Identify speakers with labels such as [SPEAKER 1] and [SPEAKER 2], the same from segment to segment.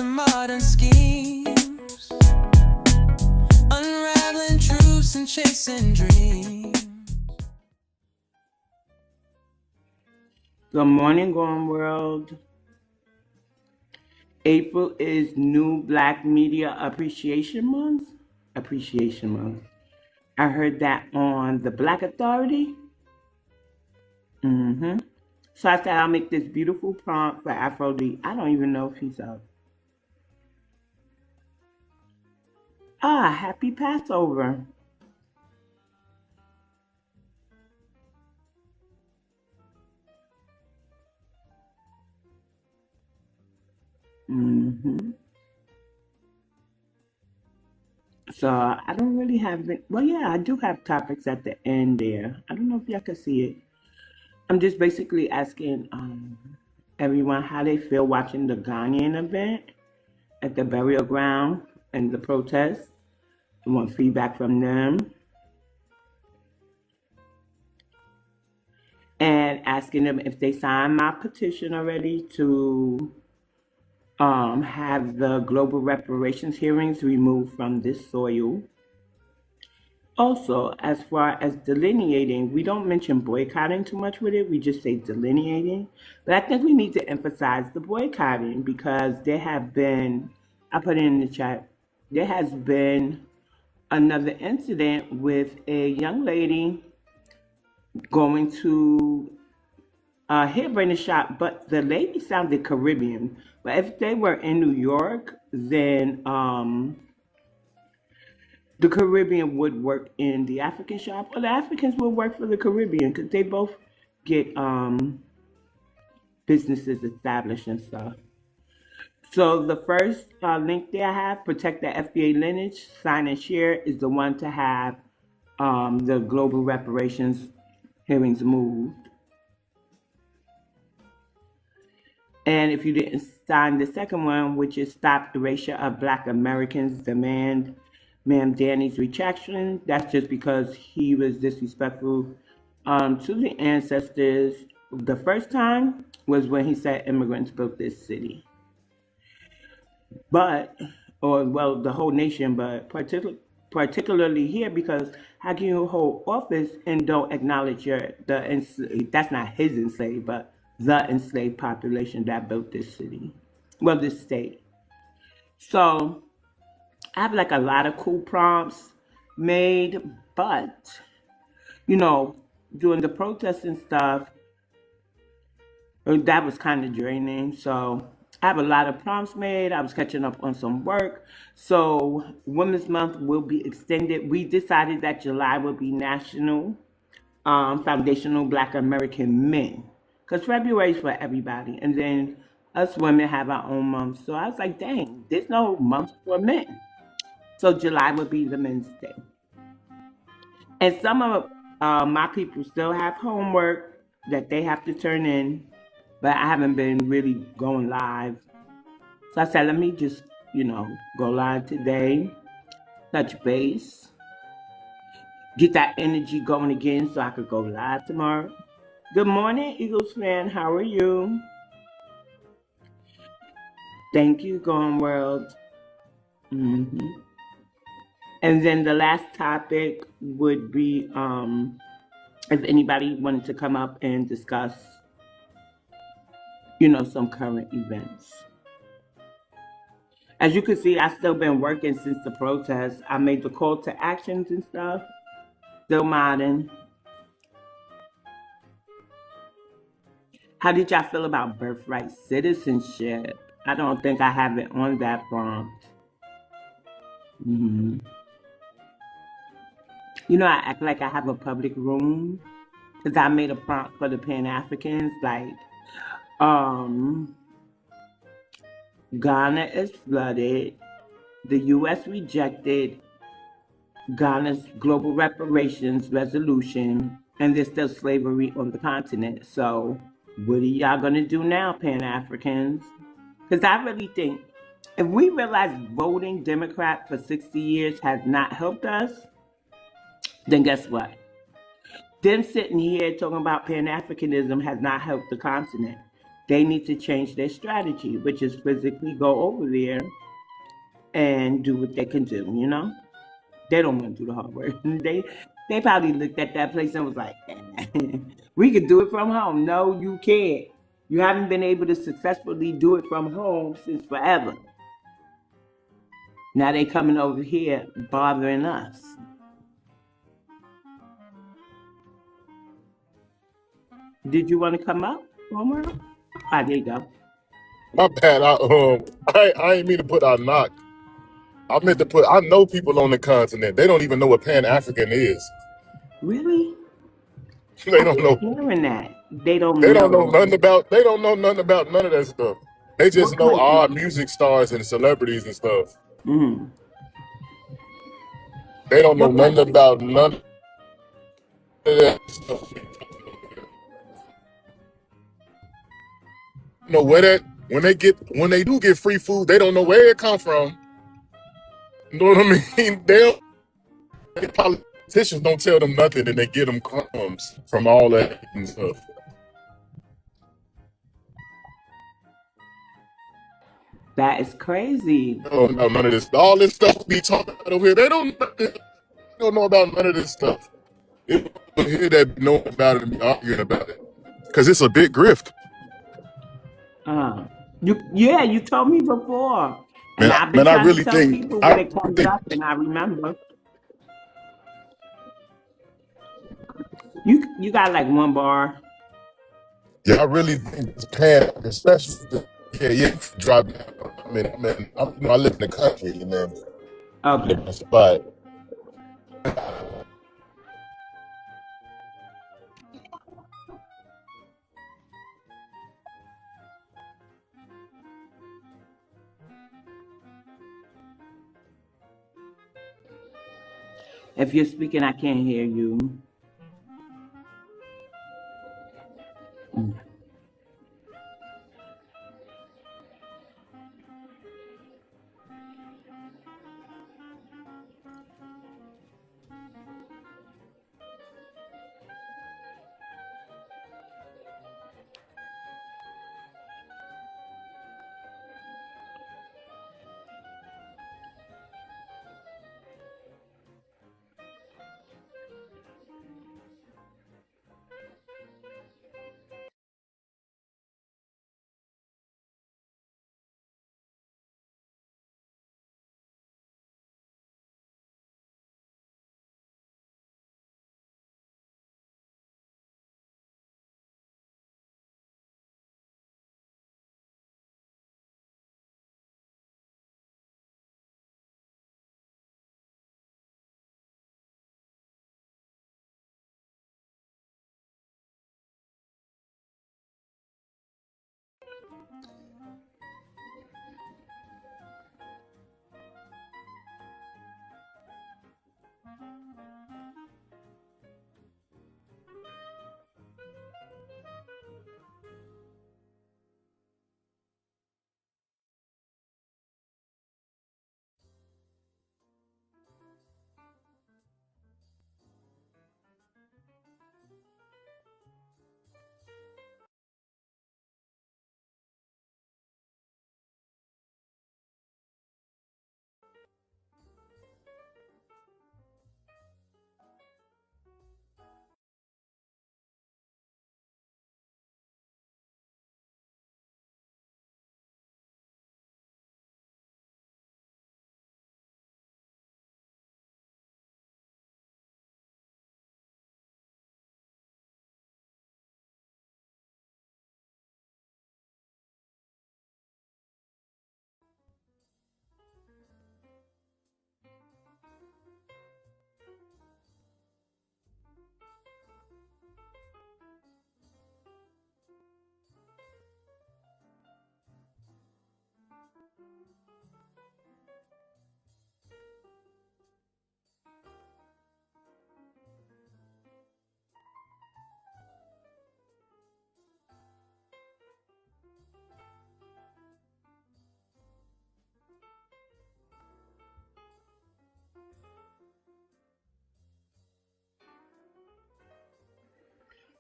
[SPEAKER 1] to modern schemes, unraveling truths and chasing dreams.
[SPEAKER 2] Good morning, Gone World. April is New Black Media Appreciation Month. Appreciation Month. I heard that on the Black Authority. So I said I'll make this beautiful prompt for Afro D. I don't even know if he's up. Happy Passover. So I don't really have it. Well, yeah, I do have topics at the end there. I don't know if y'all can see it. I'm just basically asking everyone how they feel watching the Ghanaian event at the burial ground and the protest. I want feedback from them. And asking them if they signed my petition already to have the global reparations hearings removed from this soil. Also, as far as delineating, we don't mention boycotting too much with it. We just say delineating. But I think we need to emphasize the boycotting because there have been, I put it in the chat, there has been another incident with a young lady going to a hairdresser shop, but the lady sounded Caribbean. But if they were in New York, then the Caribbean would work in the African shop, or the Africans would work for the Caribbean because they both get businesses established and stuff. So the first link there I have, Protect the FBA Lineage, Sign and Share, is the one to have the global reparations hearings moved. And if you didn't sign the second one, which is Stop Erasure of Black Americans, Demand Ma'am Danny's retraction, that's just because he was disrespectful to the ancestors. The first time was when he said immigrants built this city. But, or well, the whole nation, but particularly here, because how can you hold office and don't acknowledge that's not his enslaved, but the enslaved population that built this city, well, this state. So I have like a lot of cool prompts made, but, during the protests and stuff, that was kind of draining. So I have a lot of prompts made. I was catching up on some work. So Women's Month will be extended. We decided that July will be National Foundational Black American Men. Because February is for everybody. And then us women have our own month. So I was like, dang, there's no month for men. So July will be the Men's Day. And some of my people still have homework that they have to turn in. But I haven't been really going live. So I said, let me just, go live today. Touch base. Get that energy going again so I could go live tomorrow. Good morning, Eagles fan. How are you? Thank you, Gone World. And then the last topic would be if anybody wanted to come up and discuss, some current events. As you can see, I've still been working since the protest. I made the call to actions and stuff. Still modding. How did y'all feel about birthright citizenship? I don't think I have it on that prompt. I act like I have a public room because I made a prompt for the Pan-Africans, like, Ghana is flooded. The U.S. rejected Ghana's global reparations resolution, and there's still slavery on the continent. So what are y'all going to do now, Pan-Africans? Because I really think if we realize voting Democrat for 60 years has not helped us, then guess what? Them sitting here talking about Pan-Africanism has not helped the continent. They need to change their strategy, which is physically go over there and do what they can do, you know? They don't want to do the hard work. They probably looked at that place and was like, we could do it from home. No, you can't. You haven't been able to successfully do it from home since forever. Now they coming over here bothering us. Did you want to come up, Homer? Ah, there you go.
[SPEAKER 3] My bad. I ain't mean to put out knock. I meant to put. I know people on the continent. They don't even know what Pan African is.
[SPEAKER 2] Really?
[SPEAKER 3] They
[SPEAKER 2] I
[SPEAKER 3] don't
[SPEAKER 2] keep
[SPEAKER 3] know.
[SPEAKER 2] hearing that. They
[SPEAKER 3] They
[SPEAKER 2] don't
[SPEAKER 3] don't know
[SPEAKER 2] know.
[SPEAKER 3] nothing about. They don't know nothing about none of that stuff. They just
[SPEAKER 2] What
[SPEAKER 3] know
[SPEAKER 2] country?
[SPEAKER 3] our music stars and celebrities and stuff.
[SPEAKER 2] Mm.
[SPEAKER 3] They don't know
[SPEAKER 2] What
[SPEAKER 3] nothing
[SPEAKER 2] country?
[SPEAKER 3] about none of that stuff. You know where that when they do get free food, they don't know where it come from. You know what I mean? The politicians don't tell them nothing, and they get them crumbs from all that and stuff.
[SPEAKER 2] That is crazy.
[SPEAKER 3] They don't know none of this. All this stuff we talking about over here, they don't know about none of this stuff. They don't hear that know about it and be arguing about it because it's a big grift.
[SPEAKER 2] Uh, you told me before, and
[SPEAKER 3] Man,
[SPEAKER 2] I've been
[SPEAKER 3] man,
[SPEAKER 2] trying to tell people
[SPEAKER 3] I
[SPEAKER 2] when
[SPEAKER 3] really
[SPEAKER 2] it comes
[SPEAKER 3] think,
[SPEAKER 2] up, and I remember you got like one bar.
[SPEAKER 3] yeah, I really think it's pan, especially yeah, driving. I live in the country, and then I live
[SPEAKER 2] Okay.
[SPEAKER 3] in a spot.
[SPEAKER 2] If you're speaking, I can't hear you. Mm.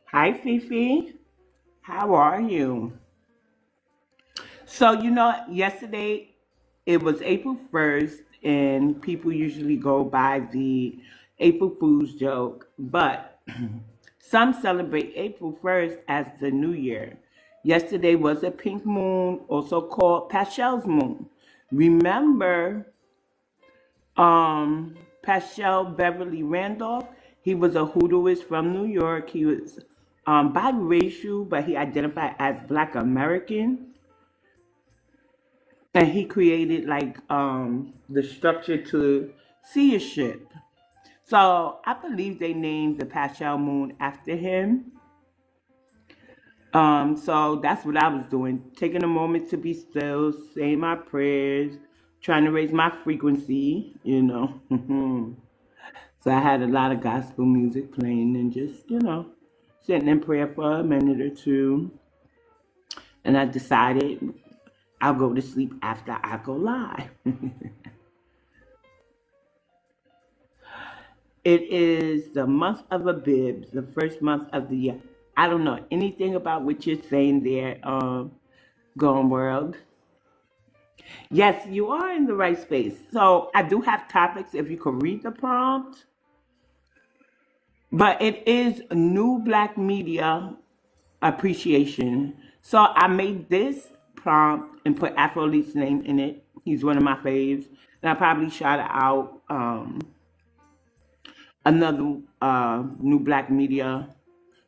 [SPEAKER 2] Hi, Fifi. How are you? So, yesterday it was April 1st, and people usually go by the April Fool's joke, but some celebrate April 1st as the new year. Yesterday was a pink moon, also called Pascal's moon. Remember Pascal Beverly Randolph? He was a hoodooist from New York. He was biracial, but he identified as Black American. And he created like the structure to see a ship. So I believe they named the Pascal moon after him. So that's what I was doing, taking a moment to be still, saying my prayers, trying to raise my frequency. So I had a lot of gospel music playing and just sitting in prayer for a minute or two. And I decided I'll go to sleep after I go live. It is the month of Abib, the first month of the year. I don't know anything about what you're saying there, Gone World. Yes, you are in the right space. So I do have topics if you could read the prompt. But it is New Black Media Appreciation. So I made this prompt and put Afro Elite's name in it. He's one of my faves. And I probably shout out another new black media,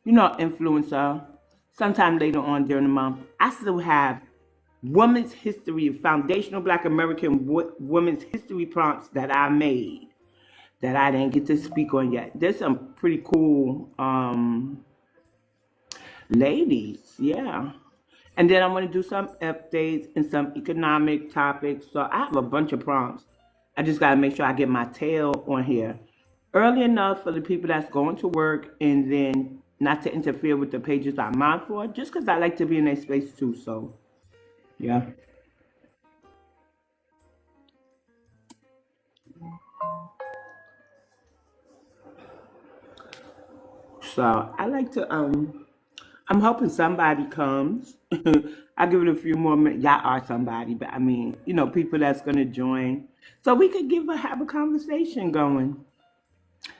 [SPEAKER 2] influencer sometime later on during the month. I still have women's history, foundational Black American women's history prompts that I made that I didn't get to speak on yet. There's some pretty cool ladies, yeah. And then I'm going to do some updates and some economic topics. So I have a bunch of prompts. I just got to make sure I get my tail on here early enough for the people that's going to work, and then not to interfere with the pages I'm on for, just because I like to be in their space too. So, yeah. So I like to I'm hoping somebody comes. I'll give it a few more minutes. Y'all are somebody, but I mean, people that's gonna join. So we could have a conversation going.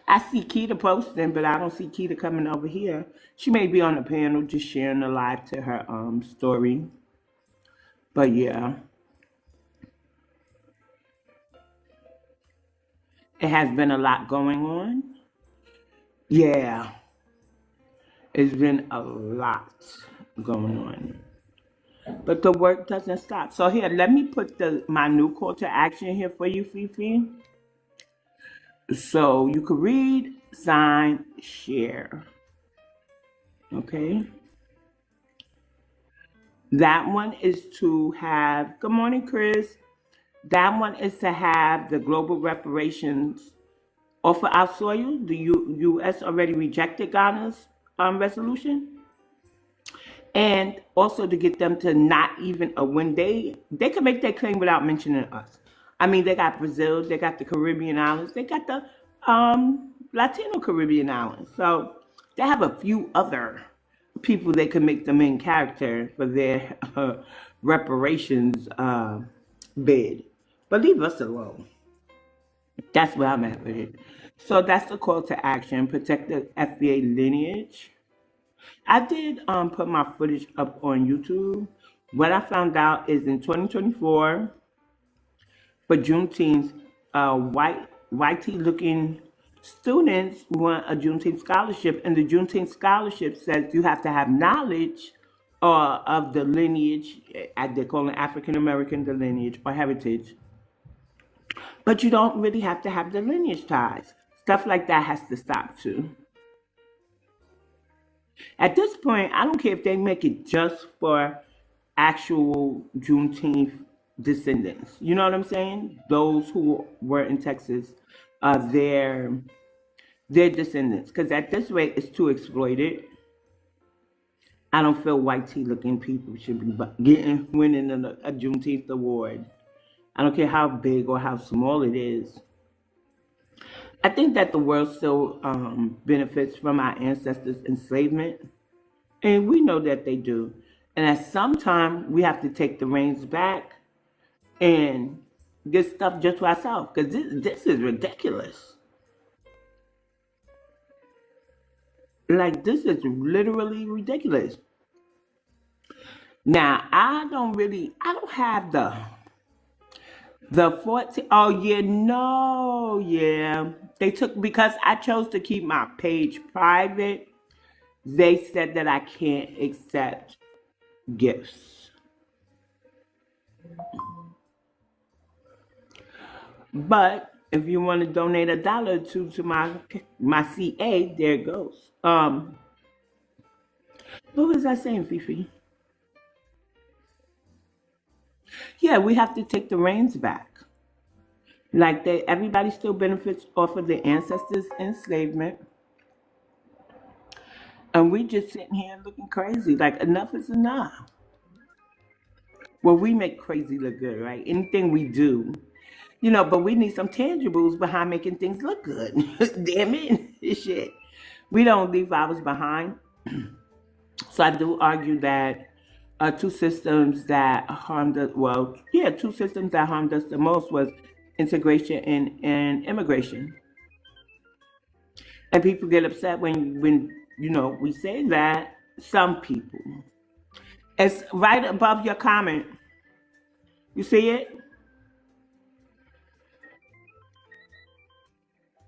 [SPEAKER 2] I see Keita posting, but I don't see Keita coming over here. She may be on the panel just sharing the live to her story. But yeah. It has been a lot going on. Yeah. It's been a lot going on. But the work doesn't stop. So here, let me put my new call to action here for you, Fifi. So you can read, sign, share. Okay. That one is to have, good morning, Chris. That one is to have the global reparations off of our soil. The U.S. already rejected Ghana's resolution. And also to get them to not even, when they can make their claim without mentioning us. I mean, they got Brazil, they got the Caribbean islands, they got the Latino Caribbean islands. So they have a few other people they can make the main character for their reparations bid. But leave us alone. That's where I'm at with it. So that's the call to action, protect the FBA lineage. I did put my footage up on YouTube. What I found out is in 2024, for Juneteenth, white looking students won a Juneteenth scholarship, and the Juneteenth scholarship says you have to have knowledge of the lineage, they call it African American, the lineage or heritage. But you don't really have to have the lineage ties. Stuff like that has to stop too. At this point, I don't care if they make it just for actual Juneteenth descendants. You know what I'm saying? Those who were in Texas, their descendants. Because at this rate, it's too exploited. I don't feel white tea looking people should be winning a Juneteenth award. I don't care how big or how small it is. I think that the world still benefits from our ancestors' enslavement, and we know that they do. And at some time, we have to take the reins back and get stuff just for ourselves because this is ridiculous. Like, this is literally ridiculous. Now, I don't have the 14. Oh, yeah, no, yeah. They took, because I chose to keep my page private, they said that I can't accept gifts. But if you want to donate $1 to my CA, there it goes. What was I saying, Fifi? Yeah, we have to take the reins back. Like, everybody still benefits off of their ancestors' enslavement, and we just sitting here looking crazy. Like, enough is enough. Well, we make crazy look good, right? Anything we do, but we need some tangibles behind making things look good. Damn it, shit. We don't leave ours behind. So I do argue that two systems that harmed us, two systems that harmed us the most was integration and immigration. And people get upset when we say that. Some people. It's right above your comment. You see it?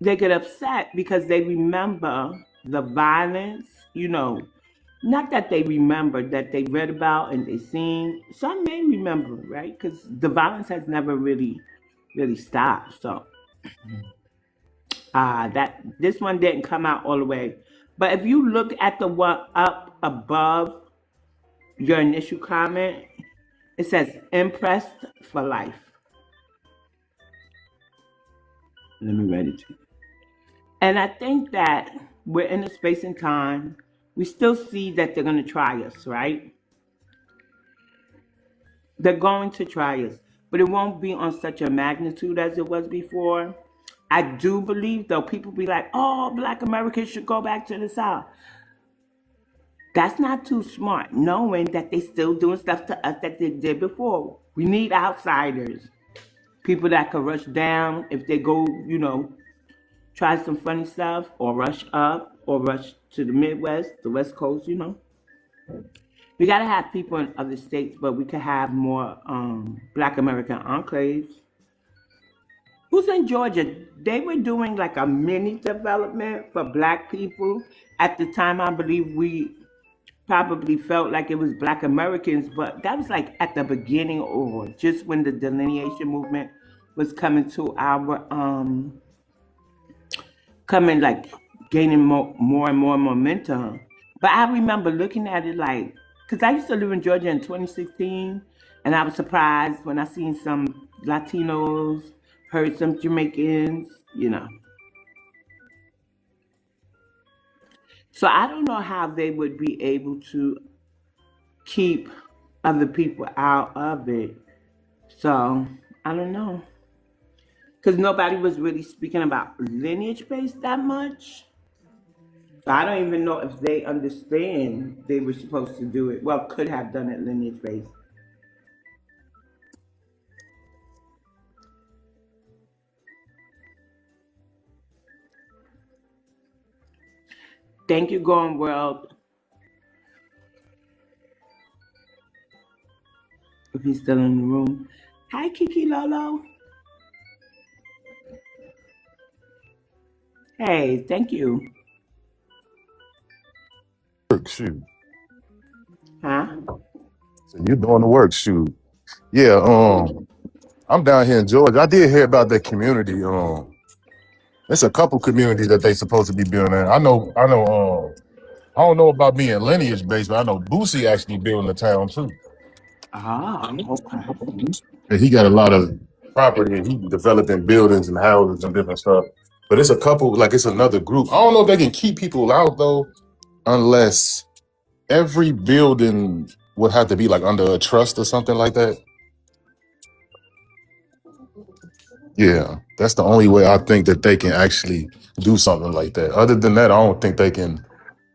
[SPEAKER 2] They get upset because they remember the violence, not that they remember, that they read about and they seen. Some may remember, right? Because the violence has never really stopped. So that this one didn't come out all the way. But if you look at the one up above your initial comment, it says impressed for life. Let me read it to you. And I think that we're in a space and time, we still see that they're going to try us, right? They're going to try us, but it won't be on such a magnitude as it was before. I do believe, though, people be like, oh, Black Americans should go back to the South. That's not too smart, knowing that they still doing stuff to us that they did before. We need outsiders, people that can rush down if they go, try some funny stuff, or rush up, or rush to the Midwest, the West Coast, We got to have people in other states, but we could have more Black American enclaves. Who's in Georgia? They were doing like a mini development for Black people. At the time, I believe we probably felt like it was Black Americans, but that was like at the beginning or just when the delineation movement was coming to our gaining more and more momentum. But I remember looking at it like, because I used to live in Georgia in 2016, and I was surprised when I seen some Latinos, heard some Jamaicans, So I don't know how they would be able to keep other people out of it. So I don't know. Because nobody was really speaking about lineage based that much. So I don't even know if they understand they were supposed to do it. Well, could have done it lineage based. Thank you, Going World. If he's still in the room. Hi, Kiki Lolo. Hey, thank you.
[SPEAKER 3] Work, shoot.
[SPEAKER 2] Huh?
[SPEAKER 3] So you're doing the work, shoot. Yeah, I'm down here in Georgia. I did hear about that community. There's a couple communities that they supposed to be building. I know. I don't know about being lineage based, but I know Boosie actually building the town too.
[SPEAKER 2] Okay.
[SPEAKER 3] And he got a lot of property and he developing buildings and houses and different stuff. But it's a couple, like it's another group. I don't know if they can keep people out though, unless every building would have to be like under a trust or something like that. Yeah, that's the only way I think that they can actually do something like that. Other than that, I don't think they can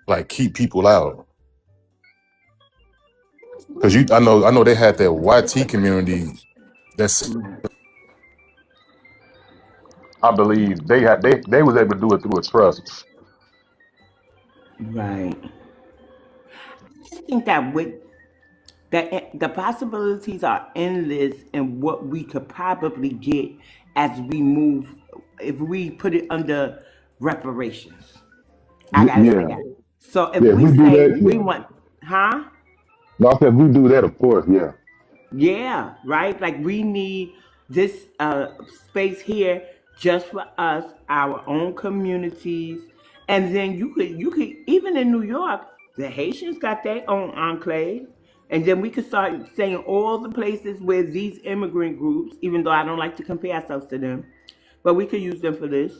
[SPEAKER 3] like keep people out. Because I know they had that YT community. That's I believe they was able to do it through a trust.
[SPEAKER 2] Right. I just think that with that the possibilities are endless in what we could probably get as we move if we put it under reparations. I gotta say
[SPEAKER 3] Yeah,
[SPEAKER 2] that. So if
[SPEAKER 3] yeah. If
[SPEAKER 2] we
[SPEAKER 3] we do
[SPEAKER 2] say
[SPEAKER 3] that,
[SPEAKER 2] we
[SPEAKER 3] yeah.
[SPEAKER 2] want, huh?
[SPEAKER 3] No, I said if we do that, of course, yeah.
[SPEAKER 2] Yeah, right. Like we need this space here just for us, our own communities, and then you could even in New York, the Haitians got their own enclave, and then we could start saying all the places where these immigrant groups, even though I don't like to compare ourselves to them, but we could use them for this.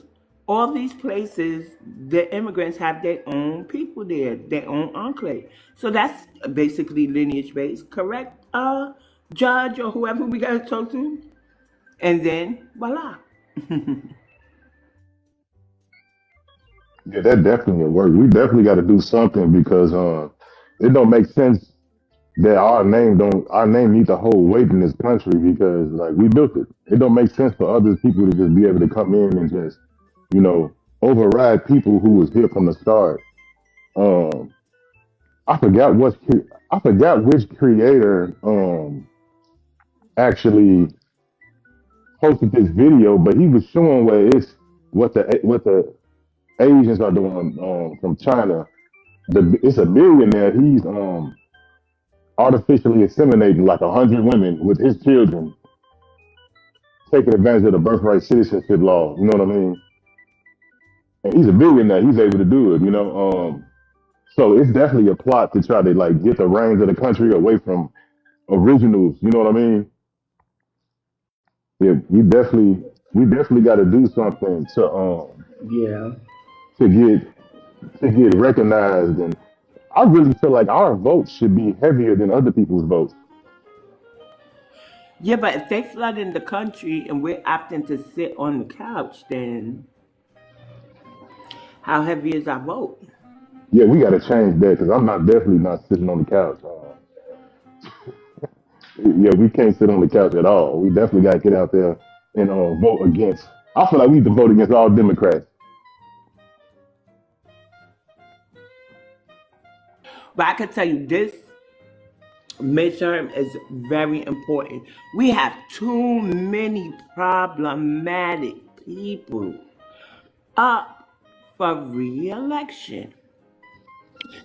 [SPEAKER 2] All these places, the immigrants have their own people there, their own enclave. So that's basically lineage based, correct? Judge or whoever we got to talk to, and then voila.
[SPEAKER 3] Yeah, that definitely will work. We definitely got to do something because it don't make sense that our name needs to hold weight in this country because like we built it. It don't make sense for other people to just be able to come in and just you know override people who was here from the start. Um, I forgot I forgot which creator actually posted this video, but he was showing where it's what the Asians are doing from China. It's a billionaire. He's artificially inseminating like 100 women with his children, taking advantage of the birthright citizenship law. You know what I mean? And he's a billionaire. He's able to do it. So it's definitely a plot to try to like get the reins of the country away from originals. You know what I mean? Yeah, we definitely got to do something
[SPEAKER 2] Yeah.
[SPEAKER 3] to get recognized. And I really feel like our votes should be heavier than other people's votes.
[SPEAKER 2] Yeah, but if they flood in the country and we're opting to sit on the couch, then how heavy is our vote?
[SPEAKER 3] Yeah, we got to change that because I'm not definitely not sitting on the couch. Yeah, we can't sit on the couch at all. We definitely got to get out there and vote against. I feel like we need to vote against all Democrats.
[SPEAKER 2] But I can tell you this midterm is very important. We have too many problematic people up for re-election.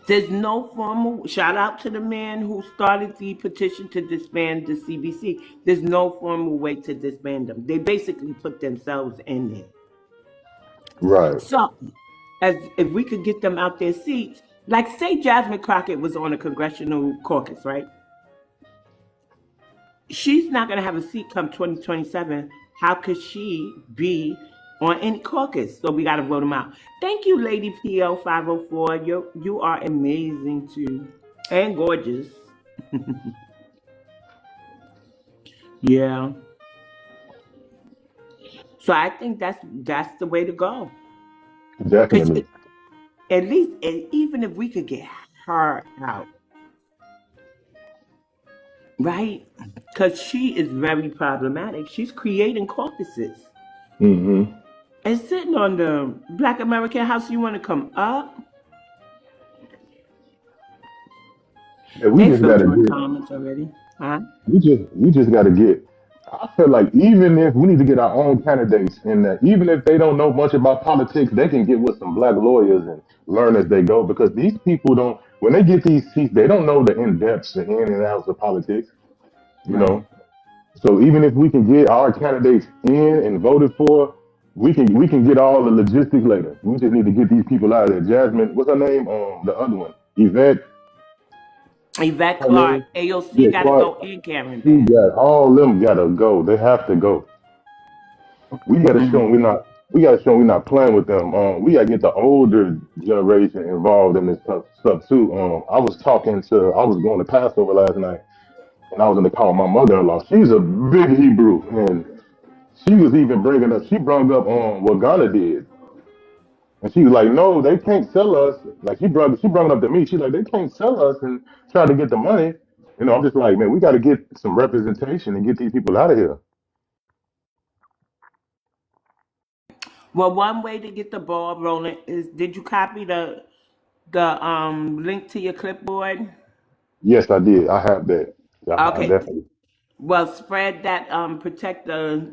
[SPEAKER 2] There's no formal shout out to the man who started the petition to disband the CBC. There's no formal way to disband them. They basically put themselves in there.
[SPEAKER 3] Right.
[SPEAKER 2] So, as if we could get them out their seats, like say Jasmine Crockett was on a congressional caucus, right? She's not going to have a seat come 2027. How could she be on any caucus? So we got to vote them out. Thank you, Lady PO 504. You are amazing too, and gorgeous. Yeah. So I think that's the way to go. Because
[SPEAKER 3] Definitely.
[SPEAKER 2] at least even if we could get her out, right? Because she is very problematic. She's creating caucuses
[SPEAKER 3] Hmm.
[SPEAKER 2] and sitting on the Black American House. You want to come up?
[SPEAKER 3] Yeah, we
[SPEAKER 2] They
[SPEAKER 3] just got to
[SPEAKER 2] filtering
[SPEAKER 3] get.
[SPEAKER 2] comments already, huh?
[SPEAKER 3] We just got to get. I feel like even if we need to get our own candidates in that, even if they don't know much about politics, they can get with some black lawyers and learn as they go because these people don't. When they get these seats, they don't know the in depths, the in and outs of politics. You
[SPEAKER 2] Right.
[SPEAKER 3] know. So even if we can get our candidates in and voted for, we can get all the logistics later. We just need to get these people out of there. Jasmine, what's her name? The other one, Yvette.
[SPEAKER 2] Yvette
[SPEAKER 3] Her
[SPEAKER 2] Clark,
[SPEAKER 3] name?
[SPEAKER 2] AOC
[SPEAKER 3] Yeah,
[SPEAKER 2] got to
[SPEAKER 3] Clark.
[SPEAKER 2] go, and Karen
[SPEAKER 3] She
[SPEAKER 2] Bass.
[SPEAKER 3] got all them gotta go. They have to go. We gotta show them we're
[SPEAKER 2] Mhm.
[SPEAKER 3] not. We gotta show them we're not playing with them. We gotta get the older generation involved in this stuff too. I was going to Passover last night, and I was in the car with my mother-in-law. She's a big Hebrew, and she was even bringing up. She brought up what Ghana did, and she was like, "No, they can't sell us." Like she brought it up to me. She's like, "They can't sell us and try to get the money." I'm just like, man, we got to get some representation and get these people out of here.
[SPEAKER 2] Well, one way to get the ball rolling is, did you copy the link to your clipboard?
[SPEAKER 3] Yes, I did. I have that. I
[SPEAKER 2] Okay.
[SPEAKER 3] definitely.
[SPEAKER 2] Well, spread that, protect the,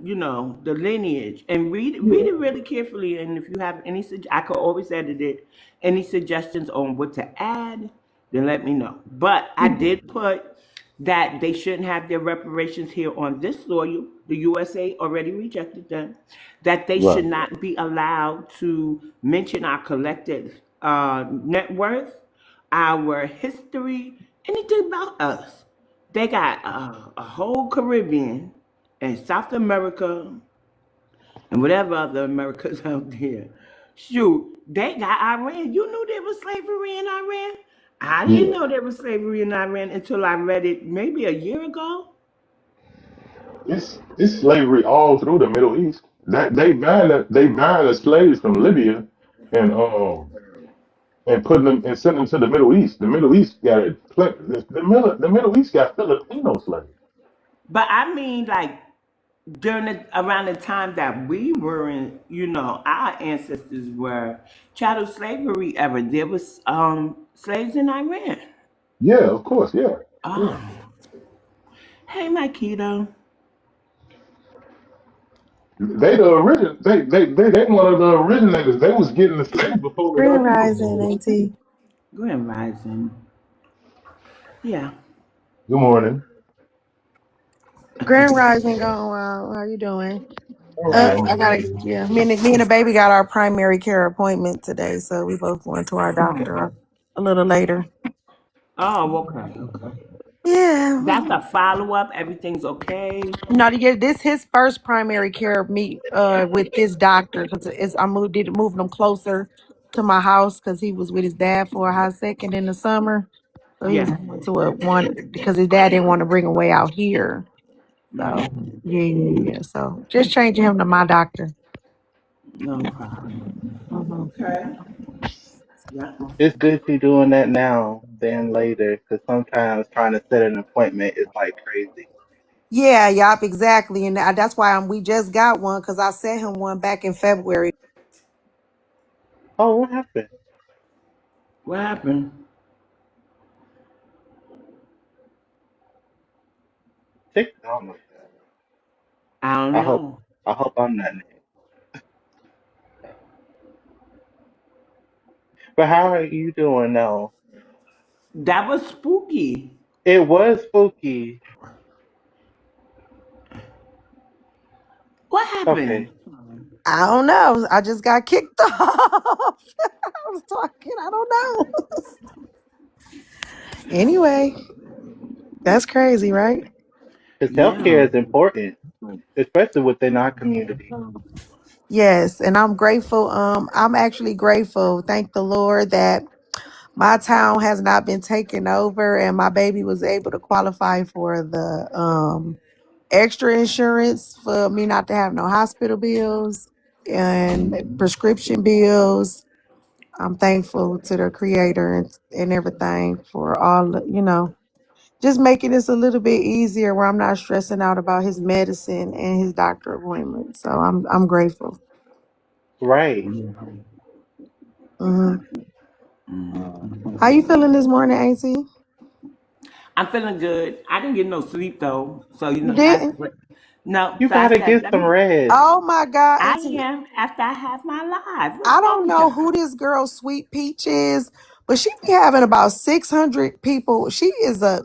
[SPEAKER 2] the lineage, and read
[SPEAKER 3] Yeah.
[SPEAKER 2] it really carefully. And if you have any, I could always edit it. Any suggestions on what to add, then let me know. But I did put that they shouldn't have their reparations here on this soil. The USA already rejected them. That they
[SPEAKER 3] Right.
[SPEAKER 2] should not be allowed to mention our collective net worth, our history, anything about us. They got a whole Caribbean and South America and whatever other Americas out there. Shoot, they got Iran. You knew there was slavery in Iran? I didn't
[SPEAKER 3] Yeah.
[SPEAKER 2] know there was slavery in Iran until I read it maybe a year ago.
[SPEAKER 3] It's slavery all through the Middle East. That they buying the slaves from Libya and putting them and sending them to the Middle East. The Middle East got it. The Middle East got Filipino slaves.
[SPEAKER 2] But I mean, like, around the time that we were in, our ancestors were chattel slavery ever. There was slaves in Iran.
[SPEAKER 3] Yeah, of course. Yeah, yeah.
[SPEAKER 2] Oh, hey, my keto.
[SPEAKER 3] They the origin. They one of the originators. They was getting the slaves before the
[SPEAKER 4] Grand
[SPEAKER 3] white people
[SPEAKER 4] Rising,
[SPEAKER 3] came.
[SPEAKER 4] Auntie.
[SPEAKER 2] Grand Rising. Yeah.
[SPEAKER 3] Good morning.
[SPEAKER 4] Grand Rising going well. How you doing?
[SPEAKER 3] All right.
[SPEAKER 4] I gotta, yeah. Me and the baby got our primary care appointment today, so we both went to our doctor a little later.
[SPEAKER 2] Oh, okay, okay.
[SPEAKER 4] Yeah.
[SPEAKER 2] That's a follow up. Everything's okay.
[SPEAKER 4] No, to get this his first primary care meet with this doctor because I moving him closer to my house because he was with his dad for a hot second in the summer. So he was
[SPEAKER 2] Yeah.
[SPEAKER 4] going to a one because his dad didn't want to bring him way out here.
[SPEAKER 2] Right.
[SPEAKER 4] So yeah. So just changing him to my doctor.
[SPEAKER 2] No problem.
[SPEAKER 4] Mhm.
[SPEAKER 2] Okay. Yeah.
[SPEAKER 5] It's good you doing that now than later, because sometimes trying to set an appointment is like crazy.
[SPEAKER 4] Yeah, yup, exactly, and that's why we just got one because I sent him one back in February.
[SPEAKER 5] Oh, what happened?
[SPEAKER 2] What happened?
[SPEAKER 5] Six? Oh my God.
[SPEAKER 2] I don't
[SPEAKER 5] I hope
[SPEAKER 2] know.
[SPEAKER 5] I hope I'm not next. But how are you doing now?
[SPEAKER 2] That was spooky.
[SPEAKER 5] It was spooky.
[SPEAKER 2] What happened?
[SPEAKER 5] Okay.
[SPEAKER 4] I don't know. I just got kicked off. I was talking. I don't know. Anyway, that's crazy, right?
[SPEAKER 5] Because
[SPEAKER 2] Yeah.
[SPEAKER 5] healthcare is important, especially within our community.
[SPEAKER 4] Yes, and I'm grateful. I'm actually grateful. Thank the Lord that my town has not been taken over, and my baby was able to qualify for the extra insurance for me not to have no hospital bills and prescription bills. I'm thankful to the creator and everything for all just making this a little bit easier where I'm not stressing out about his medicine and his doctor appointment. So I'm grateful.
[SPEAKER 5] Right.
[SPEAKER 4] hmm How
[SPEAKER 2] Mhm.
[SPEAKER 4] you feeling this morning, Auntie?
[SPEAKER 2] I'm feeling good. I didn't get no sleep though, so
[SPEAKER 4] You didn't?
[SPEAKER 2] no.
[SPEAKER 5] You
[SPEAKER 2] So I
[SPEAKER 5] gotta
[SPEAKER 2] said,
[SPEAKER 5] get
[SPEAKER 2] let
[SPEAKER 5] some
[SPEAKER 2] me.
[SPEAKER 5] rest.
[SPEAKER 4] Oh my God,
[SPEAKER 2] I
[SPEAKER 4] Auntie.
[SPEAKER 2] am after I have my live. What's
[SPEAKER 4] I
[SPEAKER 2] wrong
[SPEAKER 4] don't
[SPEAKER 2] with
[SPEAKER 4] know
[SPEAKER 2] y'all?
[SPEAKER 4] who this girl Sweet Peach is, but she be having about 600 people. She is a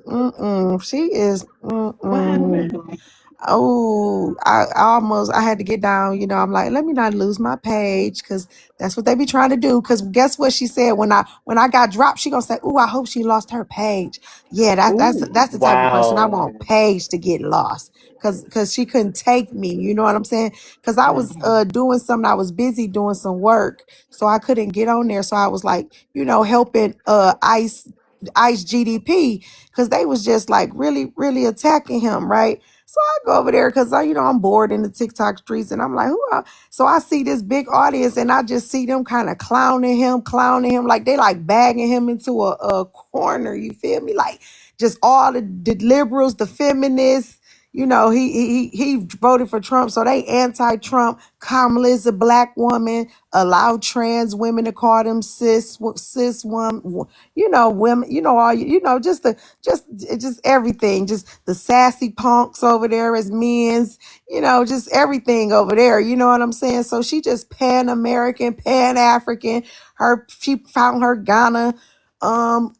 [SPEAKER 4] she is
[SPEAKER 2] What happened?
[SPEAKER 4] Oh, I had to get down. I'm like, let me not lose my page because that's what they be trying to do. Because guess what she said when I got dropped, she gonna say, "Ooh, I hope she lost her page." Yeah,
[SPEAKER 2] Ooh.
[SPEAKER 4] that's the type of person I
[SPEAKER 5] Wow.
[SPEAKER 4] want page to get lost because she couldn't take me. You know what I'm saying? Because I was
[SPEAKER 2] Mhm.
[SPEAKER 4] doing something. I was busy doing some work, so I couldn't get on there. So I was like, helping Ice GDP because they was just like really really attacking him, right? So I go over there because I'm bored in the TikTok streets, and I'm like, who are? So I see this big audience, and I just see them kind of clowning him, like they like bagging him into a corner. You feel me? Like just all the liberals, the feminists. You know, he voted for Trump, so they anti-Trump. Kamala's a black woman. Allow trans women to call them cis woman. You know, women. You know all. You know, just everything. Just the sassy punks over there as men's. You know, just everything over there. You know what I'm saying? So she just Pan American, Pan African. She found her Ghana. Um,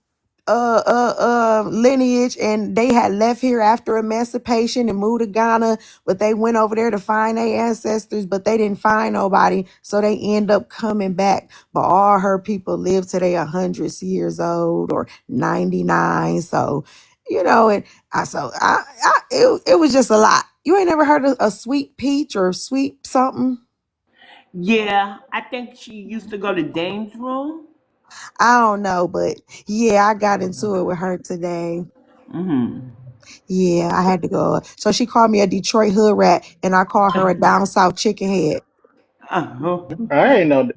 [SPEAKER 4] lineage, and they had left here after emancipation and moved to Ghana, but they went over there to find their ancestors, but they didn't find nobody, so they end up coming back. But all her people live till they 100 years old or 99. So, you know, and it was just a lot. You ain't never heard of a sweet peach or sweet something?
[SPEAKER 2] Yeah, I think she used to go to Dame's room.
[SPEAKER 4] I don't know, but yeah, I got into it with her today.
[SPEAKER 2] Mm-hmm.
[SPEAKER 4] Yeah, I had to go. So she called me a Detroit hood rat, and I called her a down south chicken head.
[SPEAKER 2] Uh-huh.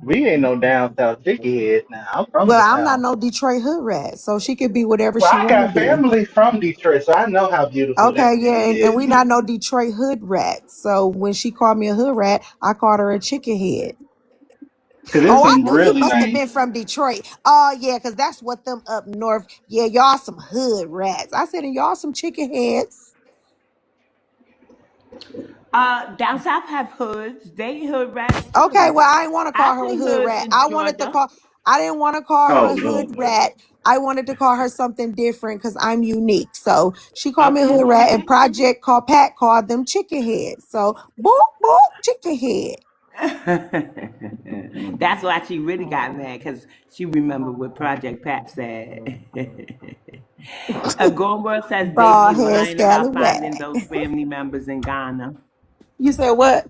[SPEAKER 5] We ain't no down south chicken head now. I'm from
[SPEAKER 4] Well,
[SPEAKER 5] the
[SPEAKER 4] I'm not
[SPEAKER 5] south.
[SPEAKER 4] no Detroit hood rat, so she could be whatever
[SPEAKER 5] Well,
[SPEAKER 4] she
[SPEAKER 5] I
[SPEAKER 4] want to
[SPEAKER 5] got
[SPEAKER 4] be.
[SPEAKER 5] family from Detroit, so I know how beautiful that
[SPEAKER 4] Okay, yeah,
[SPEAKER 5] city
[SPEAKER 4] and
[SPEAKER 5] is.
[SPEAKER 4] we not no Detroit hood rat. So when she called me a hood rat, I called her a chicken head.
[SPEAKER 5] Cause there's
[SPEAKER 4] Oh, I
[SPEAKER 5] some
[SPEAKER 4] knew you
[SPEAKER 5] really
[SPEAKER 4] must have
[SPEAKER 5] nice.
[SPEAKER 4] been from Detroit. Oh, yeah, because that's what them up north. Yeah, y'all some hood rats. I said, and y'all some chicken heads.
[SPEAKER 2] Down south have hoods. They hood rats
[SPEAKER 4] Okay,
[SPEAKER 2] too.
[SPEAKER 4] well, I didn't want to
[SPEAKER 2] I've
[SPEAKER 4] call her a
[SPEAKER 2] seen
[SPEAKER 4] hood
[SPEAKER 2] hoods
[SPEAKER 4] rat.
[SPEAKER 2] in Georgia.
[SPEAKER 4] I didn't want to call her
[SPEAKER 5] Oh
[SPEAKER 4] a hood
[SPEAKER 5] no.
[SPEAKER 4] rat. I wanted to call her something different because I'm unique. So she called me a hood rat, and
[SPEAKER 2] Okay.
[SPEAKER 4] Project called Pat called them chicken heads. So boop boop chicken head.
[SPEAKER 2] That's why she really got mad, because she remembered what Project Pat said. Goldberg says they be
[SPEAKER 4] Bald head
[SPEAKER 2] lying about
[SPEAKER 4] scallop
[SPEAKER 2] finding
[SPEAKER 4] rat.
[SPEAKER 2] those family members in Ghana.
[SPEAKER 4] You said what?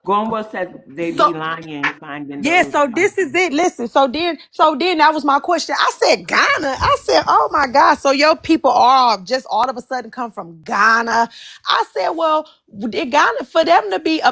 [SPEAKER 2] Goldberg says they
[SPEAKER 4] So
[SPEAKER 2] be lying finding
[SPEAKER 4] yeah,
[SPEAKER 2] those.
[SPEAKER 4] so this is it. Listen, so then that was my question. I said Ghana. I said, oh my God. So your people are just all of a sudden come from Ghana. I said, well, did Ghana for them to be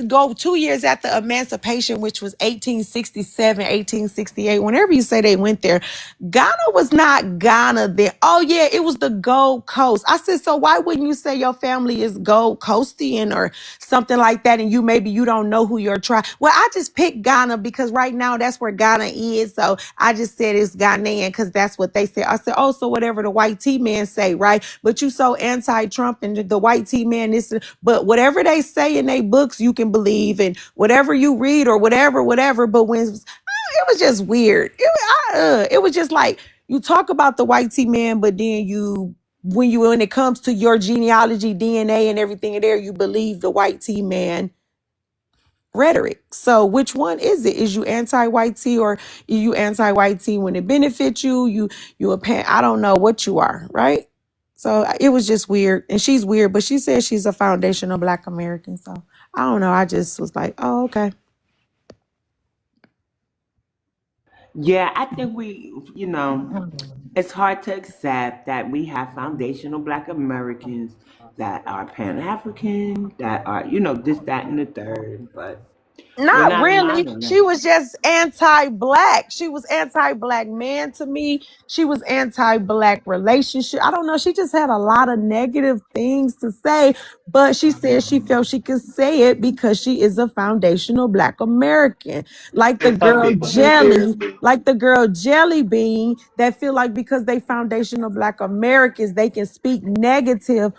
[SPEAKER 4] go 2 years after emancipation, which was 1867, 1868, whenever you say they went there, Ghana was not Ghana then. Oh yeah, it was the Gold Coast. I said, so why wouldn't you say your family is Gold Coastian or something like that, and maybe you don't know who your tribe? Well, I just picked Ghana because right now that's where Ghana is. So I just said it's Ghanaian because that's what they said. I said, oh, so whatever the white T man say, right? But you so anti-Trump and the white T man this, but whatever they say in their books, you can believe, and whatever you read or whatever. But when it was just weird, it was just like you talk about the white T man, but then when it comes to your genealogy, DNA, and everything in there, you believe the white T man rhetoric. So which one is it? Is you anti-white tea, or you anti-white tea when it benefits you? You a pan? I don't know what you are, right? So it was just weird, and she's weird, but she says she's a foundational Black American. So I don't know. I just was like, oh, okay.
[SPEAKER 2] Yeah, I think it's hard to accept that we have foundational Black Americans that are Pan African, that are, this, that, and the third, but we're
[SPEAKER 4] Not
[SPEAKER 2] not a
[SPEAKER 4] really.
[SPEAKER 2] lot of
[SPEAKER 4] She
[SPEAKER 2] them.
[SPEAKER 4] was just anti-black. She was anti-black man to me. She was anti-black relationship. I don't know. She just had a lot of negative things to say, but she said she felt she could say it because she is a foundational Black American. Like the
[SPEAKER 5] Some
[SPEAKER 4] girl
[SPEAKER 5] people do,
[SPEAKER 4] Jelly,
[SPEAKER 5] seriously.
[SPEAKER 4] like the girl Jelly Bean, that feel like because they foundational Black Americans, they can speak negative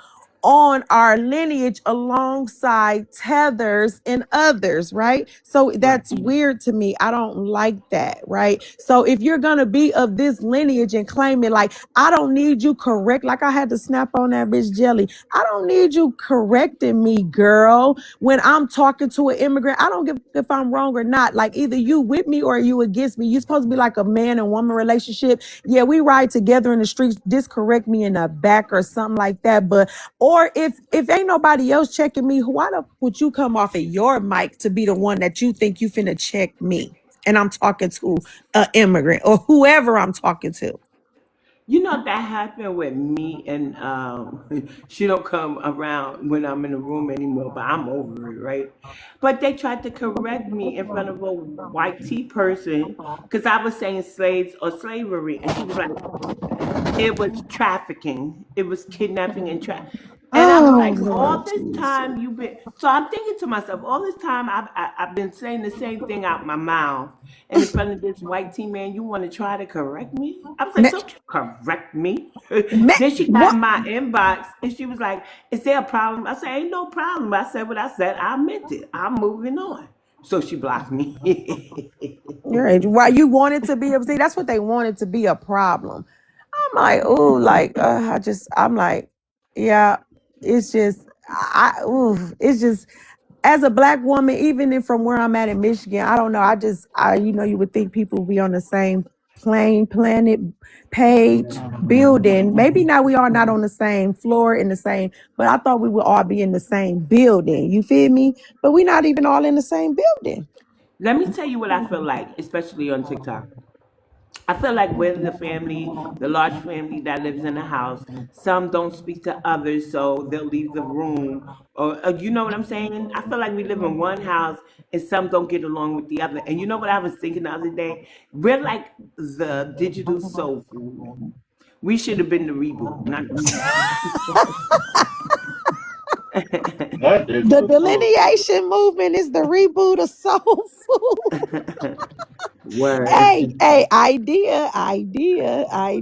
[SPEAKER 4] on our lineage alongside tethers and others, right? So
[SPEAKER 2] Right.
[SPEAKER 4] that's weird to me. I don't like that, right? So if you're gonna be of this lineage and claim it, like I don't need you correct, like I had to snap on that bitch Jelly. I don't need you correcting me, girl. When I'm talking to an immigrant, I don't give if I'm wrong or not. Like either you with me or you against me. You're supposed to be like a man and woman relationship. Yeah, we ride together in the streets. Just correct me in the back or something like that. But or if ain't nobody else checking me, why the would you come off of your mic to be the one that you think you finna check me? And I'm talking to an immigrant or whoever I'm talking to.
[SPEAKER 2] That happened with me, and she don't come around when I'm in the room anymore, but I'm over it, right? But they tried to correct me in front of a white tea person because I was saying slaves or slavery, and she was like, It was trafficking. It was kidnapping and and I was
[SPEAKER 4] Oh
[SPEAKER 2] like, all
[SPEAKER 4] Lord
[SPEAKER 2] this
[SPEAKER 4] Jesus.
[SPEAKER 2] time you've been. So I'm thinking to myself, all this time I've been saying the same thing out my mouth, and in front of this white teen man, you want to try to correct me? I was like,
[SPEAKER 4] Ma-
[SPEAKER 2] don't you correct me.
[SPEAKER 4] ma-
[SPEAKER 2] Then she got
[SPEAKER 4] what?
[SPEAKER 2] in my inbox and she was like, is there a problem? I said, ain't no problem. I said what I said. I meant it. I'm moving on. So she blocked me.
[SPEAKER 4] Right. Why you wanted to be see, that's what they wanted to be a problem. I'm like, oh, like I'm like, yeah, it's just it's just as a black woman, even if from where I'm at in Michigan, I don't know. You would think people would be on the same plane, planet, page, building. Maybe now we are not on the same floor in the same, but I thought we would all be in the same building. You feel me? But we're not even all in the same building.
[SPEAKER 2] Let me tell you what I feel like, especially on TikTok. I feel like we're the family, the large family that lives in a house. Some don't speak to others, so they'll leave the room. Or you know what I'm saying? I feel like we live in one house and some don't get along with the other. And you know what I was thinking the other day? We're like the digital soul food. We should have been the reboot, not the
[SPEAKER 3] That is
[SPEAKER 4] The
[SPEAKER 3] the truth.
[SPEAKER 4] delineation movement is the reboot of soul food.
[SPEAKER 2] word.
[SPEAKER 4] Hey, idea.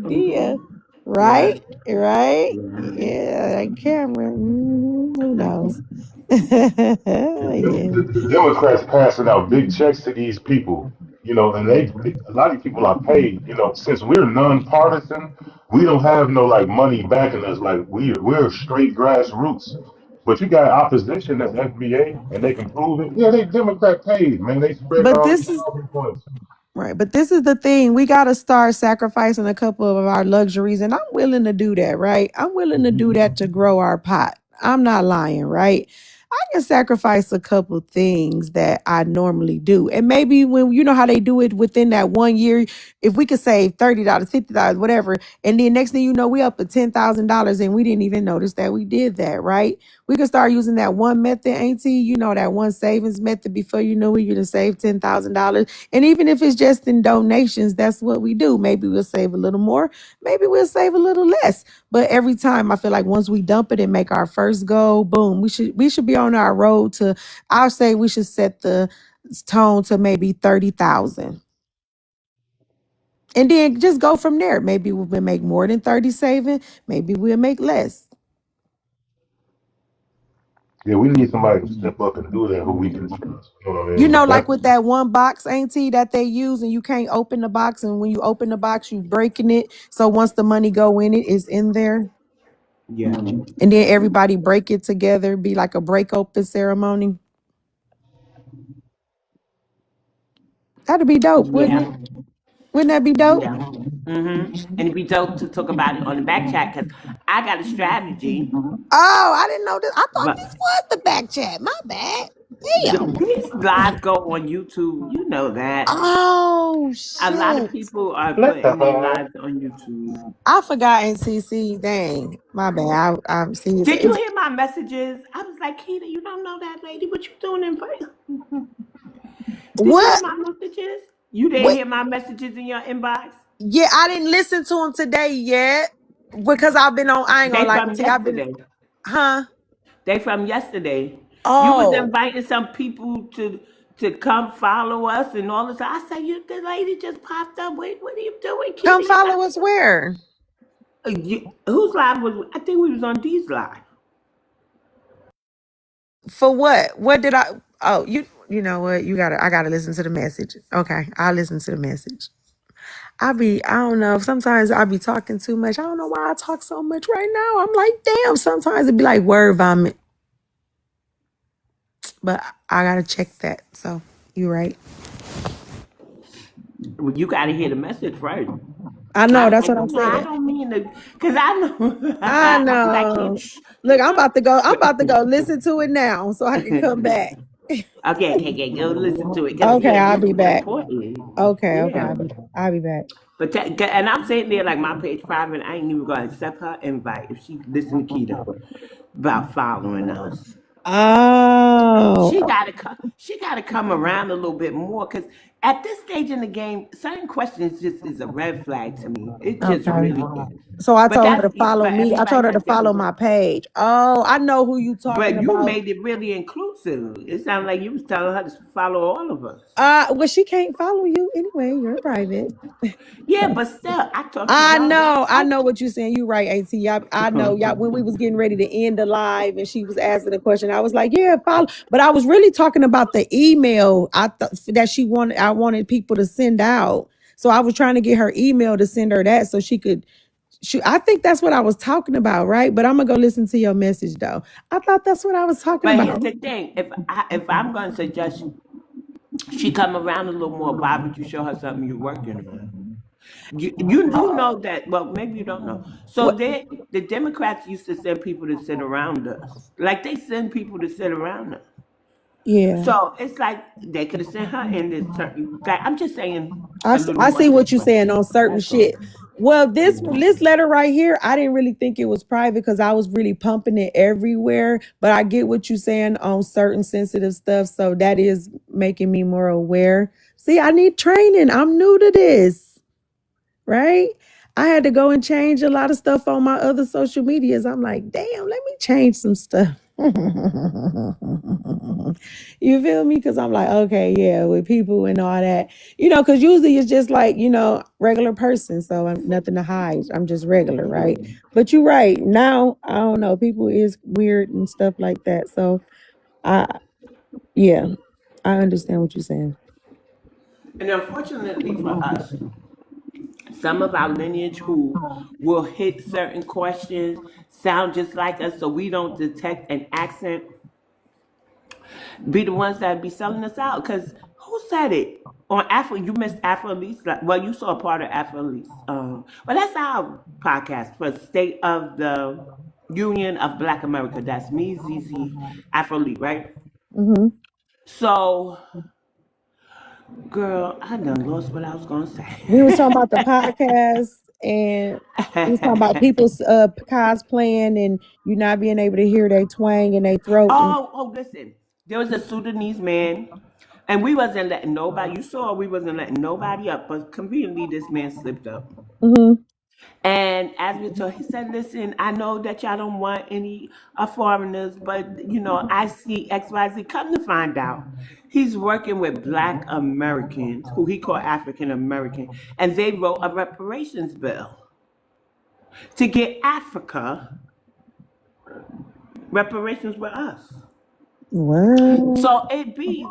[SPEAKER 2] Yeah.
[SPEAKER 4] Right? Right?
[SPEAKER 2] Yeah.
[SPEAKER 4] Yeah, like Cameron. Who knows? Yeah.
[SPEAKER 3] The Democrats passing out big checks to these people, and a lot of people are paid. Since we're nonpartisan, we don't have no like money backing us. Like we're straight grassroots. But you got opposition that's FBA, and they can prove it. Yeah, they Democrat paid, man. They spreading
[SPEAKER 4] But this is
[SPEAKER 3] all these points.
[SPEAKER 4] Right. But this is the thing. We got to start sacrificing a couple of our luxuries. And I'm willing to do that, right? I'm willing to do that to grow our pot. I'm not lying, right? I can sacrifice a couple things that I normally do. And maybe when you know how they do it within that 1 year, if we could save $30, $50, whatever, and then next thing you know, we up to $10,000 and we didn't even notice that we did that, right? We can start using that one method, auntie, that one savings method before you know it, you to save $10,000. And even if it's just in donations, that's what we do. Maybe we'll save a little more, maybe we'll save a little less. But every time I feel like once we dump it and make our first goal, boom, we should be on our road to I'll say we should set the tone to maybe 30,000. And then just go from there. Maybe we'll make more than 30 saving, maybe we'll make less.
[SPEAKER 3] Yeah, we need somebody to step up and do that who we can trust. You know what I mean? But
[SPEAKER 4] Like
[SPEAKER 3] that's
[SPEAKER 4] with that one box, auntie, that they use, and you can't open the box, and when you open the box, you breaking it. So once the money go in it, it's in there.
[SPEAKER 2] Yeah.
[SPEAKER 4] And then everybody break it together, be like a break open ceremony. That'd be dope, wouldn't
[SPEAKER 2] Yeah.
[SPEAKER 4] it? Wouldn't that be dope?
[SPEAKER 2] Yeah. And it'd be dope to talk about it on the back chat because I got a strategy.
[SPEAKER 4] Oh, I didn't know this. I thought
[SPEAKER 2] But
[SPEAKER 4] this was the back chat. My bad. Damn.
[SPEAKER 2] these lives go on YouTube. You know that.
[SPEAKER 4] Oh
[SPEAKER 2] A lot of
[SPEAKER 4] shit.
[SPEAKER 2] people are
[SPEAKER 5] Bless her
[SPEAKER 2] putting their
[SPEAKER 5] heart.
[SPEAKER 2] lives on YouTube.
[SPEAKER 4] I forgot NCC. Dang. My bad. I see
[SPEAKER 2] Did you hear my messages? I was like, Keita, you don't know that lady. What you doing in front? Did you hear
[SPEAKER 4] what?
[SPEAKER 2] my messages? You didn't
[SPEAKER 4] What?
[SPEAKER 2] hear my messages in your inbox?
[SPEAKER 4] Yeah, I didn't listen to him today yet because I've been on. I ain't gonna
[SPEAKER 2] They
[SPEAKER 4] lie
[SPEAKER 2] from
[SPEAKER 4] to you. I've been,
[SPEAKER 2] yesterday.
[SPEAKER 4] huh?
[SPEAKER 2] They from yesterday. You was
[SPEAKER 4] Oh,
[SPEAKER 2] inviting some people to come follow us and all this. I said, you the lady just popped up. Wait, what are you doing,
[SPEAKER 4] come
[SPEAKER 2] Keita? You got
[SPEAKER 4] follow us where?
[SPEAKER 2] whose live was? I think we was on D's live.
[SPEAKER 4] For what? What did I? Oh, you know what? I gotta listen to the message. Okay, I'll listen to the message. I don't know. Sometimes I be talking too much. I don't know why I talk so much right now. I'm like, damn, sometimes it'd be like word vomit. But I gotta check that. So you're right.
[SPEAKER 2] Well, you got to hear the message first.
[SPEAKER 4] I
[SPEAKER 2] I
[SPEAKER 4] know,
[SPEAKER 2] was
[SPEAKER 4] that's
[SPEAKER 2] like,
[SPEAKER 4] what I'm
[SPEAKER 2] no, I
[SPEAKER 4] saying.
[SPEAKER 2] don't mean to, because I know.
[SPEAKER 4] I
[SPEAKER 2] I was like,
[SPEAKER 4] know.
[SPEAKER 2] shh,
[SPEAKER 4] Look, I'm
[SPEAKER 2] but
[SPEAKER 4] about to go listen to it now so I can come back.
[SPEAKER 2] okay, go listen to it, because
[SPEAKER 4] Okay,
[SPEAKER 2] yeah,
[SPEAKER 4] I'll
[SPEAKER 2] this
[SPEAKER 4] be
[SPEAKER 2] is
[SPEAKER 4] back.
[SPEAKER 2] important.
[SPEAKER 4] Okay,
[SPEAKER 2] Yeah,
[SPEAKER 4] I'll be back.
[SPEAKER 2] but and I'm sitting there like my page private. I ain't even gonna accept her invite if she listen to Keto about following us.
[SPEAKER 4] Oh,
[SPEAKER 2] She gotta come. She gotta come around a little bit more because At this stage in the game, certain questions just is a red flag to me. It just
[SPEAKER 4] Okay.
[SPEAKER 2] really is.
[SPEAKER 4] So I
[SPEAKER 2] But
[SPEAKER 4] told her
[SPEAKER 2] that's
[SPEAKER 4] to follow
[SPEAKER 2] but
[SPEAKER 4] me. I
[SPEAKER 2] everybody
[SPEAKER 4] told her to
[SPEAKER 2] got
[SPEAKER 4] follow
[SPEAKER 2] different.
[SPEAKER 4] my page. Oh, I know who you talking
[SPEAKER 2] But you
[SPEAKER 4] about.
[SPEAKER 2] made it really inclusive. It sounded like you was telling her to follow all of us.
[SPEAKER 4] Well, she can't follow you anyway. You're private.
[SPEAKER 2] Yeah, but still, I talked to y'all.
[SPEAKER 4] I know what you're saying. You're right, AT. I know. Y'all, when we was getting ready to end the live and she was asking the question, I was like, yeah, follow. But I was really talking about the email I thought that I wanted people to send out. So I was trying to get her email to send her that so she could I think that's what I was talking about, right? But I'm gonna go listen to your message though. I thought that's what I was talking
[SPEAKER 2] But here's
[SPEAKER 4] about.
[SPEAKER 2] the thing: if I'm going to suggest she come around a little more, why would you show her something you're working on? You do know that. Well, maybe you don't know. So
[SPEAKER 4] What?
[SPEAKER 2] the Democrats used to send people to sit around us, like they send people to sit around us.
[SPEAKER 4] Yeah.
[SPEAKER 2] So it's like they could have sent her in this turn. Like, I'm just saying a little
[SPEAKER 4] I
[SPEAKER 2] more
[SPEAKER 4] see what you're saying
[SPEAKER 2] situation.
[SPEAKER 4] on certain
[SPEAKER 2] That's all.
[SPEAKER 4] shit. Well, this letter right here, I didn't really think it was private because I was really pumping it everywhere. But I get what you're saying on certain sensitive stuff. So that is making me more aware. See, I need training. I'm new to this, right? I had to go and change a lot of stuff on my other social medias. I'm like, damn, let me change some stuff. You feel me? Because I'm like, okay, yeah, with people and all that, because usually it's just like, regular person. So I'm nothing to hide. I'm just regular, right? But you're right. Now, I don't know. People is weird and stuff like that. So yeah, I understand what you're saying.
[SPEAKER 2] And unfortunately for us, some of our lineage who will hit certain questions sound just like us, so we don't detect an accent, be the ones that be selling us out. Because who said it? On Afro, you missed Afro Elise. Well, you saw a part of Afro Elise. Well, that's our podcast for State of the Union of Black America. That's me, ZZ, Afro Elite, right?
[SPEAKER 4] Hmm.
[SPEAKER 2] So, girl, I done lost what I was gonna
[SPEAKER 4] We was talking about the
[SPEAKER 2] say.
[SPEAKER 4] podcast and we was talking about people's cosplaying and you not being able to hear their twang in their throat. And,
[SPEAKER 2] Listen. There was a Sudanese man, and we wasn't letting nobody. You saw we wasn't letting nobody up, but conveniently this man slipped up.
[SPEAKER 4] hmm.
[SPEAKER 2] And as we told, he said, "Listen, I know that y'all don't want any foreigners, but I see XYZ. Come to find out, he's working with Black Americans, who he called African American, and they wrote a reparations bill to get Africa reparations with us."
[SPEAKER 4] What?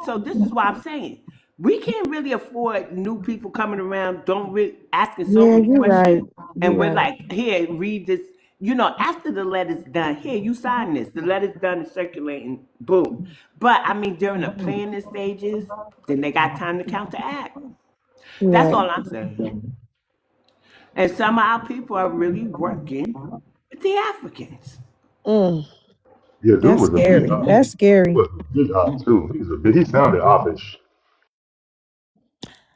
[SPEAKER 2] So this is why I'm saying we can't really afford new people coming around, don't really asking so
[SPEAKER 4] Yeah,
[SPEAKER 2] many
[SPEAKER 4] you're right.
[SPEAKER 2] questions,
[SPEAKER 4] You're
[SPEAKER 2] and we're
[SPEAKER 4] right.
[SPEAKER 2] like, here, read this. After the letter's done, here, you sign this. The letter's done and circulating, boom. But I mean, during the planning stages, then they got time to counteract. That's
[SPEAKER 4] Right.
[SPEAKER 2] all I'm saying. And some of our people are really working with the Africans.
[SPEAKER 4] Mm,
[SPEAKER 3] Yeah, dude
[SPEAKER 4] that's
[SPEAKER 3] was a big
[SPEAKER 4] scary.
[SPEAKER 3] op.
[SPEAKER 4] That's
[SPEAKER 3] He
[SPEAKER 4] scary.
[SPEAKER 3] was a big op too. He was a big. He sounded offish.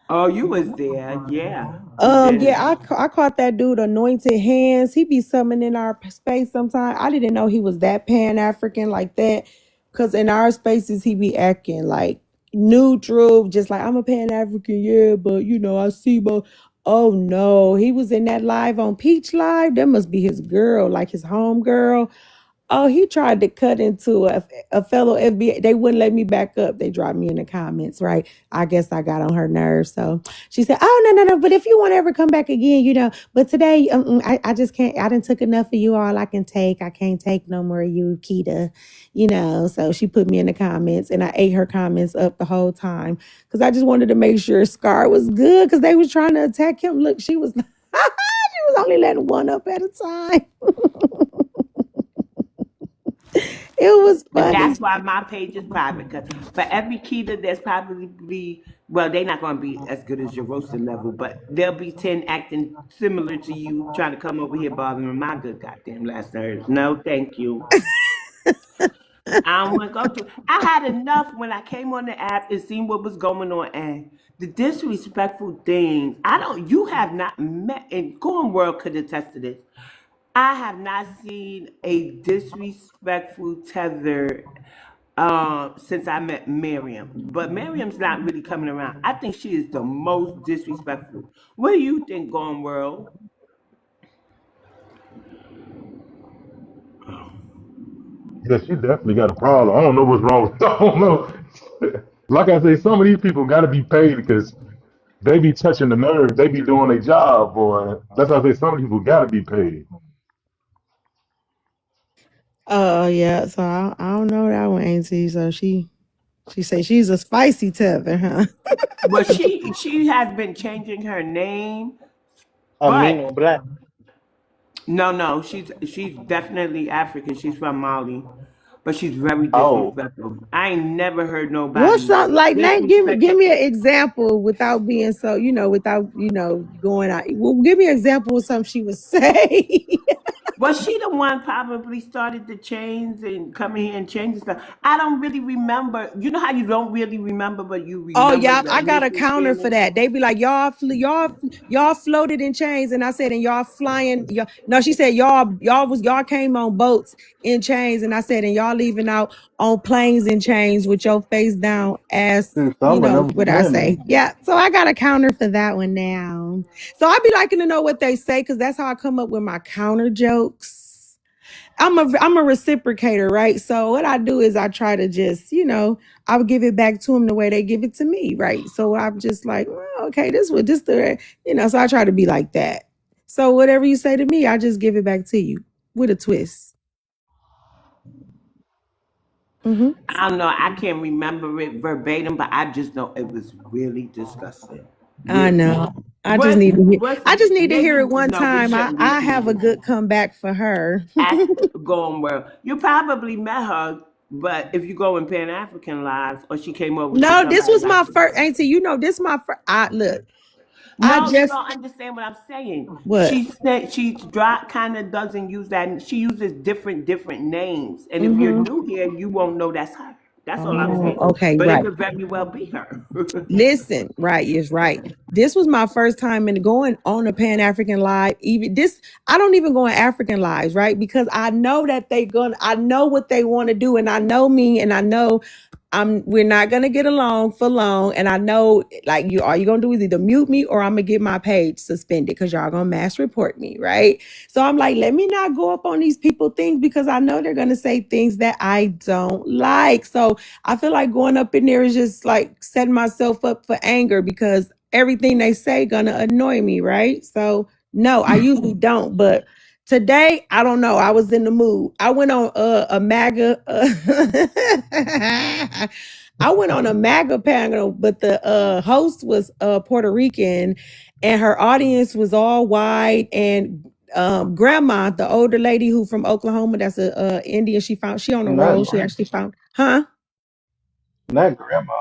[SPEAKER 2] Oh, you was there, yeah, you did.
[SPEAKER 4] Yeah, I caught that dude anointed hands. He be summoning our space sometimes. I didn't know he was that Pan African like that. Cause in our spaces he be acting like neutral, just like I'm a Pan African, yeah, but I see but oh no, he was in that live on Peach Live. That must be his girl, like his home girl. Oh, he tried to cut into a fellow FBA. They wouldn't let me back up. They dropped me in the comments, right? I guess I got on her nerves. So she said, "Oh, no, no, no. But if you want to ever come back again, but today, I just can't. I done took enough of you all I can take. I can't take no more of you, Keita, So she put me in the comments and I ate her comments up the whole time because I just wanted to make sure Scar was good because they was trying to attack him. Look, she was, she was only letting one up at a time. It was
[SPEAKER 2] And
[SPEAKER 4] funny.
[SPEAKER 2] that's why my page is private. Because for every Keita, there's probably, well, they're not going to be as good as your roasting level, but there'll be 10 acting similar to you trying to come over here bothering my good goddamn last nerves. No, thank you. I don't want to go through. I had enough when I came on the app and seen what was going on. And the disrespectful things, you have not met, and Corn World could attest to this. I have not seen a disrespectful tether since I met Miriam. But Miriam's not really coming around. I think she is the most disrespectful. What do you think, Gone World?
[SPEAKER 3] Yeah, she definitely got a problem. I don't know what's wrong with I don't know. Like I say, some of these people got to be paid because they be touching the nerves. They be doing their job, boy. That's why I say some people got to be paid.
[SPEAKER 4] Oh yeah, so I don't know that one, Auntie. So she say she's a spicy tether, huh?
[SPEAKER 2] Well, she has been changing her name, but
[SPEAKER 5] Amino Black.
[SPEAKER 2] no, she's definitely African. She's from Mali, but she's very
[SPEAKER 5] Oh,
[SPEAKER 2] disrespectful. I ain't never heard
[SPEAKER 4] What's
[SPEAKER 2] nobody
[SPEAKER 4] up? Like, name,
[SPEAKER 2] disrespect.
[SPEAKER 4] give me an example without being so, without going out. Well, give me an example of something she would say.
[SPEAKER 2] Was she the one probably started the chains and coming here and changing stuff? I don't really remember. You know how you don't really remember, but you
[SPEAKER 4] Oh
[SPEAKER 2] remember
[SPEAKER 4] yeah,
[SPEAKER 2] the
[SPEAKER 4] I got a
[SPEAKER 2] initial
[SPEAKER 4] counter for
[SPEAKER 2] feeling?
[SPEAKER 4] that. They be like, y'all floated in chains, and I said, and y'all flying. Y'all, no, she said, y'all came on boats in chains, and I said, and y'all leaving out on planes in chains with your face down, ass.
[SPEAKER 5] and some of them
[SPEAKER 4] What I say?
[SPEAKER 5] swimming.
[SPEAKER 4] Yeah. So I got a counter for that one now. So I be liking to know what they say because that's how I come up with my counter jokes. I'm a reciprocator, right? So what I do is I try to just, I would give it back to them the way they give it to me, right? So I'm just like, well, okay, this the, so I try to be like that. So whatever you say to me, I just give it back to you with a twist. Hmm.
[SPEAKER 2] I don't know. I can't remember it verbatim, but I just know it was really disgusting.
[SPEAKER 4] I
[SPEAKER 2] Really.
[SPEAKER 4] know. I just need to hear.
[SPEAKER 2] What's
[SPEAKER 4] I just need to hear
[SPEAKER 2] maybe
[SPEAKER 4] it one
[SPEAKER 2] no, we
[SPEAKER 4] time.
[SPEAKER 2] shouldn't
[SPEAKER 4] I
[SPEAKER 2] repeat
[SPEAKER 4] have a
[SPEAKER 2] it.
[SPEAKER 4] good comeback for her.
[SPEAKER 2] Ask going well. You probably met her, but if you go in Pan African lives or she came over to
[SPEAKER 4] No, this
[SPEAKER 2] somebody
[SPEAKER 4] was
[SPEAKER 2] like
[SPEAKER 4] my first. Auntie, this my first. I look. I
[SPEAKER 2] no, you
[SPEAKER 4] just
[SPEAKER 2] don't understand what I'm saying.
[SPEAKER 4] what?
[SPEAKER 2] She said she drop kind of doesn't use that. She uses different names, and if you're
[SPEAKER 4] Mm-hmm.
[SPEAKER 2] new here, you won't know that's her. That's all I'm
[SPEAKER 4] Oh,
[SPEAKER 2] saying.
[SPEAKER 4] okay,
[SPEAKER 2] But it
[SPEAKER 4] right.
[SPEAKER 2] could very well be her.
[SPEAKER 4] Listen, right is right. This was my first time in going on a Pan African live. Even this, I don't even go on African lives, right? Because I know that I know what they want to do, and I know me, and I know we're not gonna get along for long. And I know, like, all you gonna do is either mute me or I'm gonna get my page suspended because y'all gonna mass report me, right? So I'm like, let me not go up on these people things because I know they're gonna say things that I don't like. So I feel like going up in there is just like setting myself up for anger because everything they say gonna annoy me, right? So no, I usually don't, but today I don't know. I was in the mood. I went on a MAGA. I went on a MAGA panel, but the host was Puerto Rican, and her audience was all white and grandma, the older lady who from Oklahoma, that's a Indian. She on the
[SPEAKER 5] Not
[SPEAKER 4] road. She actually found, huh?
[SPEAKER 5] not grandma.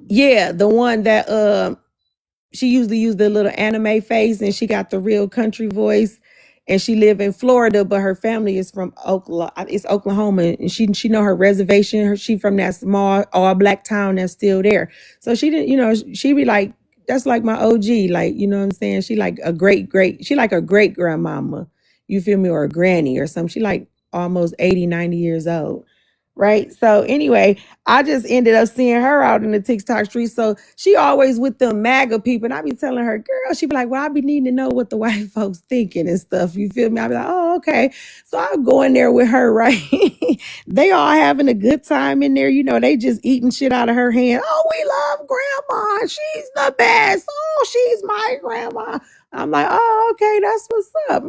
[SPEAKER 4] Yeah, the one that she usually used the little anime face and she got the real country voice and she live in Florida, but her family is from Oklahoma. It's Oklahoma, and she know her reservation. She from that small all black town that's still there. So she didn't, she be like, that's like my OG, like, you know what I'm saying? She like a she like a great grandmama, you feel me, or a granny or something. She like almost 80, 90 years old. Right. So anyway, I just ended up seeing her out in the TikTok street. So she always with the MAGA people. And I be telling her, girl, she be like, well, I be needing to know what the white folks thinking and stuff. You feel me? I be like, oh, okay. So I go in there with her, right? They all having a good time in there. They just eating shit out of her hand. Oh, we love grandma. She's the best. Oh, she's my grandma. I'm like, oh, okay, that's what's up.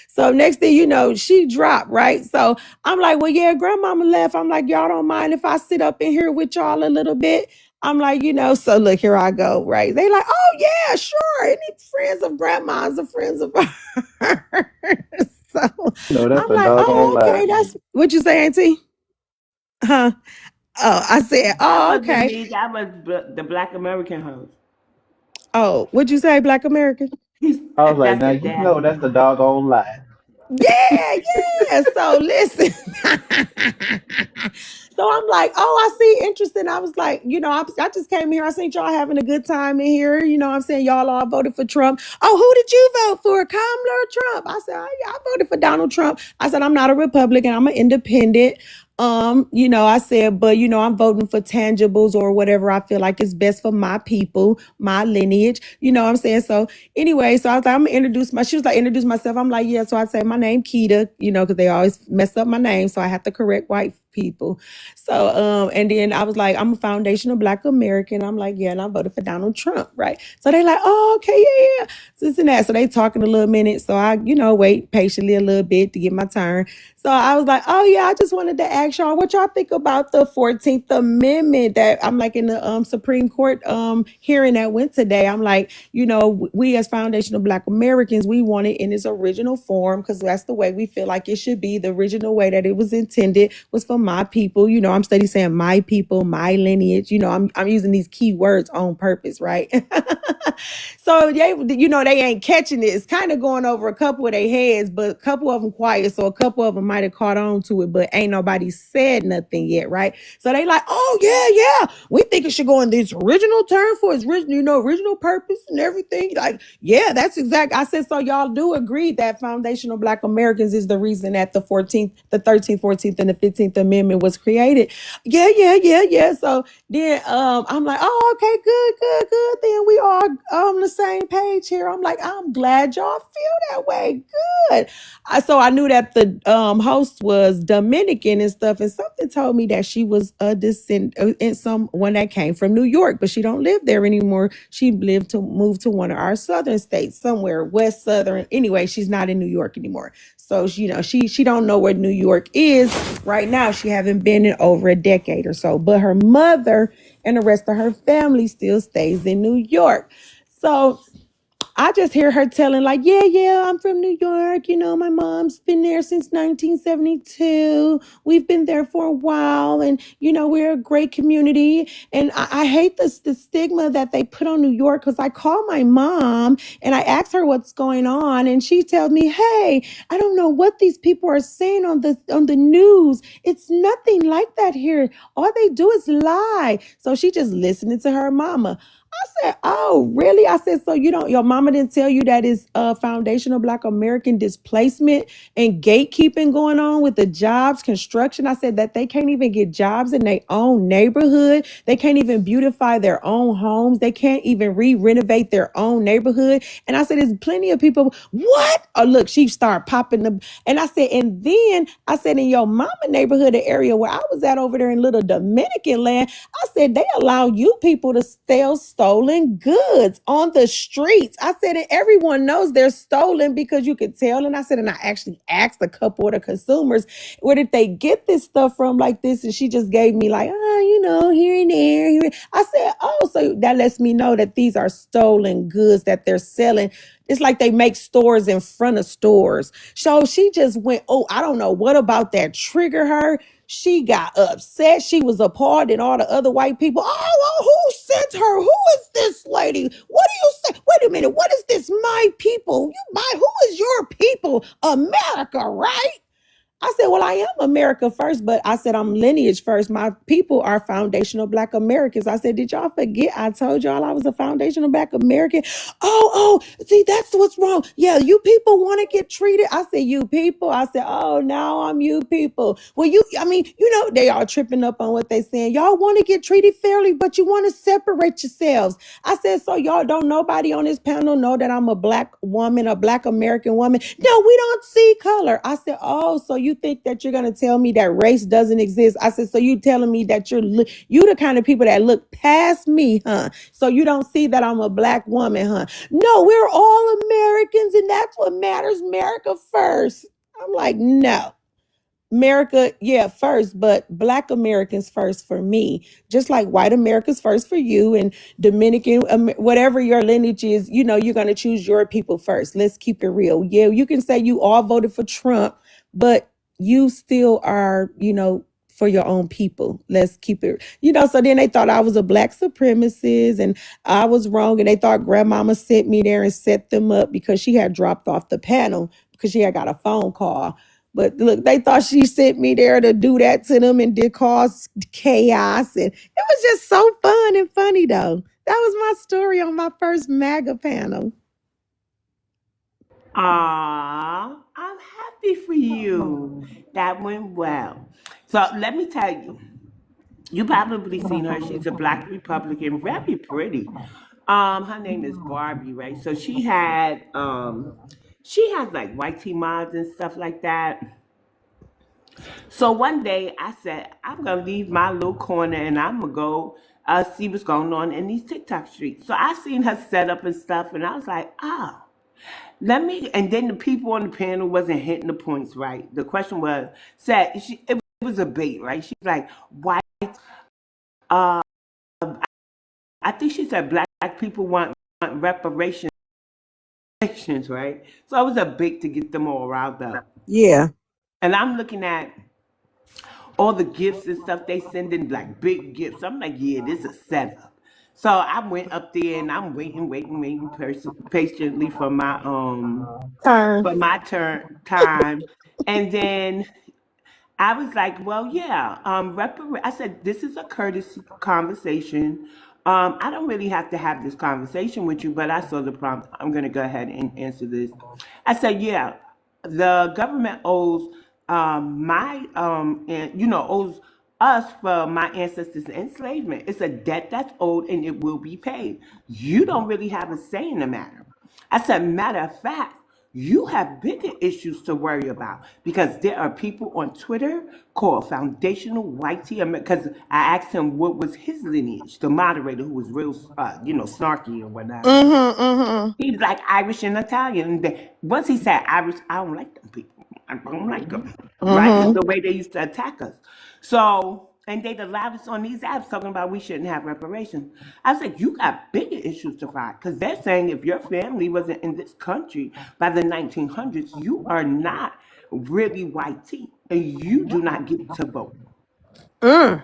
[SPEAKER 4] So next thing you know, she dropped, right? So I'm like, well, yeah, grandmama left. I'm like, y'all don't mind if I sit up in here with y'all a little bit? I'm like, so look, here I go, right? They like, oh yeah, sure. Any friends of grandma's are friends of hers. So
[SPEAKER 5] No, that's
[SPEAKER 4] I'm
[SPEAKER 5] a
[SPEAKER 4] like,
[SPEAKER 5] doggone
[SPEAKER 4] oh,
[SPEAKER 5] lie.
[SPEAKER 4] okay, that's what you say, Auntie? Huh? Oh, I said,
[SPEAKER 2] That
[SPEAKER 4] oh,
[SPEAKER 2] wasn't
[SPEAKER 4] okay.
[SPEAKER 2] me. That was the Black American host.
[SPEAKER 4] Oh, what'd you say, Black American?
[SPEAKER 2] He's
[SPEAKER 5] I was like,
[SPEAKER 2] that's
[SPEAKER 5] now
[SPEAKER 2] his
[SPEAKER 5] you know
[SPEAKER 2] daddy.
[SPEAKER 5] that's a doggone lie.
[SPEAKER 4] Yeah, yeah. So listen. So I'm like, oh, I see, interesting. I was like, I just came here. I seen y'all having a good time in here. I'm saying y'all all voted for Trump. Oh, who did you vote for? Kamala or Trump? I said, oh, yeah, I voted for Donald Trump. I said, I'm not a Republican. I'm an independent. I said, but I'm voting for tangibles or whatever I feel like is best for my people, my lineage. You know what I'm saying? So anyway, so I was like, I'm gonna she was like, introduce myself. I'm like, yeah. So I say my name Keita, because they always mess up my name. So I have to correct white people. So and then I was like, I'm a foundational Black American. I'm like, yeah, and I voted for Donald Trump, right? So they like, oh, okay, yeah. This and that. So they talking a little minute. So I, wait patiently a little bit to get my turn. So I was like, oh yeah, I just wanted to ask y'all what y'all think about the 14th Amendment that I'm like in the Supreme Court hearing that went today. I'm like, we as foundational Black Americans, we want it in its original form because that's the way we feel like it should be. The original way that it was intended was for my people. I'm steady saying my people, my lineage. I'm using these key words on purpose, right? So they ain't catching it. It's kind of going over a couple of their heads, but a couple of them quiet. So a couple of them might have caught on to it, but ain't nobody said nothing yet, right? So they like, oh yeah, we think it should go in this original term for its original purpose and everything. Like, yeah, that's exact. I said, so y'all do agree that foundational Black Americans is the reason that the 14th, the 13th, 14th, and the 15th Amendment was created. Yeah. So then I'm like, oh, okay, good. Then we all on the same page here. I'm like, I'm glad y'all feel that way. Good. So I knew that the host was Dominican and stuff, and something told me that she was a descendant in someone that came from New York, but she don't live there anymore. She moved to one of our southern states, somewhere west southern. Anyway, she's not in New York anymore. So she don't know where New York is right now. She haven't been in over a decade or so, but her mother and the rest of her family still stays in New York. So I just hear her telling like, yeah, I'm from New York. My mom's been there since 1972. We've been there for a while, and we're a great community. And I hate the stigma that they put on New York, because I call my mom and I ask her what's going on, and she tells me, hey, I don't know what these people are saying on the news. It's nothing like that here. All they do is lie. So she just listening to her mama. I said, oh, really? I said, so your mama didn't tell you that is foundational Black American displacement and gatekeeping going on with the jobs, construction. I said that they can't even get jobs in their own neighborhood. They can't even beautify their own homes. They can't even renovate their own neighborhood. And I said, there's plenty of people. What? Oh, look, she started popping the, and I said, and then I said, in your mama neighborhood, the area where I was at over there in little Dominican land, I said, they allow you people to sell stolen goods on the streets. I said, and everyone knows they're stolen because you could tell. And I said, and I actually asked a couple of the consumers, where did they get this stuff from like this? And she just gave me like, here and there. I said, oh, so that lets me know that these are stolen goods that they're selling. It's like they make stores in front of stores. So she just went, oh, I don't know what about that triggered her. She got upset. She was appalled, and all the other white people, who sent her? Who is this lady? What do you say? Wait a minute. What is this? My people. Who is your people? America, right? I said, well, I am America first, but I said I'm lineage first. My people are foundational Black Americans. I said, did y'all forget I told y'all I was a foundational Black American? See, that's what's wrong. Yeah, you people want to get treated. I said, you people. I said, oh, now I'm you people. Well, they all tripping up on what they saying. Y'all want to get treated fairly, but you want to separate yourselves. I said, so y'all don't nobody on this panel know that I'm a Black woman, a Black American woman? No, we don't see color. I said, oh, so you think that you're going to tell me that race doesn't exist? I said, so you telling me that you the kind of people that look past me, huh? So you don't see that I'm a Black woman, huh? No, we're all Americans, and that's what matters. America first. I'm like, no. America, yeah, first, but Black Americans first for me, just like white America's first for you, and Dominican, whatever your lineage is, you're going to choose your people first. Let's keep it real. Yeah, you can say you all voted for Trump, but you still are, for your own people. Let's keep it, so then they thought I was a Black supremacist and I was wrong. And they thought grandmama sent me there and set them up because she had dropped off the panel because she had got a phone call. But look, they thought she sent me there to do that to them and did cause chaos. And it was just so fun and funny, though. That was my story on my first MAGA panel.
[SPEAKER 2] I'm happy for you. That went well. So let me tell you, you probably seen her. She's a black Republican, very pretty. Her name is Barbie, right? So she has like white tea mods and stuff like that. So one day I said, I'm gonna leave my little corner and I'm gonna go see what's going on in these TikTok streets. So I seen her set up and stuff, and I was like, oh, let me. And then the people on the panel wasn't hitting the points right. The question was said it was a bait, right? She's like, why? Uh, I think she said black people want reparations, right? So it was a bait to get them all riled up.
[SPEAKER 4] Yeah.
[SPEAKER 2] And I'm looking at all the gifts and stuff they send in, like big gifts. I'm like, yeah, this is a setup. So I went up there and I'm waiting patiently
[SPEAKER 4] Turn.
[SPEAKER 2] for my time. And then I was like, well, yeah. I said, this is a courtesy conversation. I don't really have to have this conversation with you, but I saw the prompt. I'm going to go ahead and answer this. I said, yeah, the government owes owes us for my ancestors' enslavement. It's a debt that's owed and it will be paid. You don't really have a say in the matter. I said, matter of fact, you have bigger issues to worry about because there are people on Twitter called Foundational White Tea. Because I asked him what was his lineage, the moderator who was real, snarky or whatnot.
[SPEAKER 4] Mm-hmm.
[SPEAKER 2] He's like Irish and Italian. Once he said Irish, I don't like them people. I don't like them. Right? It's
[SPEAKER 4] Mm-hmm.
[SPEAKER 2] the way they used to attack us. So, and they the loudest on these apps talking about we shouldn't have reparations. I said, you got bigger issues to fight because they're saying if your family wasn't in this country by the 1900s, you are not really white tea and you do not get to vote.
[SPEAKER 4] Mm.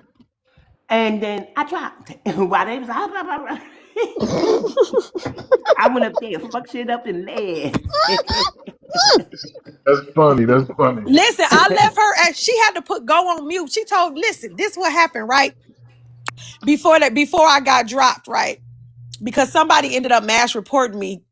[SPEAKER 2] And then I dropped. While they was I went up there and fucked shit up and laughed.
[SPEAKER 3] That's funny. That's funny.
[SPEAKER 4] Listen, I left her and she had to go on mute. She told, listen, this what happened, right? Before I got dropped, right? Because somebody ended up mass reporting me.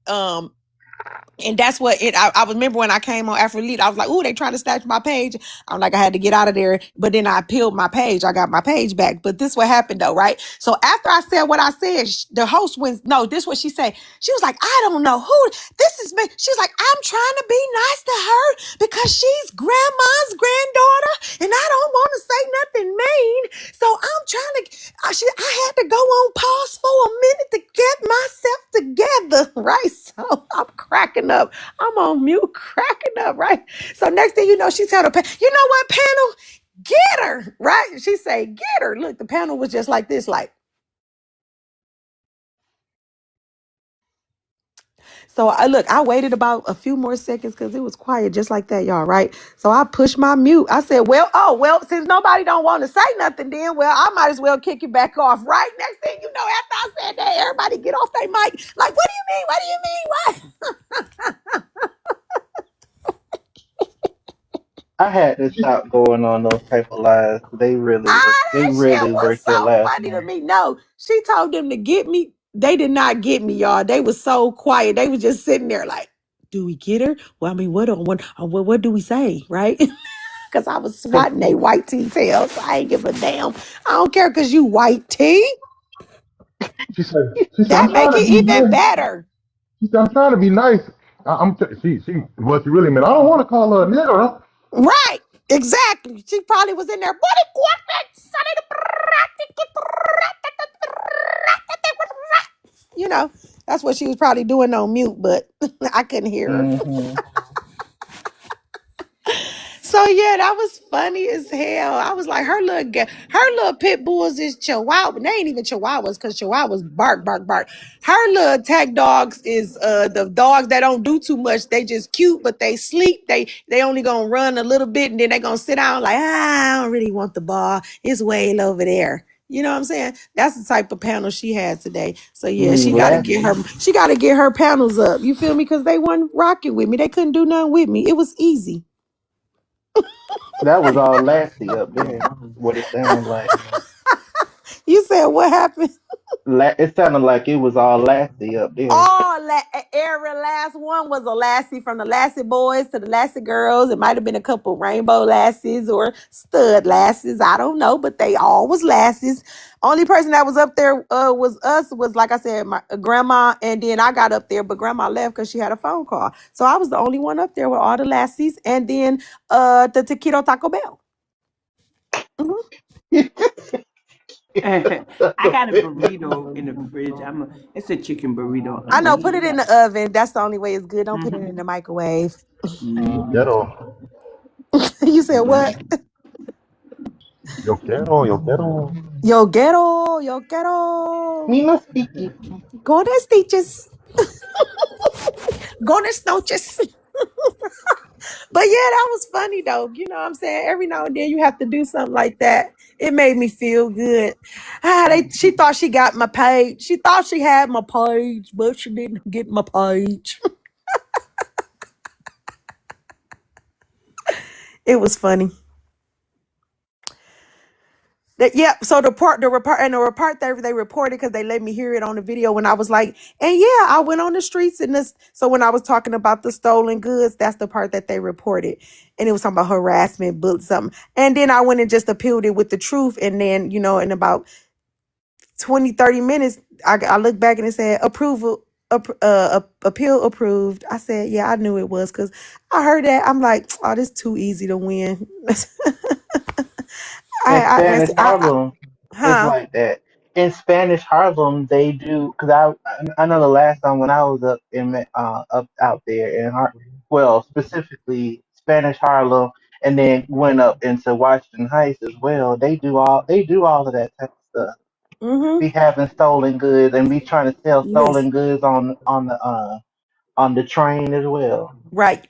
[SPEAKER 4] And that's what I remember when I came on Afrolead, I was like, ooh, they trying to snatch my page. I'm like, I had to get out of there. But then I peeled my page. I got my page back. But this what happened though, right? So after I said what I said, the host went, no, this what she said. She was like, I don't know who this is. She was like, I'm trying to be nice to her because she's grandma's granddaughter and I don't want to say nothing mean. So I'm trying to, I had to go on pause for a minute to get myself together, right? So I'm cracking up. I'm on mute, cracking up, right? So next thing you know, she tell the panel, you know what, panel? Get her, right? She say, get her. Look, the panel was just like this, like. So I waited about a few more seconds because it was quiet just like that, y'all, right? So I pushed my mute. I said, well, since nobody don't want to say nothing then, well, I might as well kick it back off, right? Next thing you know, after I said that, everybody get off their mic. Like, what do you mean? What do you mean? What?
[SPEAKER 5] I had to stop going on those type of lies. They
[SPEAKER 4] That shit
[SPEAKER 5] really
[SPEAKER 4] was
[SPEAKER 5] work your
[SPEAKER 4] so
[SPEAKER 5] last
[SPEAKER 4] funny to
[SPEAKER 5] nerve.
[SPEAKER 4] me. No, she told them to get me. They did not get me, y'all. They was so quiet. They was just sitting there like, do we get her? Well, I mean, what do we say, right? Because I was swatting they white tea tails. So I ain't give a damn. I don't care because you white tea.
[SPEAKER 3] She said,
[SPEAKER 4] That
[SPEAKER 3] I'm trying
[SPEAKER 4] make
[SPEAKER 3] to
[SPEAKER 4] it
[SPEAKER 3] be
[SPEAKER 4] even
[SPEAKER 3] nice.
[SPEAKER 4] better.
[SPEAKER 3] She said, I'm trying to be nice. What she really meant. I don't want to call her a nigger.
[SPEAKER 4] Right. Exactly. She probably was in there. You know, that's what she was probably doing on mute, but I couldn't hear her.
[SPEAKER 5] Hmm.
[SPEAKER 4] So yeah, that was funny as hell. I was like, her little pit bulls is chihuahua. They ain't even chihuahuas because chihuahuas bark, bark, bark. Her little attack dogs is the dogs that don't do too much. They just cute, but they sleep. They only gonna run a little bit and then they gonna sit down like, I don't really want the ball. It's way over there. You know what I'm saying? That's the type of panel she had today. So
[SPEAKER 5] You
[SPEAKER 4] yeah,
[SPEAKER 5] mean Lassie?
[SPEAKER 4] she gotta get her panels up. You feel me? Because they wasn't rocking with me. They couldn't do nothing with me. It was easy.
[SPEAKER 5] That was all Lassie up there. What it sounded like.
[SPEAKER 4] You said what happened?
[SPEAKER 5] It sounded like it was all Lassie up there.
[SPEAKER 4] All that very last one was a lassie, from the lassie boys to the lassie girls. It might have been a couple rainbow lassies or stud lassies. I don't know, but they all was lassies. Only person that was up there was us. Was, like I said, my grandma, and then I got up there, but grandma left because she had a phone call. So I was the only one up there with all the lassies, and then the Taquito Taco Bell. Mhm.
[SPEAKER 2] I got a burrito in the fridge. It's a chicken burrito.
[SPEAKER 4] I
[SPEAKER 2] I'm gonna
[SPEAKER 4] know. Put
[SPEAKER 2] eat
[SPEAKER 4] it in
[SPEAKER 2] that.
[SPEAKER 4] the oven. That's the only way it's good. Don't put it in
[SPEAKER 2] Mm-hmm.
[SPEAKER 4] the microwave.
[SPEAKER 5] Yo
[SPEAKER 2] Mm-hmm.
[SPEAKER 5] quiero.
[SPEAKER 4] You said what?
[SPEAKER 5] Yo quiero. Yo quiero.
[SPEAKER 4] Yo ghetto, yo ghetto.
[SPEAKER 5] Me no speaky.
[SPEAKER 4] Buenas stitches. Buenas noches. But yeah, that was funny though. You know what I'm saying? Every now and then you have to do something like that. It made me feel good. She thought she got my page. She thought she had my page, but she didn't get my page. It was funny. Yeah, so the report they reported, because they let me hear it on the video when I was like, and yeah, I went on the streets in this. So when I was talking about the stolen goods, that's the part that they reported, and it was talking about harassment, but something. And then I went and just appealed it with the truth, and then in about 20-30 minutes, I looked back and it said approval. Appeal approved. I said, yeah, I knew it was, because I heard that. I'm like, oh, this too easy to win.
[SPEAKER 5] In Spanish
[SPEAKER 4] I
[SPEAKER 5] Harlem, it's
[SPEAKER 4] huh.
[SPEAKER 5] like that. In Spanish Harlem, they do because I know the last time when I was up up out there in well, specifically Spanish Harlem, and then went up into Washington Heights as well. They do all of that type of stuff.
[SPEAKER 4] Mm-hmm.
[SPEAKER 5] Be having stolen goods and be trying to sell stolen
[SPEAKER 4] Listen,
[SPEAKER 5] goods on the train as well.
[SPEAKER 4] right.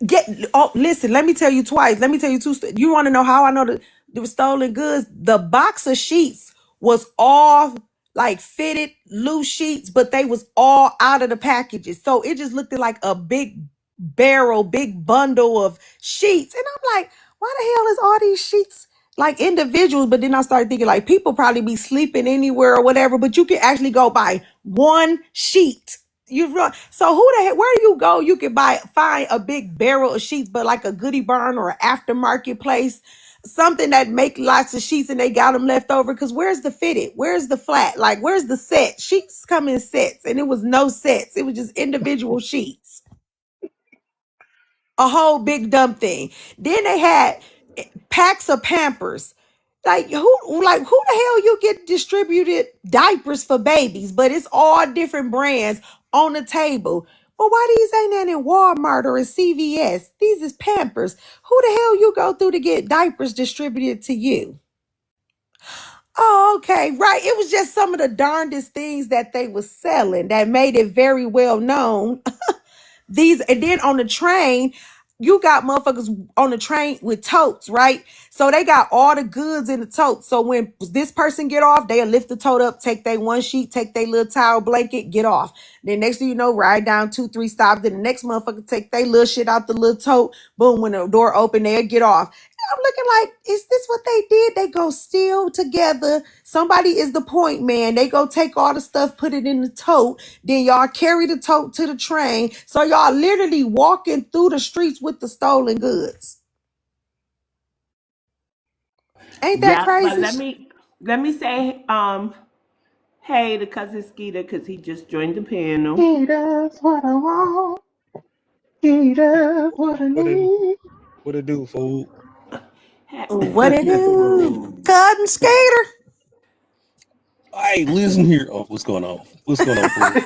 [SPEAKER 4] Listen. Let me tell you twice. Let me tell you two. You want to know how I know that there was stolen goods? The box of sheets was all like fitted loose sheets, but they was all out of the packages. So it just looked like a big bundle of sheets, and I'm like, why the hell is all these sheets like individuals? But then I started thinking like people probably be sleeping anywhere or whatever, but you can actually go buy one sheet. You run. So who the heck? Where do you go? You can find a big barrel of sheets, but like a Goody Barn or an aftermarket place, something that make lots of sheets and they got them left over. Because where's the fitted? Where's the flat? Like where's the set? Sheets come in sets, and it was no sets. It was just individual sheets, a whole big dumb thing. Then they had packs of Pampers. Like who the hell you get distributed diapers for babies, but it's all different brands on the table. Well, why these ain't that in Walmart or in CVS? These is Pampers. Who the hell you go through to get diapers distributed to you? Oh, okay, right. It was just some of the darndest things that they was selling that made it very well known. And then on the train, you got motherfuckers on the train with totes, right? So they got all the goods in the tote. So when this person get off, they'll lift the tote up, take their one sheet, take their little towel blanket, get off. Then next thing you know, ride down 2-3 stops. Then the next motherfucker take their little shit out the little tote. Boom, when the door open, they'll get off. I'm looking like, is this what they did? They go steal together. Somebody is the point man. They go take all the stuff, put it in the tote. Then y'all carry the tote to the train. So y'all literally walking through the streets with the stolen goods. Ain't that
[SPEAKER 2] Yeah, but
[SPEAKER 4] crazy?
[SPEAKER 2] let me say hey to cousin Skeeter because he just joined the panel.
[SPEAKER 5] He does what I want. He does what I
[SPEAKER 6] What it
[SPEAKER 5] need.
[SPEAKER 6] what it do, fool?
[SPEAKER 4] What it do?
[SPEAKER 2] Boom.
[SPEAKER 4] Cotton skater.
[SPEAKER 6] Hey, listen here. Oh, what's going on? What's going on, fool?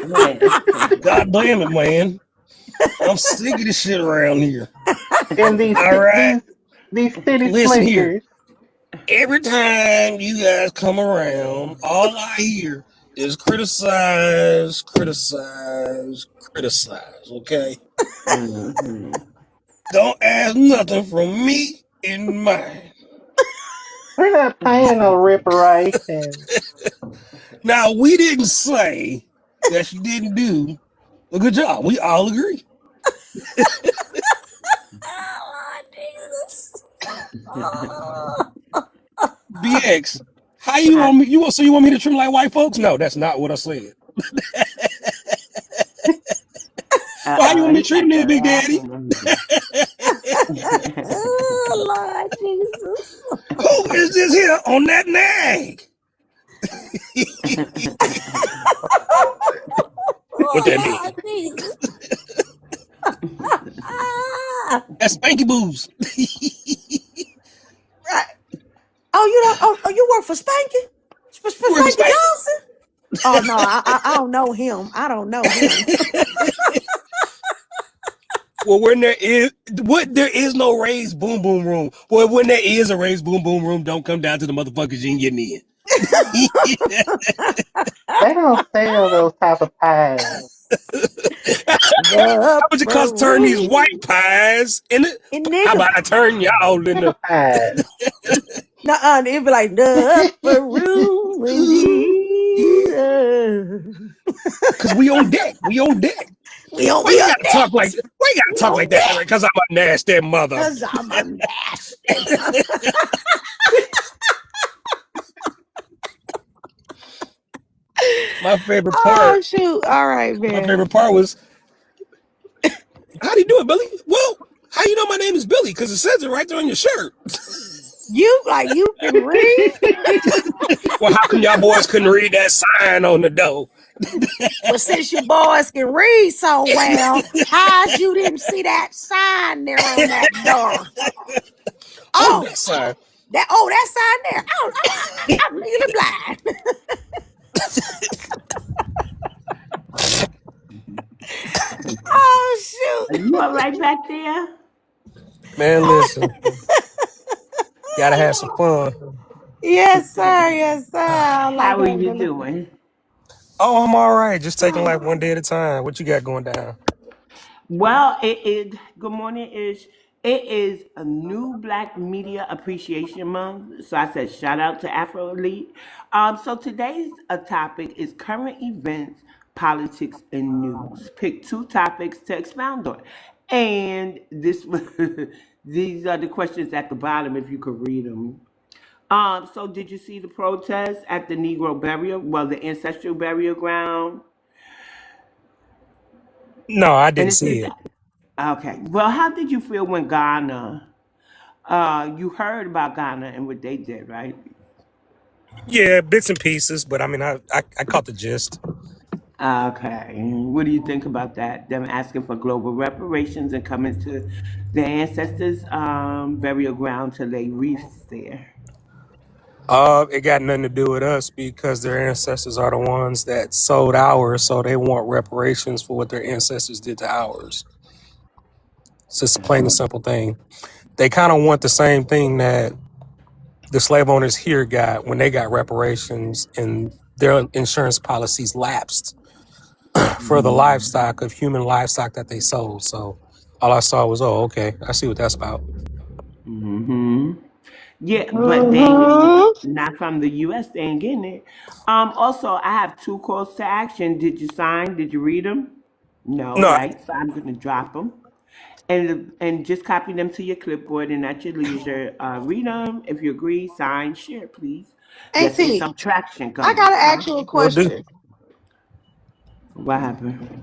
[SPEAKER 2] Yeah.
[SPEAKER 6] God damn it, man. I'm sick of this shit around here.
[SPEAKER 5] And these
[SPEAKER 6] All right.
[SPEAKER 5] these city
[SPEAKER 6] Listen here.
[SPEAKER 5] slickers.
[SPEAKER 6] Every time you guys come around, all I hear is criticize, criticize, criticize. Okay?
[SPEAKER 2] Hmm.
[SPEAKER 6] Don't ask nothing from me and mine.
[SPEAKER 5] We're not paying no reparations.
[SPEAKER 6] Now, we didn't say that she didn't do a good job. We all agree.
[SPEAKER 4] Oh, Jesus.
[SPEAKER 6] BX, how you want me? So you want me to trim like white folks? No, that's not what I said. Well, how you want me to
[SPEAKER 2] He
[SPEAKER 6] treat him
[SPEAKER 2] got
[SPEAKER 6] then,
[SPEAKER 2] that
[SPEAKER 6] Big Daddy?
[SPEAKER 2] laughing emoji.
[SPEAKER 4] Oh, Lord Jesus.
[SPEAKER 6] Who is this here on that nag? What
[SPEAKER 4] Oh,
[SPEAKER 6] that mean?
[SPEAKER 4] Lord Jesus. Ah,
[SPEAKER 6] That's Spanky Boos.
[SPEAKER 4] right. Oh, you don't. Oh, you work for Spanky? For
[SPEAKER 6] You work for
[SPEAKER 4] Spanky
[SPEAKER 6] Spanky?
[SPEAKER 4] Johnson? Oh no, I don't know him. I don't know him.
[SPEAKER 6] Well, there is no raised boom boom room. Well, when there is a raised boom boom room, don't come down to the motherfuckers you ain't getting in.
[SPEAKER 5] They don't sell those type of pies.
[SPEAKER 4] The
[SPEAKER 6] How much it
[SPEAKER 4] upper
[SPEAKER 6] cost to turn these white
[SPEAKER 4] room
[SPEAKER 6] pies into?
[SPEAKER 4] and
[SPEAKER 6] How
[SPEAKER 4] nigga,
[SPEAKER 6] about I turn y'all into?
[SPEAKER 5] Nigga pies.
[SPEAKER 4] nuh-uh, it'd be like the upper room with Jesus.
[SPEAKER 6] Cause we on deck. We on deck. Why
[SPEAKER 4] We
[SPEAKER 6] you
[SPEAKER 4] on
[SPEAKER 6] gotta talk like?
[SPEAKER 4] next.
[SPEAKER 6] Why you gotta
[SPEAKER 4] We
[SPEAKER 6] talk
[SPEAKER 4] on
[SPEAKER 6] like that?
[SPEAKER 4] deck.
[SPEAKER 6] Cause I'm a nasty mother.
[SPEAKER 4] Cause I'm a nasty.
[SPEAKER 6] My favorite
[SPEAKER 4] Oh
[SPEAKER 6] part.
[SPEAKER 4] shoot! All right,
[SPEAKER 6] My
[SPEAKER 4] man.
[SPEAKER 6] favorite part was, how do you do it, Billy? Well, how you know my name is Billy? Cause it says it right there on your shirt.
[SPEAKER 4] You can read.
[SPEAKER 6] Well, how come y'all boys couldn't read that sign on the door?
[SPEAKER 4] Well, since you boys can read so well, how's you didn't see that sign there on that door?
[SPEAKER 6] Oh,
[SPEAKER 4] Oh,
[SPEAKER 6] that sign.
[SPEAKER 4] that sign there. Oh, I'm legally blind. Oh
[SPEAKER 2] Are
[SPEAKER 4] shoot.
[SPEAKER 2] you all right back there?
[SPEAKER 6] Man, listen, gotta have some fun.
[SPEAKER 4] Yes, sir. Yes, sir. I like
[SPEAKER 2] How are
[SPEAKER 4] that,
[SPEAKER 2] you
[SPEAKER 4] Billy.
[SPEAKER 2] doing?
[SPEAKER 6] Oh, I'm all right. Just taking like one day at a time. What you got going down?
[SPEAKER 2] Well, it is good morning ish. It is a new Black Media Appreciation Month. So I said shout out to Afro Elite. So today's topic is current events, politics, and news. Pick two topics to expound on. And this these are the questions at the bottom if you could read them. So did you see the protest at the Negro burial, well, the ancestral burial ground?
[SPEAKER 6] No, I
[SPEAKER 2] And
[SPEAKER 6] didn't
[SPEAKER 2] it says
[SPEAKER 6] see it.
[SPEAKER 2] okay. Well, how did you feel when Ghana? You heard about Ghana and what they did, right?
[SPEAKER 6] Yeah, bits and pieces, but I mean, I caught the gist.
[SPEAKER 2] Okay. What do you think about that? Them asking for global reparations and coming to their ancestors' burial ground to lay wreaths there.
[SPEAKER 6] It got nothing to do with us because their ancestors are the ones that sold ours, so they want reparations for what their ancestors did to ours. It's just a plain and simple thing. They kind of want the same thing that the slave owners here got when they got reparations and their insurance policies lapsed for the livestock of human livestock that they sold. So all I saw was, oh, okay, I see what that's about.
[SPEAKER 2] Mm-hmm. Yeah, but they ain't getting it.
[SPEAKER 4] Mm-hmm.
[SPEAKER 2] Not from the U.S. They ain't getting it. Also, I have two calls to action. Did you sign? Did you read them? No,
[SPEAKER 6] No,
[SPEAKER 2] right? So I'm going to drop them. And just copy them to your clipboard and at your leisure. Read them. If you agree, sign, share, please. Let's get
[SPEAKER 4] Auntie,
[SPEAKER 2] some traction
[SPEAKER 4] I
[SPEAKER 2] going,
[SPEAKER 4] gotta
[SPEAKER 2] huh?
[SPEAKER 4] ask you a
[SPEAKER 6] we'll do.
[SPEAKER 4] question.
[SPEAKER 2] What happened?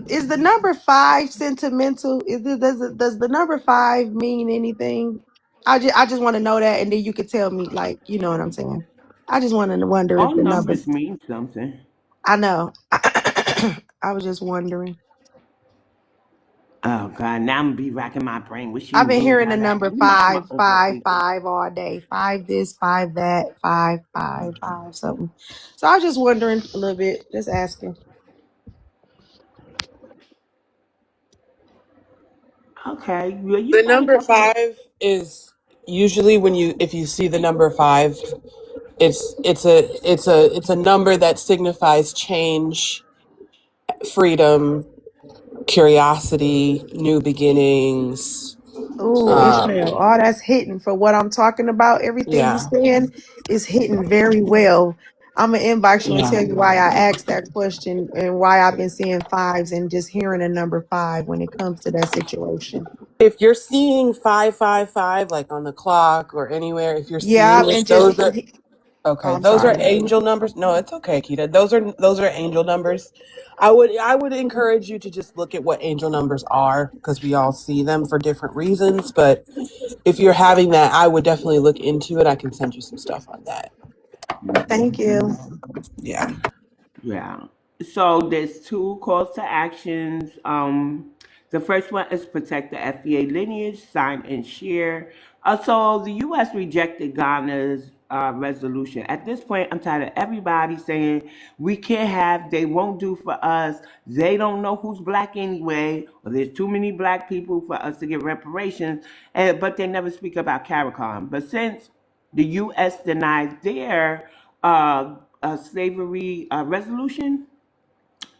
[SPEAKER 4] Is the number five sentimental? Does the number five mean anything? I just want to know that, and then you could tell me, like, you know what I'm saying. I just wanted to wonder if
[SPEAKER 2] All
[SPEAKER 4] the number.
[SPEAKER 2] numbers mean something.
[SPEAKER 4] I know. I was just wondering.
[SPEAKER 2] Oh God, now I'm gonna be racking my brain. What she
[SPEAKER 4] I've been
[SPEAKER 2] mean
[SPEAKER 4] hearing
[SPEAKER 2] by
[SPEAKER 4] the
[SPEAKER 2] that?
[SPEAKER 4] number
[SPEAKER 2] You know I'm an
[SPEAKER 4] five, five,
[SPEAKER 2] overthinker.
[SPEAKER 4] five all day. Five this, five that, five, something. So I was just wondering a little bit, just asking.
[SPEAKER 2] Okay, well you
[SPEAKER 7] The
[SPEAKER 2] got a
[SPEAKER 7] number
[SPEAKER 2] couple of.
[SPEAKER 7] five is usually when you if you see the number five, it's a number that signifies change, freedom, curiosity, new beginnings.
[SPEAKER 4] Ooh, Ishmael,
[SPEAKER 7] Um,
[SPEAKER 4] all that's hitting for what I'm talking about. Everything you
[SPEAKER 7] yeah,
[SPEAKER 4] saying is hitting very well. I'm gonna inbox you and
[SPEAKER 7] yeah.
[SPEAKER 4] tell you why I asked that question and why I've been seeing fives and just hearing a number five when it comes to that situation.
[SPEAKER 7] If you're seeing 555 like on the clock or anywhere, if you're
[SPEAKER 4] Yeah,
[SPEAKER 7] seeing
[SPEAKER 4] I've
[SPEAKER 7] it,
[SPEAKER 4] been just Oh,
[SPEAKER 7] Okay,
[SPEAKER 4] I'm
[SPEAKER 7] those are
[SPEAKER 4] sorry.
[SPEAKER 7] angel numbers. No, it's okay, Kita. Those are angel numbers. I would encourage you to just look at what angel numbers are because we all see them for different reasons. But if you're having that, I would definitely look into it. I can send you some stuff on that.
[SPEAKER 4] Thank you.
[SPEAKER 7] Yeah.
[SPEAKER 2] Yeah. So there's two calls to actions. The first one is protect the FBA lineage, sign and share. So the U.S. rejected Ghana's resolution. At this point, I'm tired of everybody saying we can't have, they won't do for us. They don't know who's black anyway, or there's too many black people for us to get reparations. But they never speak about CARICOM. But since the U.S. denied their slavery resolution,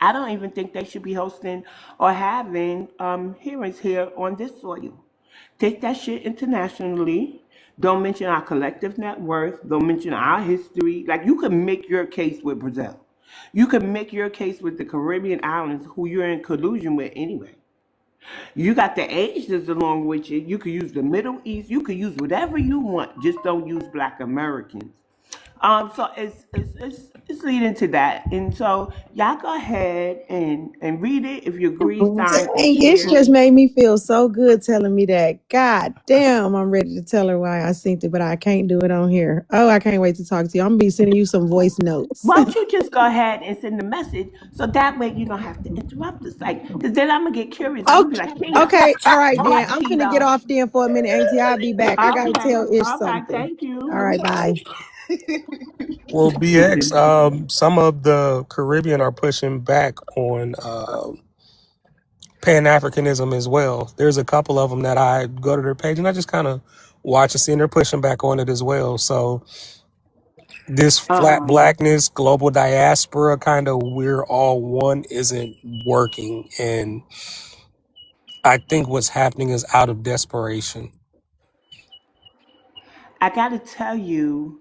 [SPEAKER 2] I don't even think they should be hosting or having hearings here on this soil. Take that shit internationally. Don't mention our collective net worth. Don't mention our history. Like, you can make your case with Brazil. You can make your case with the Caribbean islands, who you're in collusion with anyway. You got the Asians along with you. You could use the Middle East. You could use whatever you want. Just don't use Black Americans. So it's leading to that, and so y'all go ahead and read it. If you agree,
[SPEAKER 4] Dang,
[SPEAKER 2] sign and
[SPEAKER 4] it's
[SPEAKER 2] share.
[SPEAKER 4] just made me feel so good telling me that. God damn, I'm ready to tell her why I synced it, but I can't do it on here. Oh, I can't wait to talk to you. I'm gonna be sending you some voice notes.
[SPEAKER 2] Why don't you just go ahead and send the message so that way you don't have to interrupt us? Like, because then I'm gonna get curious. I'm gonna be
[SPEAKER 4] Okay,
[SPEAKER 2] like, Keita,
[SPEAKER 4] okay, all right then.
[SPEAKER 2] what,
[SPEAKER 4] I'm finna get
[SPEAKER 2] Keita?
[SPEAKER 4] off then for a minute, Auntie. I'll be back. I gotta
[SPEAKER 2] Okay,
[SPEAKER 4] tell Ish
[SPEAKER 2] all right,
[SPEAKER 4] something.
[SPEAKER 2] thank
[SPEAKER 4] All
[SPEAKER 2] you.
[SPEAKER 4] right, bye.
[SPEAKER 6] Well, BX, some of the Caribbean are pushing back on Pan Africanism as well. There's a couple of them that I go to their page and I just kind of watch and see, and they're pushing back on it as well. So this flat
[SPEAKER 2] Um,
[SPEAKER 6] blackness, global diaspora kind of we're all one isn't working. And I think what's happening is out of desperation.
[SPEAKER 2] I gotta tell you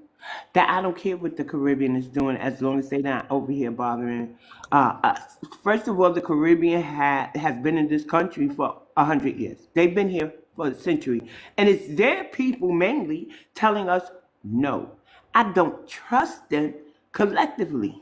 [SPEAKER 2] that I don't care what the Caribbean is doing as long as they're not over here bothering us. First of all, the Caribbean has been in this country for 100 years. They've been here for a century, and it's their people mainly telling us no. I don't trust them collectively.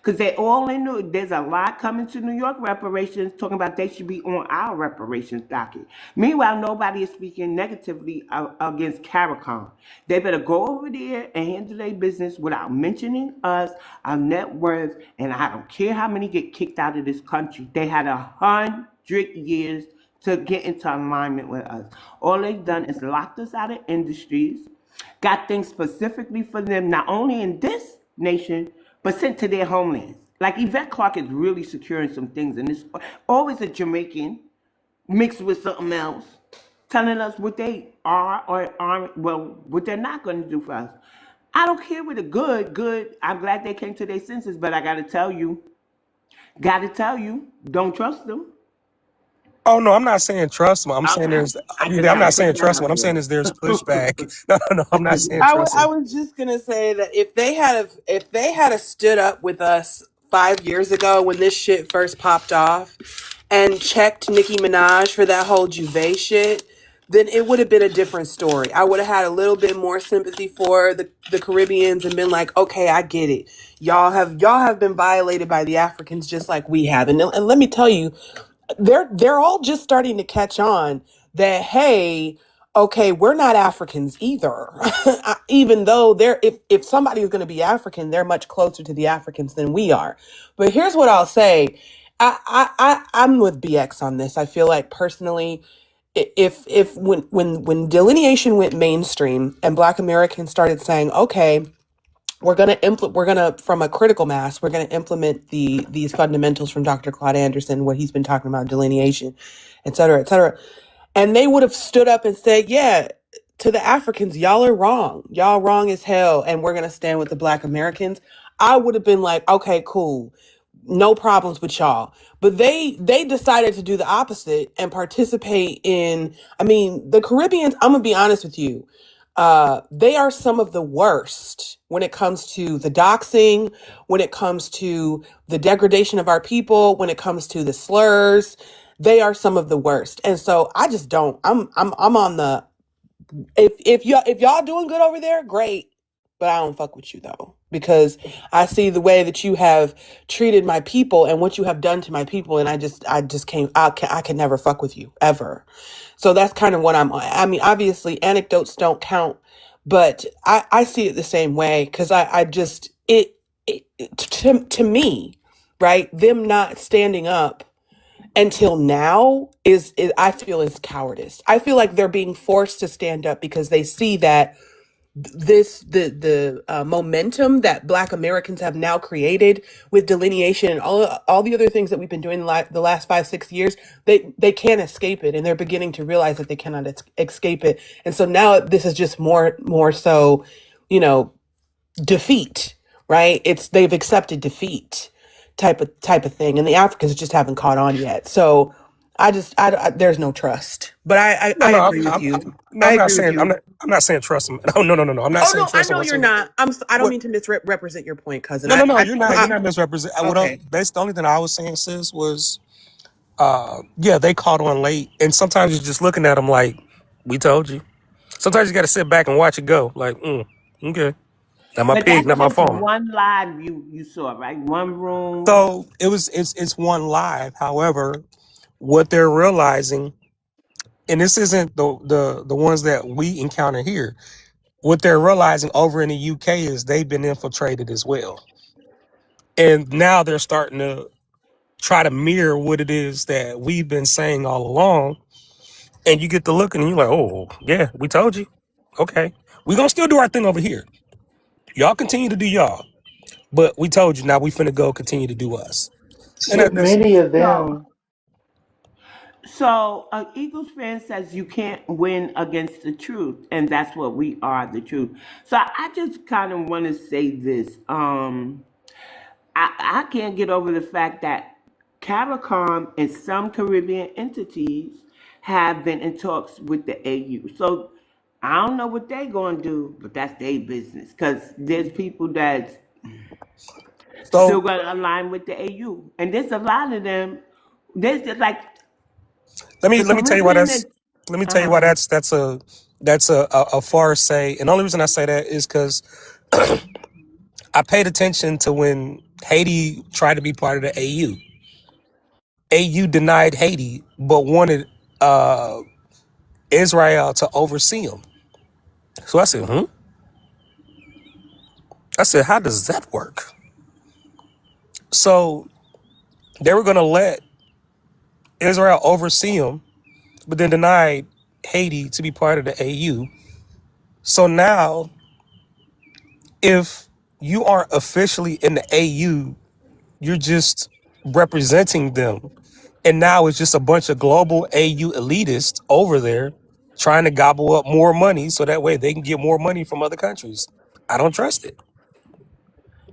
[SPEAKER 2] Because they all in New, there's a lot coming to New York reparations talking about they should be on our reparations docket. Meanwhile, nobody is speaking negatively against CARICOM. They better go over there and handle their business without mentioning us, our net worth, and I don't care how many get kicked out of this country. They had 100 years to get into alignment with us. All they've done is locked us out of industries, got things specifically for them, not only in this nation, but sent to their homelands. Like, Yvette Clarke is really securing some things, and it's always a Jamaican mixed with something else, telling us what they are or aren't, well, what they're not going to do for us. I don't care with the good. I'm glad they came to their senses, but I gotta tell you, don't trust them.
[SPEAKER 6] Oh no, I'm not saying trust them. I'm saying
[SPEAKER 2] Okay.
[SPEAKER 6] there's.
[SPEAKER 2] I just
[SPEAKER 6] I'm
[SPEAKER 2] gotta
[SPEAKER 6] not
[SPEAKER 2] put
[SPEAKER 6] saying
[SPEAKER 2] that
[SPEAKER 6] trust them.
[SPEAKER 2] out
[SPEAKER 6] What I'm saying is there's pushback. No, I'm not saying trust them.
[SPEAKER 7] I was just gonna say that if they had a stood up with us 5 years ago when this shit first popped off and checked Nicki Minaj for that whole Juve shit, then it would have been a different story. I would have had a little bit more sympathy for the Caribbeans and been like, okay, I get it. Y'all have been violated by the Africans just like we have. And let me tell you, they're all just starting to catch on that, hey, okay, we're not Africans either. Even though they're if somebody is going to be African, they're much closer to the Africans than we are. But here's what I'll say. I'm with BX on this. I feel like personally, if when delineation went mainstream and Black Americans started saying, okay, we're gonna from a critical mass, we're gonna implement these fundamentals from Dr. Claude Anderson, what he's been talking about, delineation, et cetera, et cetera. And they would have stood up and said, yeah, to the Africans, y'all are wrong. Y'all wrong as hell, and we're gonna stand with the Black Americans. I would have been like, okay, cool, no problems with y'all. But they decided to do the opposite and participate in, I mean, the Caribbeans, I'm gonna be honest with you, they are some of the worst when it comes to the doxing, when it comes to the degradation of our people, when it comes to the slurs. They are some of the worst. And so I just don't, I'm on the, if y'all doing good over there, great. but I don't fuck with you though, because I see the way that you have treated my people and what you have done to my people, and I just can't, I can never fuck with you ever. So that's kind of what I mean, obviously anecdotes don't count, but I see it the same way, because I just, to me, right, them not standing up until now is I feel is cowardice. I feel like they're being forced to stand up because they see that the momentum that Black Americans have now created with delineation and all the other things that we've been doing the last 5-6 years, they can't escape it, and they're beginning to realize that they cannot escape it. And so now this is just more so, you know, defeat, right? It's they've accepted defeat, type of thing, and the Africans just haven't caught on yet. So there's no trust. But
[SPEAKER 6] No,
[SPEAKER 7] I
[SPEAKER 6] no,
[SPEAKER 7] agree with you.
[SPEAKER 6] no,
[SPEAKER 7] I
[SPEAKER 6] I'm not
[SPEAKER 7] agree with
[SPEAKER 6] saying
[SPEAKER 7] you.
[SPEAKER 6] I'm not saying trust him. No, no, no, no, no. I'm not
[SPEAKER 7] Oh
[SPEAKER 6] saying
[SPEAKER 7] no, I
[SPEAKER 6] trust him
[SPEAKER 7] know you're
[SPEAKER 6] whatsoever.
[SPEAKER 7] not. I don't
[SPEAKER 6] What?
[SPEAKER 7] mean to misrepresent your point, cousin.
[SPEAKER 6] No, no, no. You're
[SPEAKER 7] I
[SPEAKER 6] not misrepresenting.
[SPEAKER 7] okay.
[SPEAKER 6] That's the only thing I was saying, sis, was yeah, they caught on late, and sometimes you're just looking at them like, we told you. Sometimes you got to sit back and watch it go. Like, okay, not my
[SPEAKER 2] But
[SPEAKER 6] pig,
[SPEAKER 2] that's
[SPEAKER 6] not my
[SPEAKER 2] just
[SPEAKER 6] farm.
[SPEAKER 2] one live you saw, right? One room.
[SPEAKER 6] So it's one live. However, what they're realizing, and this isn't the ones that we encounter here. What they're realizing over in the UK is they've been infiltrated as well, and now they're starting to try to mirror what it is that we've been saying all along. And you get to looking, and you're like, oh yeah, we told you. Okay, we gonna still do our thing over here. Y'all continue to do y'all, but we told you. Now we finna go continue to do us. And
[SPEAKER 5] But
[SPEAKER 6] that's
[SPEAKER 5] many of
[SPEAKER 2] So,
[SPEAKER 5] them,
[SPEAKER 2] so Eagles fan says you can't win against the truth, and that's what we are, the truth. So I just kind of want to say this. I can't get over the fact that CARICOM and some Caribbean entities have been in talks with the AU. So I don't know what they're going to do, but that's their business, because there's people that's still
[SPEAKER 6] so.
[SPEAKER 2] going to align with the AU. And there's a lot of them. There's just like the
[SPEAKER 6] Let me tell you why
[SPEAKER 2] Caribbean is,
[SPEAKER 6] that's. Let me tell you
[SPEAKER 2] uh-huh.
[SPEAKER 6] why that's a far say. And the only reason I say that is because I paid attention to when Haiti tried to be part of the AU. AU denied Haiti, but wanted uh, Israel to oversee them. So I said, I said, how does that work? So they were going to let Israel oversee them, but then denied Haiti to be part of the AU. So now, if you aren't officially in the AU, you're just representing them. And now it's just a bunch of global AU elitists over there trying to gobble up more money so that way they can get more money from other countries. I don't trust it.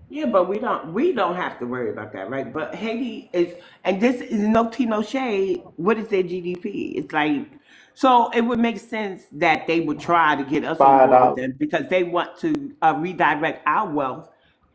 [SPEAKER 2] Yeah, but we don't have to worry about that, right? But Haiti is, and this is no tea, no shade. What is their GDP? It's like, so it would make sense that they would try to get us on
[SPEAKER 5] spy
[SPEAKER 2] board with
[SPEAKER 5] out.
[SPEAKER 2] them because they want to redirect our wealth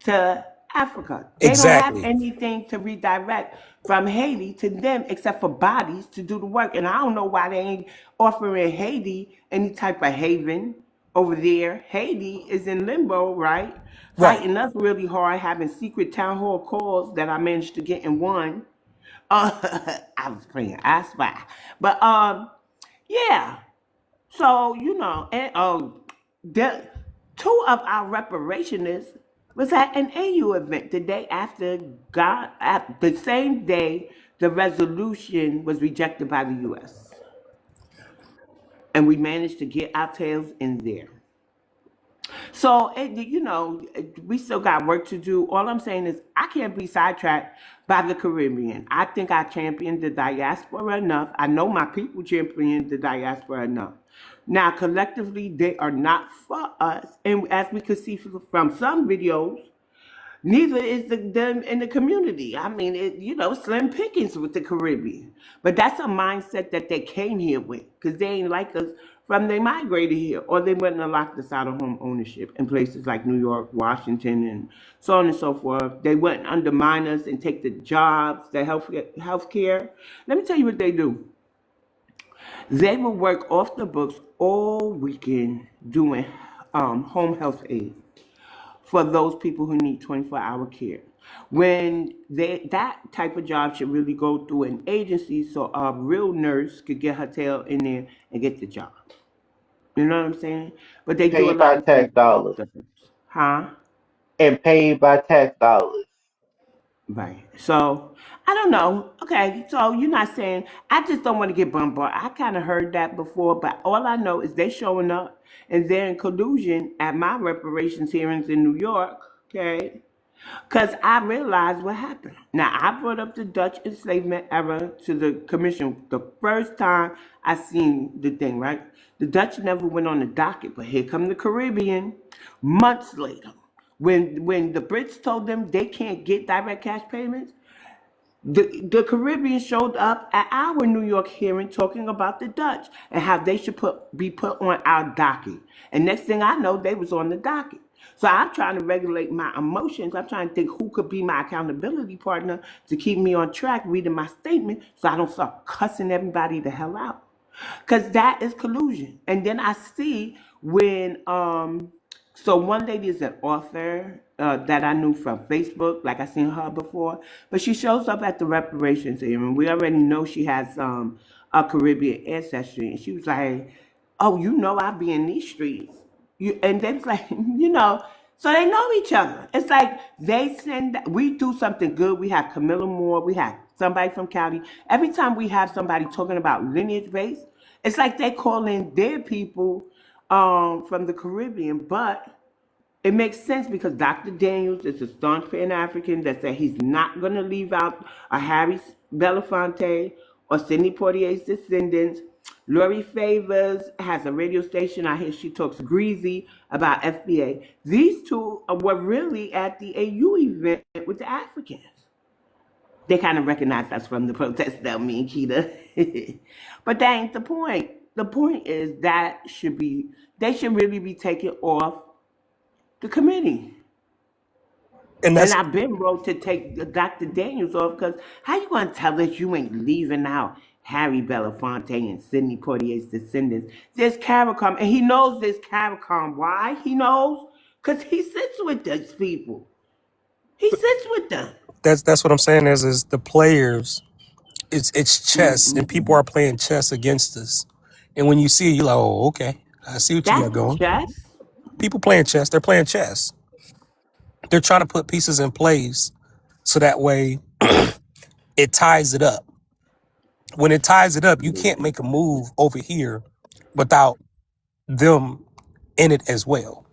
[SPEAKER 2] to Africa. They don't have
[SPEAKER 6] Exactly.
[SPEAKER 2] anything to redirect from Haiti to them except for bodies to do the work, and I don't know why they ain't offering Haiti any type of haven over there. Haiti is in limbo, right?
[SPEAKER 6] Right.
[SPEAKER 2] Fighting us really hard, having secret town hall calls that I managed to get in one. I was playing I Spy. But yeah. So, and the two of our reparationists was at an AU event the day after God, at the same day the resolution was rejected by the US. And we managed to get our tails in there. So, we still got work to do. All I'm saying is I can't be sidetracked by the Caribbean. I think I championed the diaspora enough. I know my people championed the diaspora enough. Now, collectively, they are not for us. And as we could see from some videos, neither is them in the community. I mean, slim pickings with the Caribbean. But that's a mindset that they came here with because they ain't like us from they migrated here, or they wouldn't have locked us out of home ownership in places like New York, Washington, and so on and so forth. They wouldn't undermine us and take the jobs, the health care. Let me tell you what they do. They will work off the books all weekend doing home health aid. for those people who need 24-hour care. When that type of job should really go through an agency so a real nurse could get her tail in there and get the job. You know what I'm saying? But they do a
[SPEAKER 5] Paid
[SPEAKER 2] lot
[SPEAKER 5] by
[SPEAKER 2] of things
[SPEAKER 5] tax dollars.
[SPEAKER 2] with the huh?
[SPEAKER 5] And paid by tax dollars.
[SPEAKER 2] Right. So I don't know. Okay. So you're not saying I just don't want to get bombarded. I kind of heard that before, but all I know is they showing up and they're in collusion at my reparations hearings in New York. Okay. Because I realized what happened. Now, I brought up the Dutch enslavement era to the commission the first time I seen the thing, right? The Dutch never went on the docket, but here come the Caribbean months later. When the Brits told them they can't get direct cash payments, the Caribbean showed up at our New York hearing talking about the Dutch and how they should be put on our docket. And next thing I know, they was on the docket. So I'm trying to regulate my emotions. I'm trying to think who could be my accountability partner to keep me on track reading my statement so I don't start cussing everybody the hell out. Because that is collusion. And then I see when so one lady is an author that I knew from Facebook, like I seen her before, but she shows up at the reparations hearing. We already know she has a Caribbean ancestry, and she was like, "Oh, you know, I be in these streets." And they was like, so they know each other. It's like we do something good. We have Camilla Moore, we have somebody from Cali. Every time we have somebody talking about lineage based, it's like they call in their people from the Caribbean, but it makes sense because Dr. Daniels is a staunch Pan-African that said he's not going to leave out a Harry Belafonte or Sidney Poitier's descendants. Lori Favors has a radio station. I hear she talks greasy about FBA. These two were really at the AU event with the Africans. They kind of recognize us from the protest, though, me and Keita. But that ain't the point. The point is they should really be taken off the committee.
[SPEAKER 6] And
[SPEAKER 2] And
[SPEAKER 6] that's
[SPEAKER 2] I've been wrote to take Dr. Daniels off because how you going to tell us you ain't leaving out Harry Belafonte and Sidney Poitier's descendants? There's CARICOM, and he knows there's CARICOM. Why? He knows because he sits with those people. He sits with them.
[SPEAKER 6] that's what I'm saying is the players. It's chess, and people are playing chess against us. And when you see it, you're like, oh, okay, I see what you got
[SPEAKER 2] That's
[SPEAKER 6] going.
[SPEAKER 2] chess.
[SPEAKER 6] People playing chess. They're playing chess. They're trying to put pieces in place so that way it ties it up. When it ties it up, you can't make a move over here without them in it as well.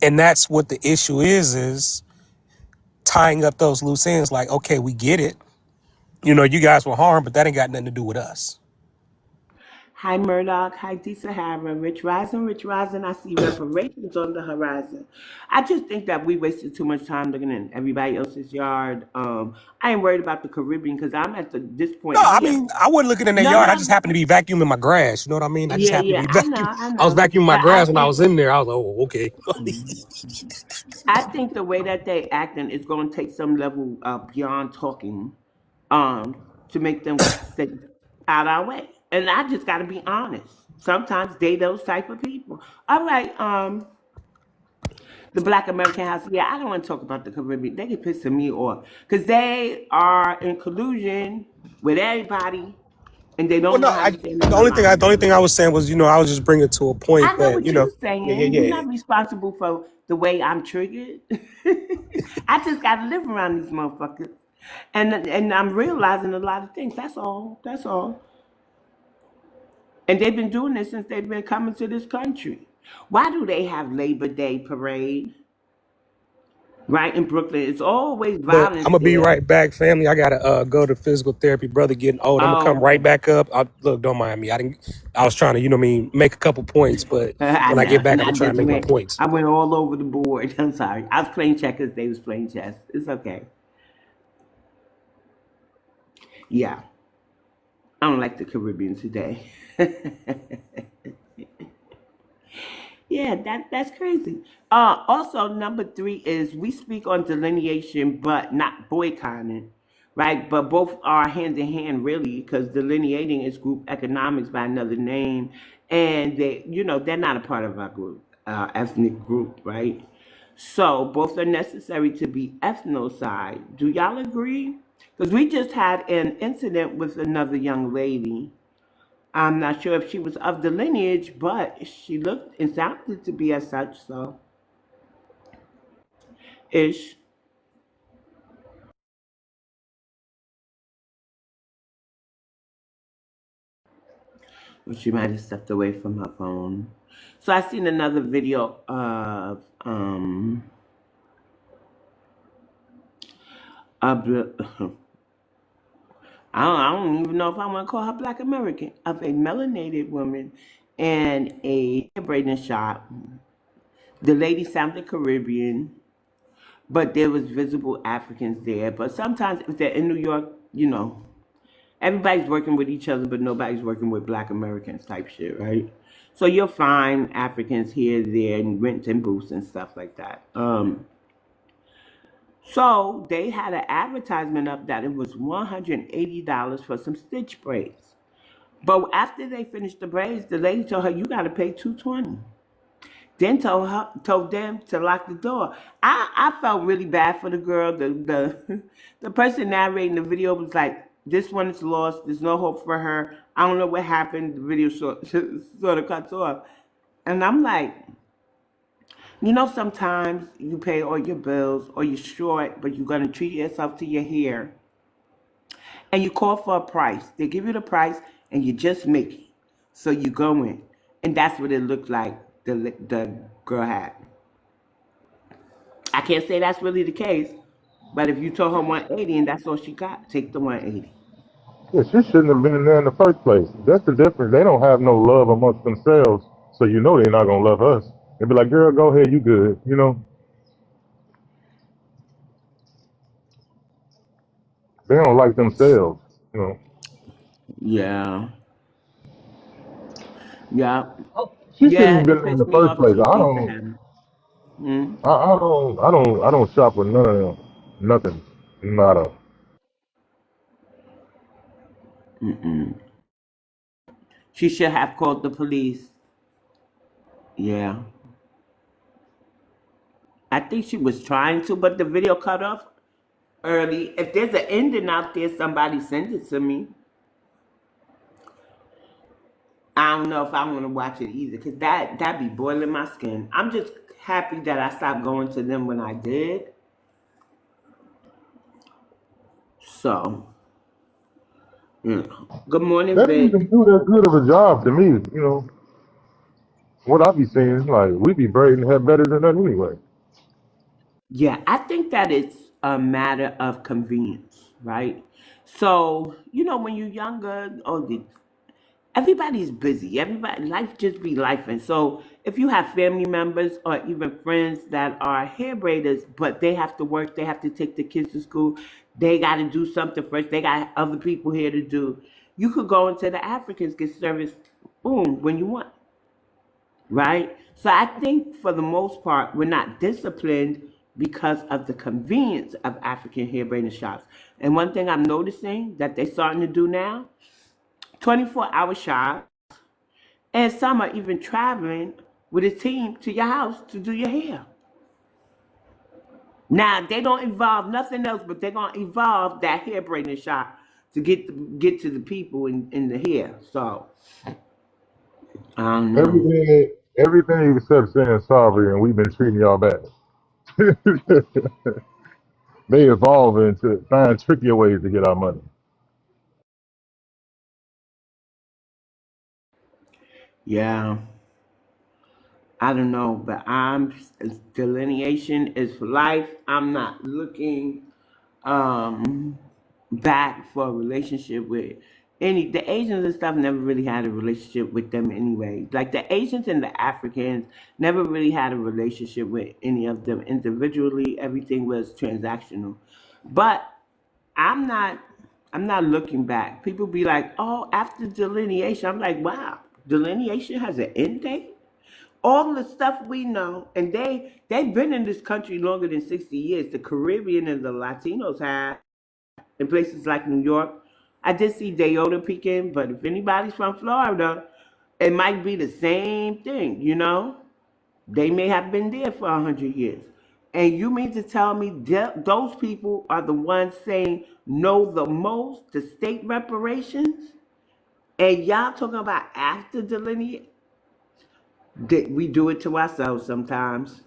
[SPEAKER 6] And that's what the issue is tying up those loose ends. Like, okay, we get it. You guys were harmed, but that ain't got nothing to do with us.
[SPEAKER 2] Hi Murdoch, hi D Sahara, Rich Rising, I see reparations on the horizon. I just think that we wasted too much time looking at everybody else's yard. I ain't worried about the Caribbean because I'm at this
[SPEAKER 6] No,
[SPEAKER 2] point.
[SPEAKER 6] I mean, I wasn't looking in their
[SPEAKER 2] No,
[SPEAKER 6] yard. I
[SPEAKER 2] no,
[SPEAKER 6] just happened to be vacuuming my grass. You know what I mean? I just
[SPEAKER 2] yeah,
[SPEAKER 6] happened to
[SPEAKER 2] yeah,
[SPEAKER 6] be
[SPEAKER 2] I know,
[SPEAKER 6] vacuuming.
[SPEAKER 2] I
[SPEAKER 6] I was
[SPEAKER 2] know.
[SPEAKER 6] vacuuming my
[SPEAKER 2] But I
[SPEAKER 6] grass when I
[SPEAKER 2] think
[SPEAKER 6] was in there. I was like, oh, okay.
[SPEAKER 2] I think the way that they acting is going to take some level beyond talking, to make them stay out our way. And I just got to be honest. Sometimes they those type of people. All right, the Black American House. Yeah, I don't want to talk about the Caribbean. They get pissing me off because they are in collusion with everybody, and they
[SPEAKER 6] Well,
[SPEAKER 2] don't
[SPEAKER 6] no,
[SPEAKER 2] know how to stand in
[SPEAKER 6] the
[SPEAKER 2] the
[SPEAKER 6] only thing
[SPEAKER 2] line.
[SPEAKER 6] I was saying was, I was just bringing it to a point
[SPEAKER 2] I know
[SPEAKER 6] that,
[SPEAKER 2] what you're
[SPEAKER 6] yeah, yeah,
[SPEAKER 2] saying. You're
[SPEAKER 6] yeah.
[SPEAKER 2] not responsible for the way I'm triggered. I just got to live around these motherfuckers, and I'm realizing a lot of things. That's all. That's all. And they've been doing this since they've been coming to this country. Why do they have Labor Day parade right in Brooklyn? It's always
[SPEAKER 6] But I'm
[SPEAKER 2] violence
[SPEAKER 6] gonna be
[SPEAKER 2] there.
[SPEAKER 6] right back, family. I gotta go to physical therapy. Brother getting old. I'm gonna
[SPEAKER 2] Oh,
[SPEAKER 6] come right
[SPEAKER 2] okay.
[SPEAKER 6] back up. Look, don't mind me. I was trying to, make a couple points, but
[SPEAKER 2] I
[SPEAKER 6] when I get
[SPEAKER 2] know.
[SPEAKER 6] back,
[SPEAKER 2] And
[SPEAKER 6] I'm
[SPEAKER 2] I
[SPEAKER 6] gonna try to
[SPEAKER 2] just
[SPEAKER 6] make my
[SPEAKER 2] went.
[SPEAKER 6] points.
[SPEAKER 2] I went all over the board. I'm sorry. I was playing checkers. They was playing chess. It's okay. Yeah, I don't like the Caribbean today. Yeah, that's crazy. Also, number three is we speak on delineation, but not boycotting, right? But both are hand in hand, really, because delineating is group economics by another name, and they're not a part of our group, ethnic group, right? So both are necessary to be ethnocide. Do y'all agree? Because we just had an incident with another young lady. I'm not sure if she was of the lineage, but she looked and sounded to be as such, so ish. Or she might have stepped away from her phone. So I seen another video of a I don't even know if I want to call her Black American, of a melanated woman in a hair braiding shop. The lady sounded Caribbean, but there was visible Africans there. But sometimes if they're in New York, everybody's working with each other, but nobody's working with Black Americans type shit, right? So you'll find Africans here, there, and rents and booths and stuff like that. So they had an advertisement up that it was $180 for some stitch braids. But after they finished the braids, the lady told her, "You got to pay $220." Then told them to lock the door. I felt really bad for the girl. The the person narrating the video was like, "This one is lost. There's no hope for her. I don't know what happened." The video sort of cuts off, and I'm like, sometimes you pay all your bills or you're short, but you're gonna treat yourself to your hair, and you call for a price. They give you the price, and you just make it. So you go in, and that's what it looked like. The girl had. I can't say that's really the case, but if you told her 180 and that's all she got, take the 180.
[SPEAKER 3] Yeah, she shouldn't have been in there in the first place. That's the difference. They don't have no love amongst themselves, so you know they're not gonna love us. They'd be like, "Girl, go ahead, you good." They don't like themselves.
[SPEAKER 2] Yeah, yeah,
[SPEAKER 3] She shouldn't
[SPEAKER 2] yeah.
[SPEAKER 3] have
[SPEAKER 2] It
[SPEAKER 3] been in
[SPEAKER 2] pissed
[SPEAKER 3] the
[SPEAKER 2] me
[SPEAKER 3] first
[SPEAKER 2] off
[SPEAKER 3] place.
[SPEAKER 2] too, Abraham. Mm,
[SPEAKER 3] I don't shop with none of them. Nothing. Nada.
[SPEAKER 2] mm-mm. She should have called the police. Yeah, I think she was trying to, but the video cut off early. If there's an ending out there, somebody send it to me. I don't know if I want to watch it either, cause that be boiling my skin. I'm just happy that I stopped going to them when I did. So, good morning,
[SPEAKER 3] They didn't
[SPEAKER 2] Vic.
[SPEAKER 3] even do that good of a job to me. What I be seeing, like, we be braiding hair better than that anyway.
[SPEAKER 2] Yeah, I think that it's a matter of convenience, right? So, when you're younger, everybody's busy. Everybody, life just be life. And so, if you have family members or even friends that are hair braiders, but they have to work, they have to take the kids to school, they got to do something first, they got other people here to do. You could go into the Africans, get service, boom, when you want, right? So I think for the most part, we're not disciplined because of the convenience of African hair braiding shops. And one thing I'm noticing that they're starting to do now, 24-hour shops, and some are even traveling with a team to your house to do your hair. Now they don't involve nothing else, but they're gonna evolve that hair braiding shop to get to the people in the hair. So I don't know.
[SPEAKER 3] Everything except saying sorry, and we've been treating y'all bad. They evolve into find trickier ways to get our money.
[SPEAKER 2] Yeah, I don't know, but delineation is for life. I'm not looking um back for a relationship with any the Asians and stuff. Never really had a relationship with them anyway. Like the Asians and the Africans never really had a relationship with any of them individually. Everything was transactional. But I'm not I'm not looking back. People be like, "Oh, after delineation." I'm like, "Wow, delineation has an end date?" All the stuff we know, and they've been in this country longer than 60 years. The Caribbean and the Latinos have in places like New York. I did see Deoda peeking, but if anybody's from Florida, it might be the same thing. They may have been there for 100 years. And you mean to tell me those people are the ones saying no the most to state reparations? And y'all talking about after delineate? We do it to ourselves sometimes.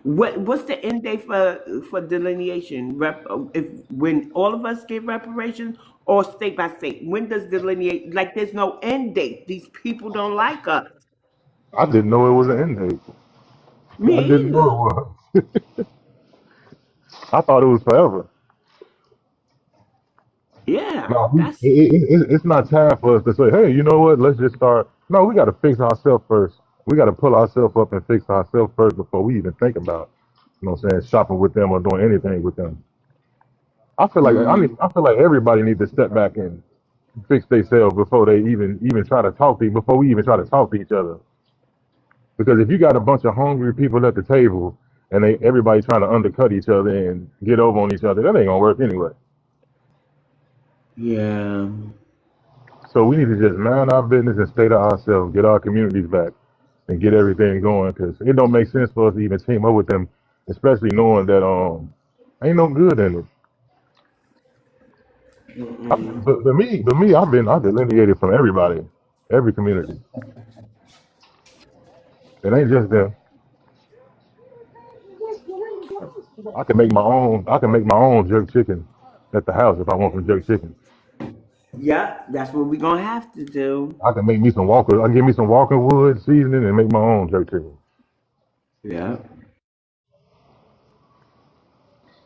[SPEAKER 2] What's the end date for delineation? If when all of us get reparations or state by state? When does delineate? Like there's no end date. These people don't like us.
[SPEAKER 3] I didn't know it was an end date. I
[SPEAKER 2] Me
[SPEAKER 3] didn't know
[SPEAKER 2] either.
[SPEAKER 3] it was. I thought it was forever.
[SPEAKER 2] Yeah,
[SPEAKER 3] No,
[SPEAKER 2] that's
[SPEAKER 3] it's not time for us to say, hey, you know what? Let's just start. No, we got to fix ourselves first. We got to pull ourselves up and fix ourselves first before we even think about, what I'm saying, shopping with them or doing anything with them. I feel like everybody needs to step back and fix themselves before they even try to talk to you, before we even try to talk to each other. Because if you got a bunch of hungry people at the table and everybody trying to undercut each other and get over on each other, that ain't gonna work anyway.
[SPEAKER 2] yeah.
[SPEAKER 3] So we need to just mind our business and stay to ourselves, get our communities back, and get everything going. Because it don't make sense for us to even team up with them, especially knowing that ain't no good in it. But me, I've delineated from everybody, every community. It ain't just them. I can make my own. I can make my own jerk chicken at the house if I want some jerk chicken.
[SPEAKER 2] Yeah, that's what we're gonna have to do.
[SPEAKER 3] I can make me some Walker. I can give me some Walker Wood seasoning and make my own jerk chicken.
[SPEAKER 2] Yeah.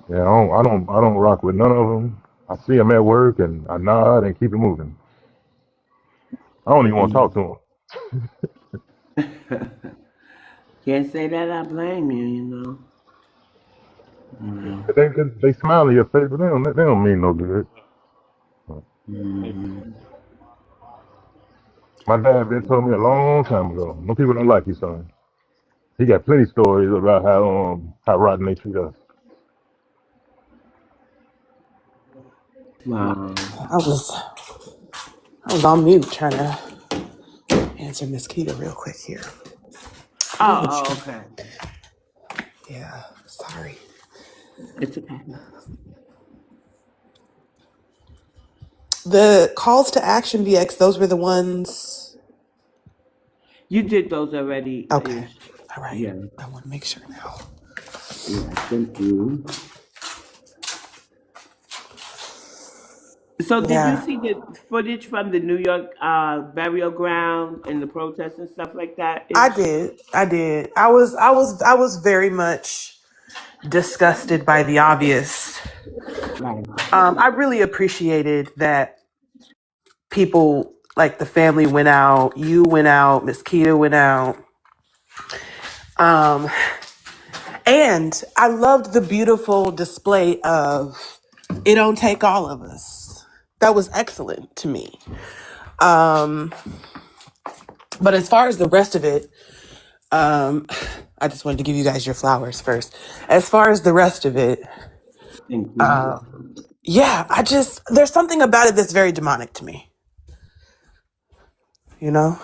[SPEAKER 3] Yeah, I don't rock with none of them. I see them at work and I nod and keep it moving. I don't even want to talk to them.
[SPEAKER 2] Can't say that I blame you, you know. Yeah.
[SPEAKER 3] They smile in your face, but they don't mean no good.
[SPEAKER 2] Mhm.
[SPEAKER 3] My dad been told me a long time ago. No people don't like you, son. He got plenty stories about how rotten they treat us.
[SPEAKER 2] Wow.
[SPEAKER 7] I was on mute trying to answer Miss Keita real quick here.
[SPEAKER 2] Okay.
[SPEAKER 7] Yeah, sorry.
[SPEAKER 2] It's okay.
[SPEAKER 7] The calls to action, VX, those were the ones.
[SPEAKER 2] You did those already
[SPEAKER 7] Okay.
[SPEAKER 2] ish.
[SPEAKER 7] All right.
[SPEAKER 2] Yeah.
[SPEAKER 7] I want to make sure now.
[SPEAKER 2] Yeah, thank you. So did you
[SPEAKER 7] Yeah,
[SPEAKER 2] see the footage from the New York burial ground and the protests and stuff like that
[SPEAKER 7] I
[SPEAKER 2] ish?
[SPEAKER 7] did. I did. I was very much disgusted by the obvious.
[SPEAKER 2] Right.
[SPEAKER 7] I really appreciated that people like the family went out, you went out, Miss Keita went out. Um, and I loved the beautiful display of it don't take all of us. That was excellent to me. Um, but as far as the rest of it, um, I just wanted to give you guys your flowers first. As far as the rest of it,
[SPEAKER 2] Thank you.
[SPEAKER 7] uh, yeah, there's something about it that's very demonic to me. You know,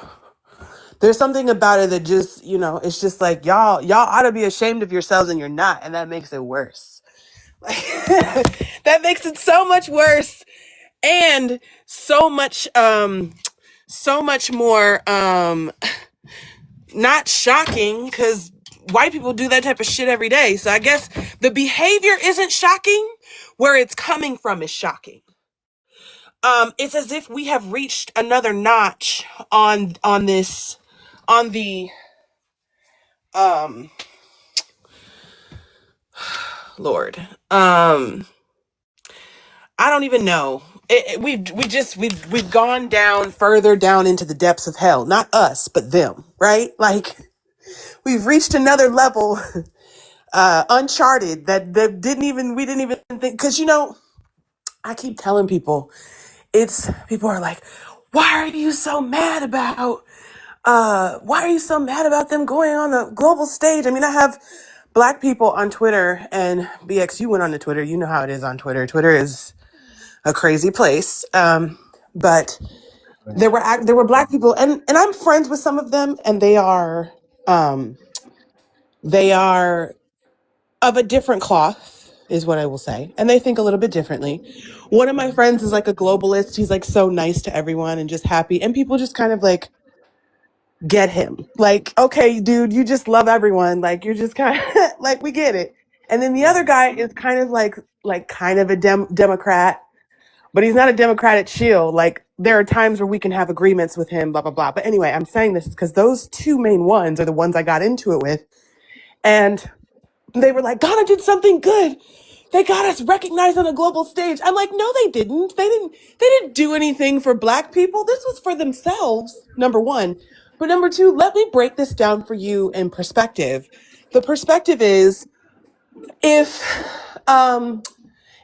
[SPEAKER 7] there's something about it that just, it's just like y'all ought to be ashamed of yourselves and you're not, and that makes it worse. Like, that makes it so much worse, and so much more not shocking because white people do that type of shit every day. So I guess the behavior isn't shocking. Where it's coming from is shocking. It's as if we have reached another notch on this on the um Lord. I don't even know. We've gone down further down into the depths of hell. Not us, but them, right? Like we've reached another level, uncharted that we didn't even think. Because I keep telling people, people are like, why are you so mad about them going on the global stage? I mean, I have black people on Twitter, and BX, you went on to Twitter. You know how it is on Twitter. Twitter is a crazy place. But there were black people, and I'm friends with some of them, and they are They are of a different cloth, is what I will say. And they think a little bit differently. One of my friends is like a globalist. He's like so nice to everyone and just happy. And people just kind of like get him. Like, okay, dude, you just love everyone. Like, you're just kind of like, we get it. And then the other guy is kind of like kind of a Democrat, but he's not a Democrat at chill. Like, there are times where we can have agreements with him, blah, blah, blah. But anyway, I'm saying this because those two main ones are the ones I got into it with. And they were like, Ghana did something good. They got us recognized on a global stage. I'm like, no, they didn't. They didn't do anything for black people. This was for themselves, number one. But number two, let me break this down for you in perspective. The perspective is if um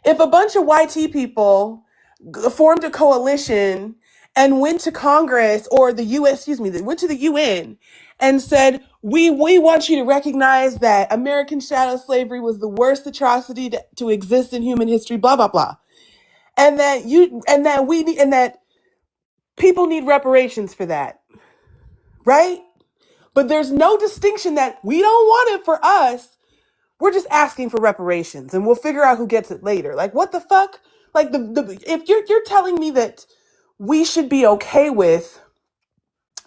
[SPEAKER 7] if a bunch of YT people formed a coalition and went to Congress or the US, excuse me, they went to the UN and said, we want you to recognize that American chattel slavery was the worst atrocity to exist in human history, blah, blah, blah. And that people need reparations for that, right? But there's no distinction that we don't want it for us. We're just asking for reparations and we'll figure out who gets it later. Like, what the fuck? Like, if you're telling me that we should be okay with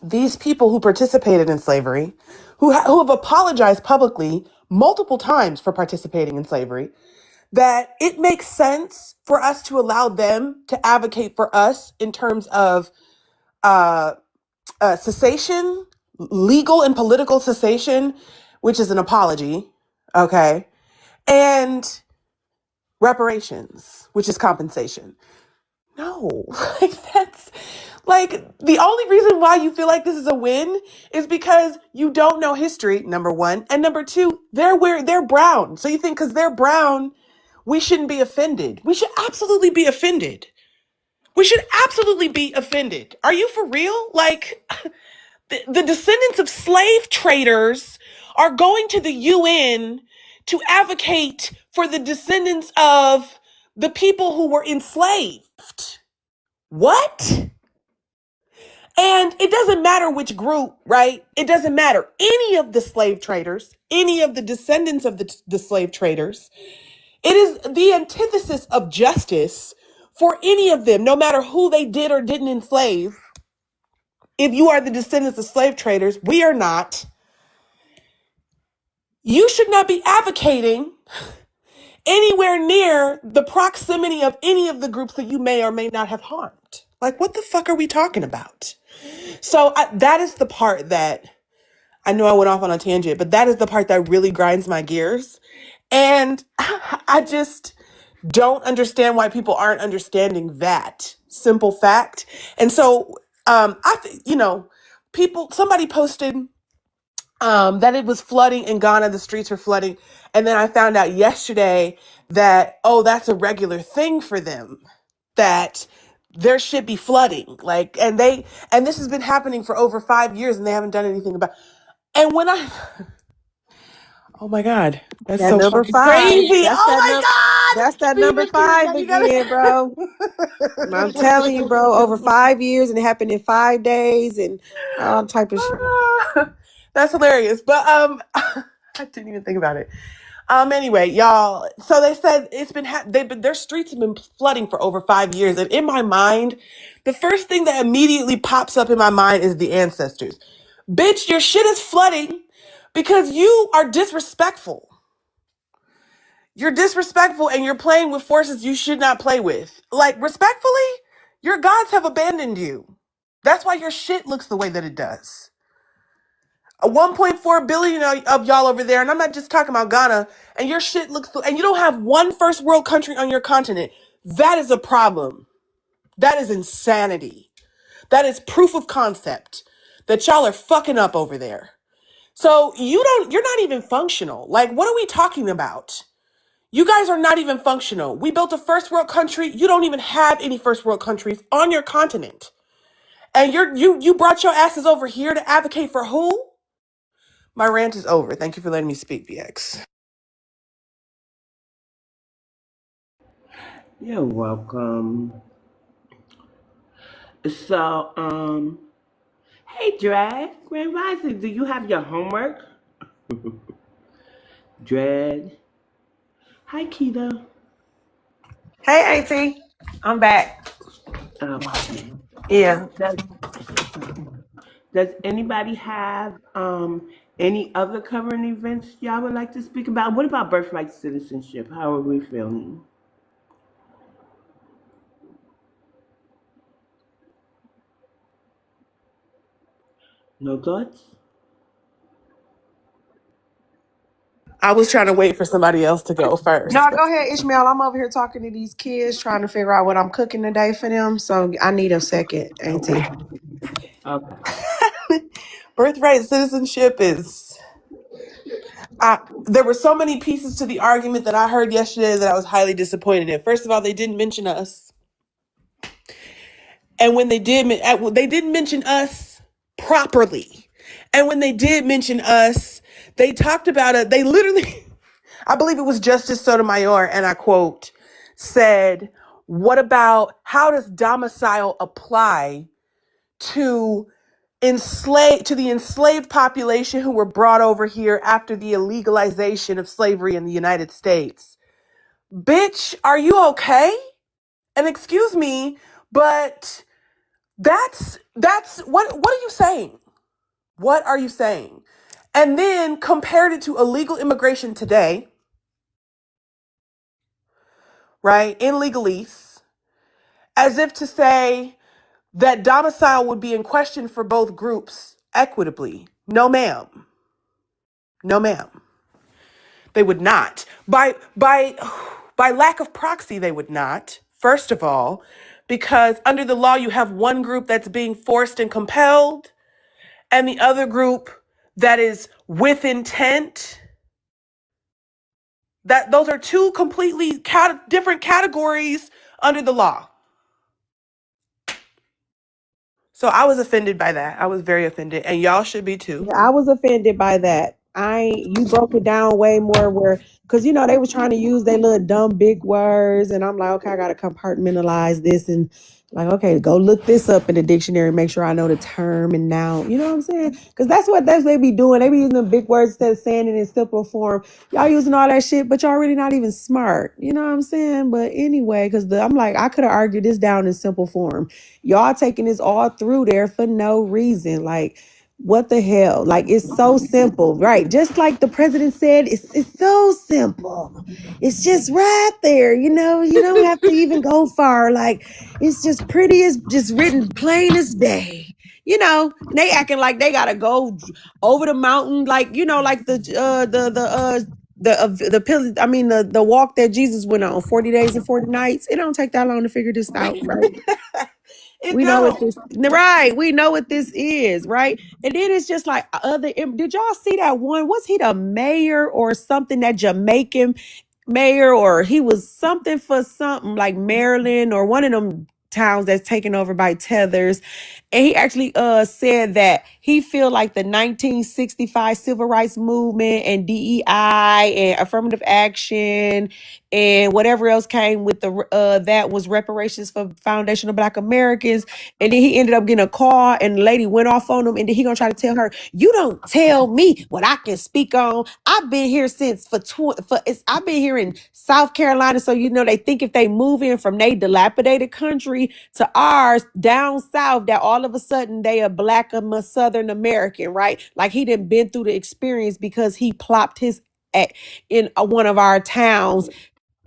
[SPEAKER 7] these people who participated in slavery, who have apologized publicly multiple times for participating in slavery, that it makes sense for us to allow them to advocate for us in terms of uh, cessation, legal and political cessation, which is an apology, okay, and reparations, which is compensation. No, like that's like the only reason why you feel like this is a win is because you don't know history, number one. And number two, they're brown. So you think because they're brown, we shouldn't be offended. We should absolutely be offended. We should absolutely be offended. Are you for real? Like the descendants of slave traders are going to the UN to advocate for the descendants of the people who were enslaved. What? And it doesn't matter which group, right? It doesn't matter. Any of the slave traders, any of the descendants of the slave traders, it is the antithesis of justice for any of them, no matter who they did or didn't enslave. If you are the descendants of slave traders, we are not. You should not be advocating anywhere near the proximity of any of the groups that you may or may not have harmed. Like, what the fuck are we talking about? So that is the part that I know I went off on a tangent, but that is the part that really grinds my gears. And I just don't understand why people aren't understanding that simple fact. And so, somebody posted that it was flooding in Ghana, the streets were flooding. And then I found out yesterday that, oh, that's a regular thing for them, that there should be flooding. Like, and this has been happening for over 5 years and they haven't done anything about. And when oh my God, that's
[SPEAKER 4] That
[SPEAKER 7] so
[SPEAKER 4] number
[SPEAKER 7] fucking
[SPEAKER 4] five.
[SPEAKER 7] crazy. Oh my
[SPEAKER 4] That's
[SPEAKER 7] God.
[SPEAKER 4] that
[SPEAKER 7] See,
[SPEAKER 4] number
[SPEAKER 7] Nikki,
[SPEAKER 4] five
[SPEAKER 7] now you gotta.
[SPEAKER 4] again, bro. I'm telling you, bro, over 5 years and it happened in 5 days and all type of shit.
[SPEAKER 7] That's hilarious. But I didn't even think about it. Anyway, y'all. So they said it's been their streets have been flooding for over 5 years, and in my mind, the first thing that immediately pops up in my mind is the ancestors. Bitch, your shit is flooding because you are disrespectful. You're disrespectful and you're playing with forces you should not play with. Like, respectfully, your gods have abandoned you. That's why your shit looks the way that it does. 1.4 billion of y'all over there, and I'm not just talking about Ghana, and your shit looks, and you don't have one first world country on your continent. That is a problem. That is insanity. That is proof of concept that y'all are fucking up over there. So you're not even functional. Like, what are we talking about? You guys are not even functional. We built a first world country. You don't even have any first world countries on your continent. And you brought your asses over here to advocate for who? My rant is over. Thank you for letting me speak, BX.
[SPEAKER 2] You're welcome. So, hey, Drag, Grand Rising, do you have your homework? Dread. Hi, Keto.
[SPEAKER 4] Hey, Auntie. I'm back.
[SPEAKER 2] Okay.
[SPEAKER 4] Yeah.
[SPEAKER 2] Does Does anybody have any other current events y'all would like to speak about? What about birthright citizenship? How are we feeling? No thoughts?
[SPEAKER 7] I was trying to wait for somebody else to go
[SPEAKER 4] No,
[SPEAKER 7] first.
[SPEAKER 4] go ahead, Ishmael. I'm over here talking to these kids, trying to figure out what I'm cooking today for them. So I need a second, Auntie.
[SPEAKER 2] Okay.
[SPEAKER 7] Birthright citizenship is. There were so many pieces to the argument that I heard yesterday that I was highly disappointed in. First of all, they didn't mention us, and when they didn't mention us properly. And when they did mention us, they talked about it. They literally, I believe it was Justice Sotomayor, and I quote, said, "What about how does domicile apply to the enslaved population who were brought over here after the illegalization of slavery in the United States?" Bitch, are you okay? And excuse me, but that's what are you saying? What are you saying? And then compared it to illegal immigration today, right? In legalese, as if to say that domicile would be in question for both groups equitably. No, ma'am. No, ma'am. They would not. By lack of proxy, they would not. First of all, because under the law, you have one group that's being forced and compelled, and the other group that is with intent. That those are two completely different categories under the law. So I was offended by that. I was very offended, and y'all should be too.
[SPEAKER 4] Yeah, I was offended by that. You broke it down way more where, because they was trying to use their little dumb big words, and I'm like, okay, I gotta compartmentalize this and like, okay, go look this up in the dictionary, make sure I know the term and noun. You know what I'm saying? Because that's they be doing. They be using the big words instead of saying it in simple form. Y'all using all that shit, but y'all really not even smart. You know what I'm saying? But anyway, because I'm like, I could have argued this down in simple form. Y'all taking this all through there for no reason. Like, what the hell? Like, it's so simple, right? Just like the president said, it's so simple. It's just right there, you don't have to even go far. Like, it's just pretty as just written plain as day. They acting like they gotta go over the mountain, like like the walk that Jesus went on 40 days and 40 nights. It don't take that long to figure this out, right?
[SPEAKER 7] It
[SPEAKER 4] We know what
[SPEAKER 7] don't.
[SPEAKER 4] this right. We know what this is, right? And then it's just like did y'all see that one? Was he the mayor or something, that Jamaican mayor, or he was something for something like Maryland or one of them towns that's taken over by tethers? And he actually said that he feel like the 1965 civil rights movement and DEI and affirmative action and whatever else came with the that was reparations for foundational Black Americans. And then he ended up getting a call, and the lady went off on him, and then he gonna try to tell her, "You don't tell me what I can speak on. I've been here since I've been here in South Carolina." So they think if they move in from their dilapidated country to ours down south, that all of a sudden they are Black Southern American, right? Like he didn't been through the experience because he plopped his in one of our towns,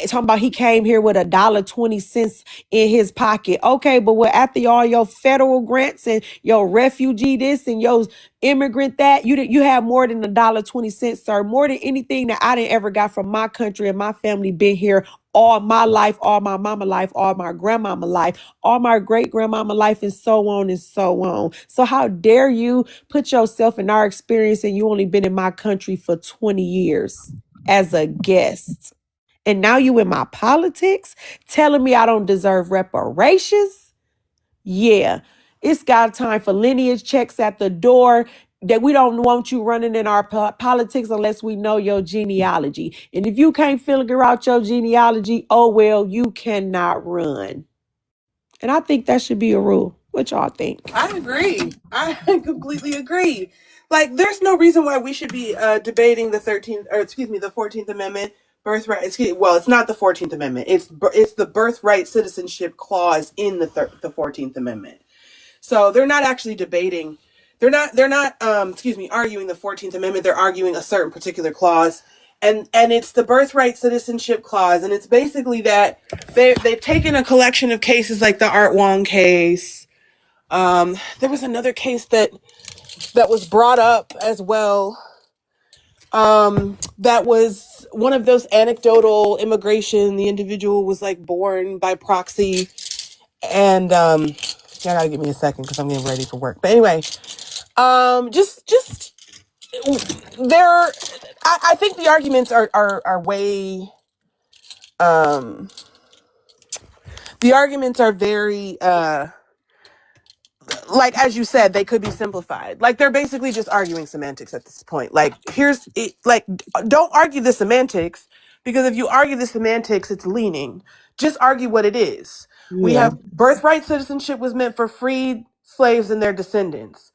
[SPEAKER 4] talking about he came here with $1.20 in his pocket. Okay, but after all your federal grants and your refugee this and your immigrant that, you have more than $1.20, sir. More than anything that I didn't ever got from my country and my family. Been here all my life, all my mama life, all my grandmama life, all my great grandmama life, and so on and so on. So how dare you put yourself in our experience, and you only been in my country for 20 years as a guest? And now you in my politics telling me I don't deserve reparations? Yeah, it's got time for lineage checks at the door, that we don't want you running in our politics unless we know your genealogy. And if you can't figure out your genealogy, oh well, you cannot run. And I think that should be a rule. What y'all think?
[SPEAKER 7] I agree. I completely agree. Like, there's no reason why we should be debating the 14th Amendment birthright. Well, it's not the 14th Amendment. It's the birthright citizenship clause in the 14th Amendment. So they're not actually debating. They're not arguing the 14th Amendment. They're arguing a certain particular clause. And it's the birthright citizenship clause, and it's basically that they've taken a collection of cases like the Art Wong case. There was another case that was brought up as well. That was one of those anecdotal immigration. The individual was like born by proxy, and you gotta give me a second because I'm getting ready for work. But anyway, just there. I think the arguments are way. The arguments are very like, as you said, they could be simplified. Like, they're basically just arguing semantics at this point. Like, here's it, like, don't argue the semantics, because if you argue the semantics, it's leaning. Just argue what it is. We
[SPEAKER 4] Yeah.
[SPEAKER 7] have birthright citizenship was meant for freed slaves and their descendants.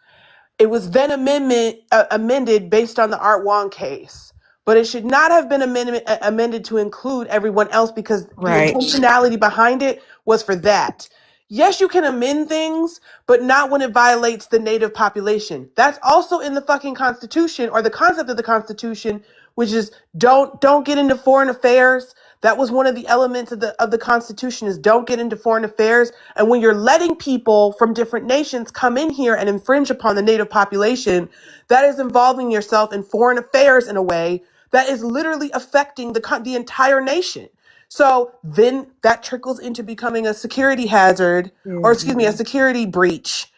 [SPEAKER 7] It was then amended based on the Art Wong case, but it should not have been amended to include everyone else, because the
[SPEAKER 4] Right.
[SPEAKER 7] intentionality behind it was for that. Yes, you can amend things, but not when it violates the native population. That's also in the fucking Constitution, or the concept of the Constitution, which is don't get into foreign affairs. That was one of the elements of the Constitution, is don't get into foreign affairs. And when you're letting people from different nations come in here and infringe upon the native population, that is involving yourself in foreign affairs in a way that is literally affecting the entire nation. So then that trickles into becoming a security hazard, or excuse me, a security breach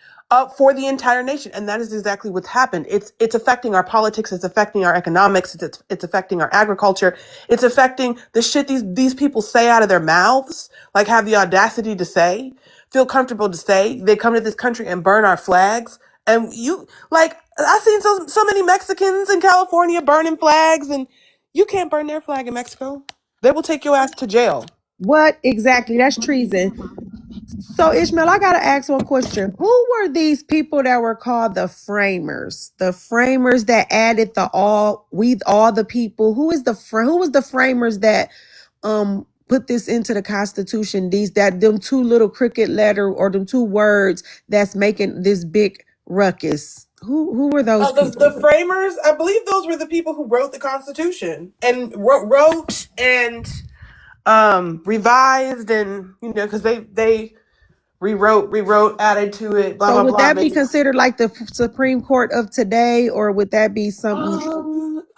[SPEAKER 7] for the entire nation. And that is exactly what's happened. It's affecting our politics. It's affecting our economics. It's affecting our agriculture. It's affecting the shit these people say out of their mouths, like have the audacity to say, feel comfortable to say. They come to this country and burn our flags. And I've seen so many Mexicans in California burning flags, and you can't burn their flag in Mexico. They will take your ass to jail.
[SPEAKER 4] What exactly? That's treason. So Ishmael, I gotta ask one question. Who were these people that were called the framers? The framers that added all the people. Who was the framers that put this into the Constitution? Them two little cricket letter, or them two words that's making this big ruckus. Who were those
[SPEAKER 7] The
[SPEAKER 4] people?
[SPEAKER 7] framers, I believe those were the people who wrote the Constitution, and wrote and revised, and because they rewrote, added to it, blah
[SPEAKER 4] So
[SPEAKER 7] blah
[SPEAKER 4] would
[SPEAKER 7] blah.
[SPEAKER 4] that be considered like the Supreme Court of today, or would that be something?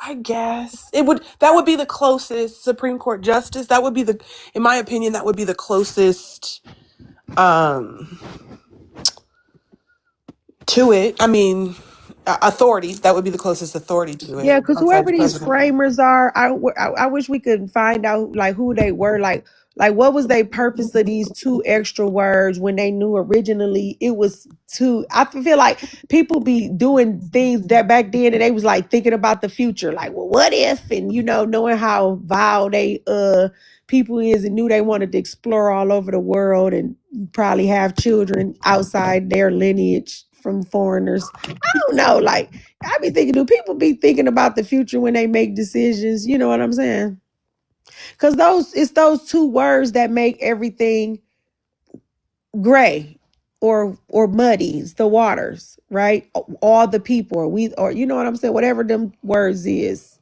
[SPEAKER 7] I guess it would. That would be the closest Supreme Court justice. That would be in my opinion, that would be the closest um to it. I mean, authority. That would be the closest authority to it
[SPEAKER 4] Yeah, because
[SPEAKER 7] outside
[SPEAKER 4] whoever
[SPEAKER 7] the
[SPEAKER 4] these
[SPEAKER 7] president.
[SPEAKER 4] framers are, I wish we could find out like who they were, like what was their purpose of these two extra words when they knew originally it was two. I feel like people be doing things that back then, and they was like thinking about the future, like, well, what if, and knowing how vile they people is, and knew they wanted to explore all over the world and probably have children outside their lineage from foreigners. I don't know, like. I be thinking, do people be thinking about the future when they make decisions? You know what I'm saying? Because it's those two words that make everything gray or muddies the waters, right? All the people, or you know what I'm saying? Whatever them words is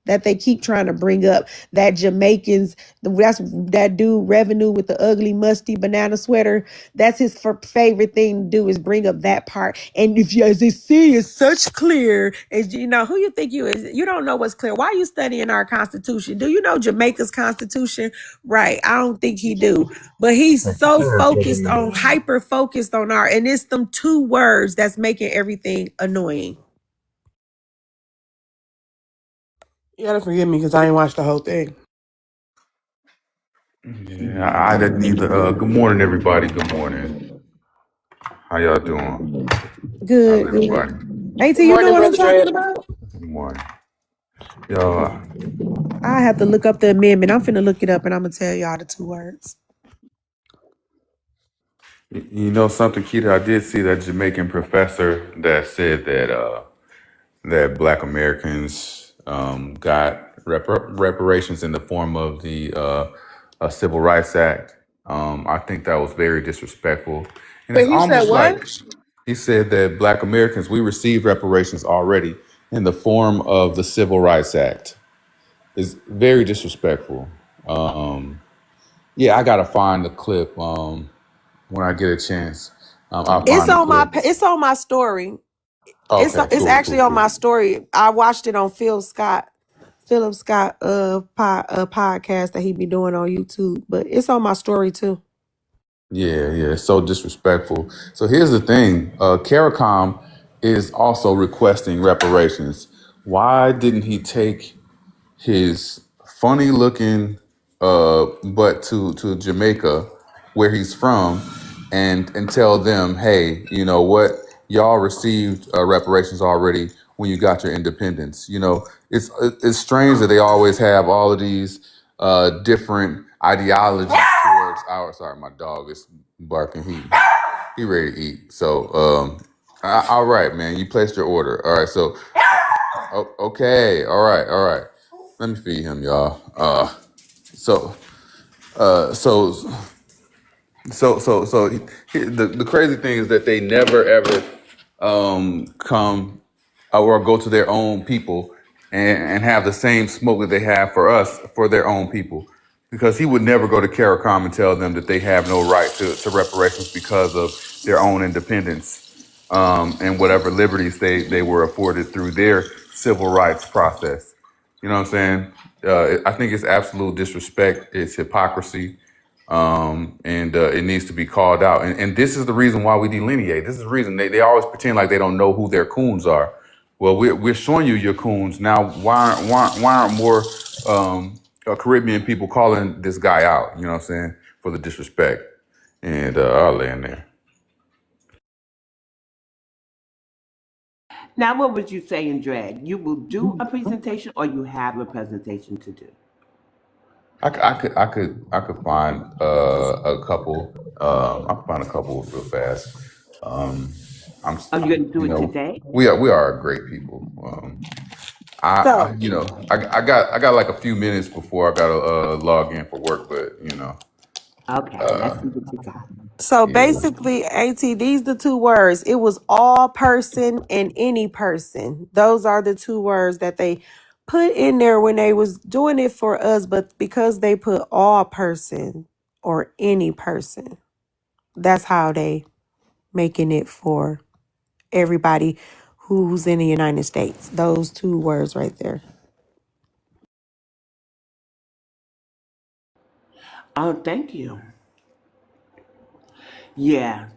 [SPEAKER 4] that they keep trying to bring up. That Jamaicans, that's that dude Revenue with the ugly musty banana sweater. That's his favorite thing to do, is bring up that part. And if you, as they see, is such clear, as who you think you is, you don't know what's clear. Why are you studying our Constitution? Do you know Jamaica's Constitution? Right. I don't think he do. But he's so focused on, hyper focused on and it's them two words that's making everything annoying.
[SPEAKER 7] You gotta forgive me because I ain't watched the whole thing.
[SPEAKER 8] Yeah, I didn't either. Good morning, everybody. Good morning. How y'all doing? How's
[SPEAKER 4] Good, good.
[SPEAKER 8] everybody?
[SPEAKER 4] AT,
[SPEAKER 7] Good
[SPEAKER 4] you know
[SPEAKER 7] morning,
[SPEAKER 4] what I'm
[SPEAKER 7] brother Dre.
[SPEAKER 4] talking about?
[SPEAKER 8] Good morning. Y'all,
[SPEAKER 4] I have to look up the amendment. I'm finna look it up, and I'm gonna tell y'all the two words.
[SPEAKER 8] you know something, Keita? I did see that Jamaican professor that said that that Black Americans got reparations in the form of the Civil Rights Act. I think that was very disrespectful, and it's
[SPEAKER 7] Wait, he said
[SPEAKER 8] almost
[SPEAKER 7] what?
[SPEAKER 8] like he said that Black Americans, we received reparations already in the form of the Civil Rights Act. It's very disrespectful. Yeah, I gotta find the clip when I get a chance. I'll
[SPEAKER 4] It's
[SPEAKER 8] find the
[SPEAKER 4] on my
[SPEAKER 8] clip.
[SPEAKER 4] it's on my story.
[SPEAKER 8] Okay,
[SPEAKER 4] It's
[SPEAKER 8] cool,
[SPEAKER 4] actually
[SPEAKER 8] cool,
[SPEAKER 4] on
[SPEAKER 8] cool.
[SPEAKER 4] my story. I watched it on Philip Scott podcast that he be doing on YouTube, but it's on my story too.
[SPEAKER 8] Yeah, yeah, it's so disrespectful. So here's the thing: CARICOM is also requesting reparations. Why didn't he take his funny looking butt to Jamaica, where he's from, and tell them, hey, you know what, y'all received reparations already when you got your independence. You know, it's strange that they always have all of these different ideologies towards our. Sorry, my dog is barking. He ready to eat. So all right, man, you placed your order. All right, so okay, all right, all right. Let me feed him, y'all. So, uh, so, so, the crazy thing is that they never ever come or go to their own people and have the same smoke that they have for us for their own people, because he would never go to CARICOM and tell them that they have no right to reparations because of their own independence and whatever liberties they were afforded through their civil rights process. You know what I'm saying? I think it's absolute disrespect. It's hypocrisy, and it needs to be called out. And this is the reason why we delineate. This is the reason they always pretend like they don't know who their coons are. Well, we're showing you your coons now. Why aren't more Caribbean people calling this guy out? You know what I'm saying, for the disrespect. And I'll land there.
[SPEAKER 2] Now, what would you say in drag? You will do a presentation, or you have a presentation to do?
[SPEAKER 8] I could find a couple. I could find a couple real fast. Um,
[SPEAKER 2] Are you going to do
[SPEAKER 8] you
[SPEAKER 2] it
[SPEAKER 8] know,
[SPEAKER 2] today?
[SPEAKER 8] we are great people.
[SPEAKER 4] So
[SPEAKER 8] You know, I got like a few minutes before I gotta log in for work, but you know,
[SPEAKER 2] Okay, let's see what you got.
[SPEAKER 4] so
[SPEAKER 8] yeah.
[SPEAKER 4] basically, AT, these the two words. It was all person and any person. Those are the two words that they put in there when they was doing it for us, but because they put all person or any person, that's how they making it for everybody who's in the United States. Those two words right there.
[SPEAKER 2] Oh, thank you. Yeah.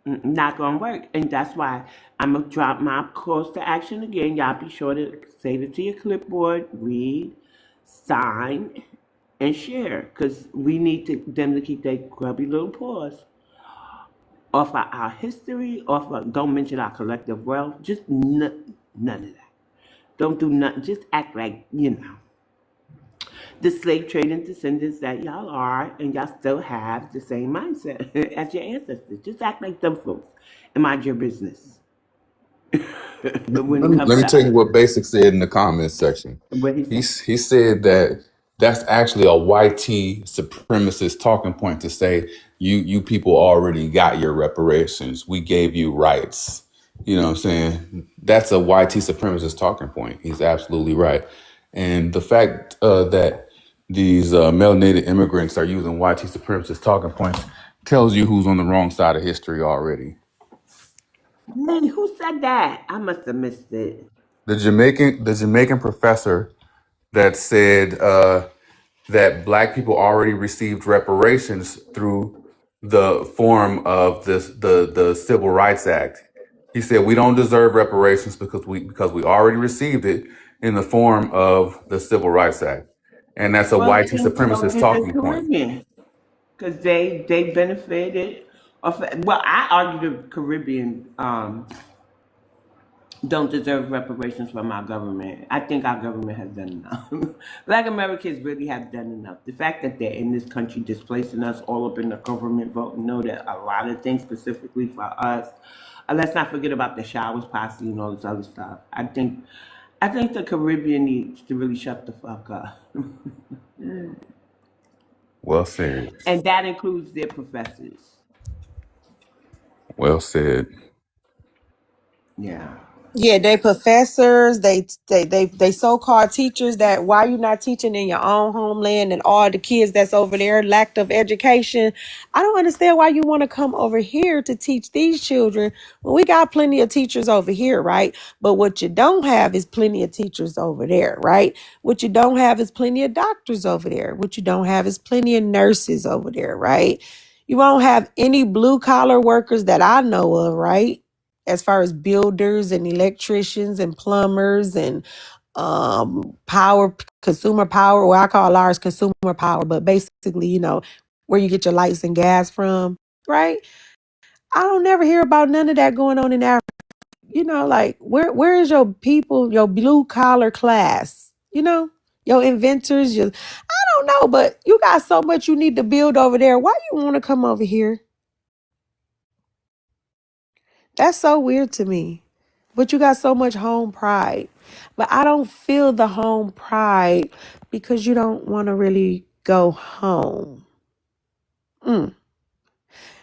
[SPEAKER 2] Not gonna work, and that's why I'm gonna drop my calls to action again. Y'all be sure to save it to your clipboard, read, sign, and share, because we need them to keep their grubby little paws off of our history, off of, don't mention our collective wealth, just none of that. Don't do nothing. Just act like, the slave trading descendants that y'all are, and y'all still have the same mindset as your ancestors. Just act like them folks and mind your business when it comes
[SPEAKER 8] Let me
[SPEAKER 2] to
[SPEAKER 8] tell you
[SPEAKER 2] us.
[SPEAKER 8] what Basic said in the comments section.
[SPEAKER 2] What he
[SPEAKER 8] He
[SPEAKER 2] said.
[SPEAKER 8] he said that that's actually a YT supremacist talking point to say you people already got your reparations. We gave you rights. You know what I'm saying? That's a YT supremacist talking point. He's absolutely right. And the fact that these melanated immigrants are using YT supremacist talking points tells you who's on the wrong side of history already.
[SPEAKER 2] Man, who said that? I must have missed it.
[SPEAKER 8] The Jamaican professor that said that black people already received reparations through the form of the Civil Rights Act. He said we don't deserve reparations because we already received it in the form of the Civil Rights Act, and that's a
[SPEAKER 2] Well,
[SPEAKER 8] white
[SPEAKER 2] then so
[SPEAKER 8] supremacist
[SPEAKER 2] did the
[SPEAKER 8] talking point.
[SPEAKER 2] Caribbean, because they benefited. Well, I argue the Caribbean don't deserve reparations from our government. I think our government has done enough. Black Americans really have done enough. The fact that they're in this country displacing us all up in the government vote, know that a lot of things specifically for us, Let's not forget about the showers, posse, and all this other stuff. I think the Caribbean needs to really shut the fuck up,
[SPEAKER 8] Well said.
[SPEAKER 2] and that includes their professors.
[SPEAKER 8] Well said.
[SPEAKER 2] Yeah.
[SPEAKER 4] Yeah, they professors, they so-called teachers that why you not teaching in your own homeland and all the kids that's over there lack of education. I don't understand why you want to come over here to teach these children when we got plenty of teachers over here, right? But what you don't have is plenty of teachers over there, right? What you don't have is plenty of doctors over there. What you don't have is plenty of nurses over there, right? You won't have any blue collar workers that I know of, right? As far as builders and electricians and plumbers and power, consumer power, well, I call ours consumer power, but basically, where you get your lights and gas from, right? I don't never hear about none of that going on in Africa. Like where is your people, your blue collar class? Your inventors, I don't know, but you got so much you need to build over there. Why you want to come over here? That's so weird to me. But you got so much home pride. But I don't feel the home pride because you don't want to really go home. Mm,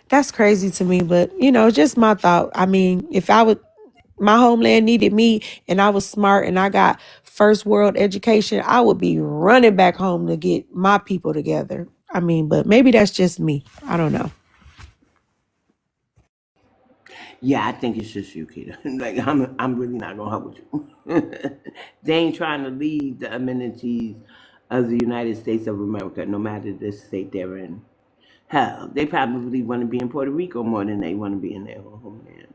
[SPEAKER 4] that's crazy to me, but just my thought. I mean, if my homeland needed me and I was smart and I got first world education, I would be running back home to get my people together. I mean, but maybe that's just me. I don't know.
[SPEAKER 2] Yeah, I think it's just you, Keita. Like I'm really not gonna help with you. They ain't trying to leave the amenities of the United States of America, no matter the state they're in. Hell, they probably want to be in Puerto Rico more than they want to be in their homeland.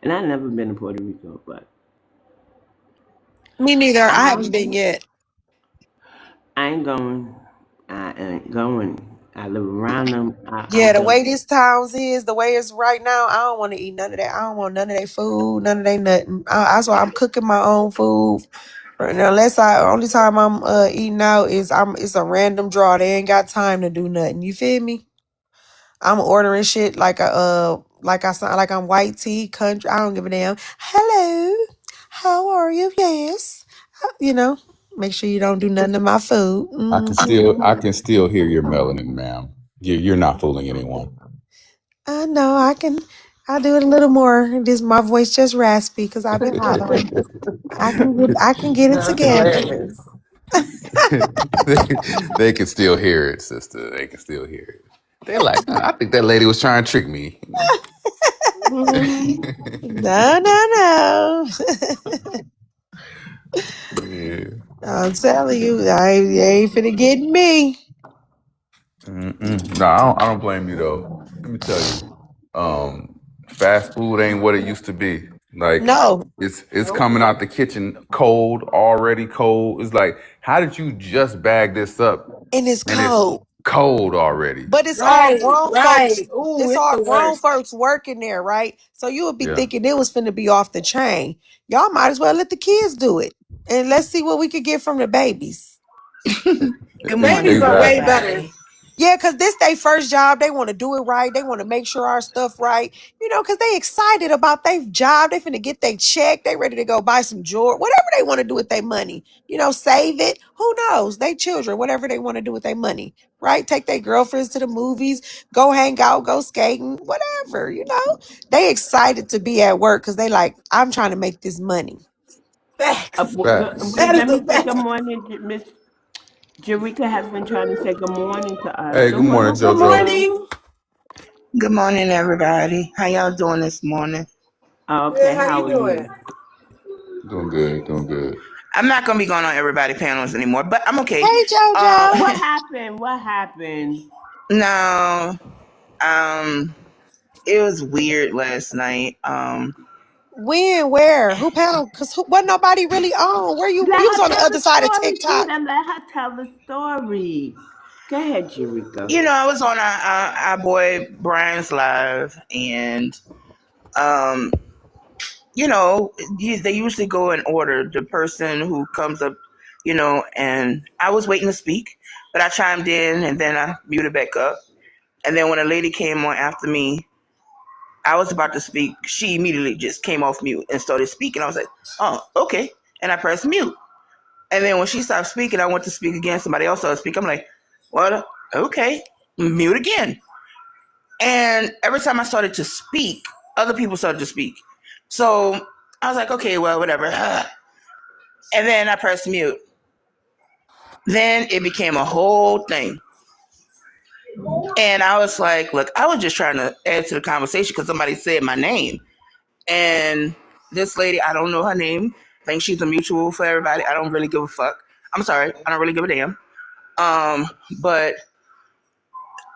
[SPEAKER 2] And I've never been to Puerto Rico, but
[SPEAKER 4] Me neither. I
[SPEAKER 2] I
[SPEAKER 4] haven't been yet.
[SPEAKER 2] I ain't going. I ain't going. I live around them. I
[SPEAKER 4] Yeah, the
[SPEAKER 2] don't.
[SPEAKER 4] way this towns is, the way it's right now, I don't want to eat none of that. I don't want none of their food, none of their nothing. That's why I'm cooking my own food. Unless only time I'm eating out is it's a random draw. They ain't got time to do nothing. You feel me? I'm ordering shit like like I sound like I'm white tea country. I don't give a damn. Hello, how are you? Yes, you know. Make sure you don't do nothing to my food.
[SPEAKER 8] I can still hear your melanin, ma'am. You're not fooling anyone.
[SPEAKER 4] I know I can. I do it a little more. This my voice just raspy because I've been hollering. I can get it
[SPEAKER 7] That's
[SPEAKER 4] together.
[SPEAKER 7] hilarious.
[SPEAKER 8] They can still hear it, sister. They can still hear it. They're like, I think that lady was trying to trick me.
[SPEAKER 4] No, no, no.
[SPEAKER 8] Yeah.
[SPEAKER 4] I'm telling you, you ain't finna get me.
[SPEAKER 8] Mm-mm. No, I don't blame you though. Let me tell you, fast food ain't what it used to be. Like
[SPEAKER 4] No,
[SPEAKER 8] it's coming out the kitchen cold, already cold. It's like, how did you just bag this up
[SPEAKER 4] and it's
[SPEAKER 8] and it's
[SPEAKER 4] cold.
[SPEAKER 8] cold already?
[SPEAKER 4] But it's all
[SPEAKER 7] Right,
[SPEAKER 4] grown folks.
[SPEAKER 7] right. Ooh,
[SPEAKER 4] It's
[SPEAKER 7] it's
[SPEAKER 4] all
[SPEAKER 7] the
[SPEAKER 4] grown
[SPEAKER 7] worst.
[SPEAKER 4] folks working there, right? So you would be
[SPEAKER 8] Yeah,
[SPEAKER 4] thinking it was finna be off the chain. Y'all might as well let the kids do it. And let's see what we could get from the babies.
[SPEAKER 7] The
[SPEAKER 9] morning,
[SPEAKER 7] babies are way
[SPEAKER 8] exactly.
[SPEAKER 7] better.
[SPEAKER 9] everybody.
[SPEAKER 4] Yeah, because this their first job. They want to do it right. They want to make sure our stuff right. Because they excited about their job. They finna get their check. They ready to go buy some jewelry. Whatever they want to do with their money. Save it. Who knows? They children, whatever they want to do with their money. Right? Take their girlfriends to the movies. Go hang out. Go skating. Whatever. They excited to be at work because they like, I'm trying to make this money.
[SPEAKER 7] Facts.
[SPEAKER 8] Facts.
[SPEAKER 7] That
[SPEAKER 2] Wait,
[SPEAKER 7] is
[SPEAKER 2] let
[SPEAKER 7] the
[SPEAKER 2] me say good
[SPEAKER 7] fact.
[SPEAKER 2] morning. Miss Jerika has been trying to say good morning to us.
[SPEAKER 8] Hey,
[SPEAKER 2] Good
[SPEAKER 8] good morning,
[SPEAKER 2] morning,
[SPEAKER 7] Good
[SPEAKER 8] JoJo.
[SPEAKER 2] JoJo.
[SPEAKER 7] morning.
[SPEAKER 9] Good morning, everybody. How y'all doing this morning?
[SPEAKER 2] Okay,
[SPEAKER 7] Good. How
[SPEAKER 2] how
[SPEAKER 7] you
[SPEAKER 2] are
[SPEAKER 7] doing?
[SPEAKER 2] you?
[SPEAKER 8] Doing good, doing good.
[SPEAKER 9] I'm not gonna be going on everybody panels anymore, but I'm okay.
[SPEAKER 4] Hey,
[SPEAKER 9] Um,
[SPEAKER 4] JoJo.
[SPEAKER 2] What happened? What happened?
[SPEAKER 9] no, um, it was weird last night.
[SPEAKER 4] When? Where? Who panel? Because wasn't nobody really on. Where you?
[SPEAKER 2] Let
[SPEAKER 4] You was
[SPEAKER 2] her
[SPEAKER 4] on the
[SPEAKER 2] tell
[SPEAKER 4] other
[SPEAKER 2] the
[SPEAKER 4] side of
[SPEAKER 2] story,
[SPEAKER 4] TikTok.
[SPEAKER 2] Keita. Let her tell the story. Go ahead, Jerika.
[SPEAKER 9] I was on our boy Brian's live, and um, they usually go in order. The person who comes up, and I was waiting to speak, but I chimed in and then I muted back up. And then when a lady came on after me, I was about to speak. She immediately just came off mute and started speaking. I was like, oh, okay. And I pressed mute. And then when she stopped speaking, I went to speak again. Somebody else started speaking. I'm like, well, okay, mute again. And every time I started to speak, other people started to speak. So I was like, okay, well, whatever. And then I pressed mute. Then it became a whole thing. And I was like, look, I was just trying to add to the conversation because somebody said my name. And this lady, I don't know her name. I think she's a mutual for everybody. I don't really give a fuck. I'm sorry. I don't really give a damn. But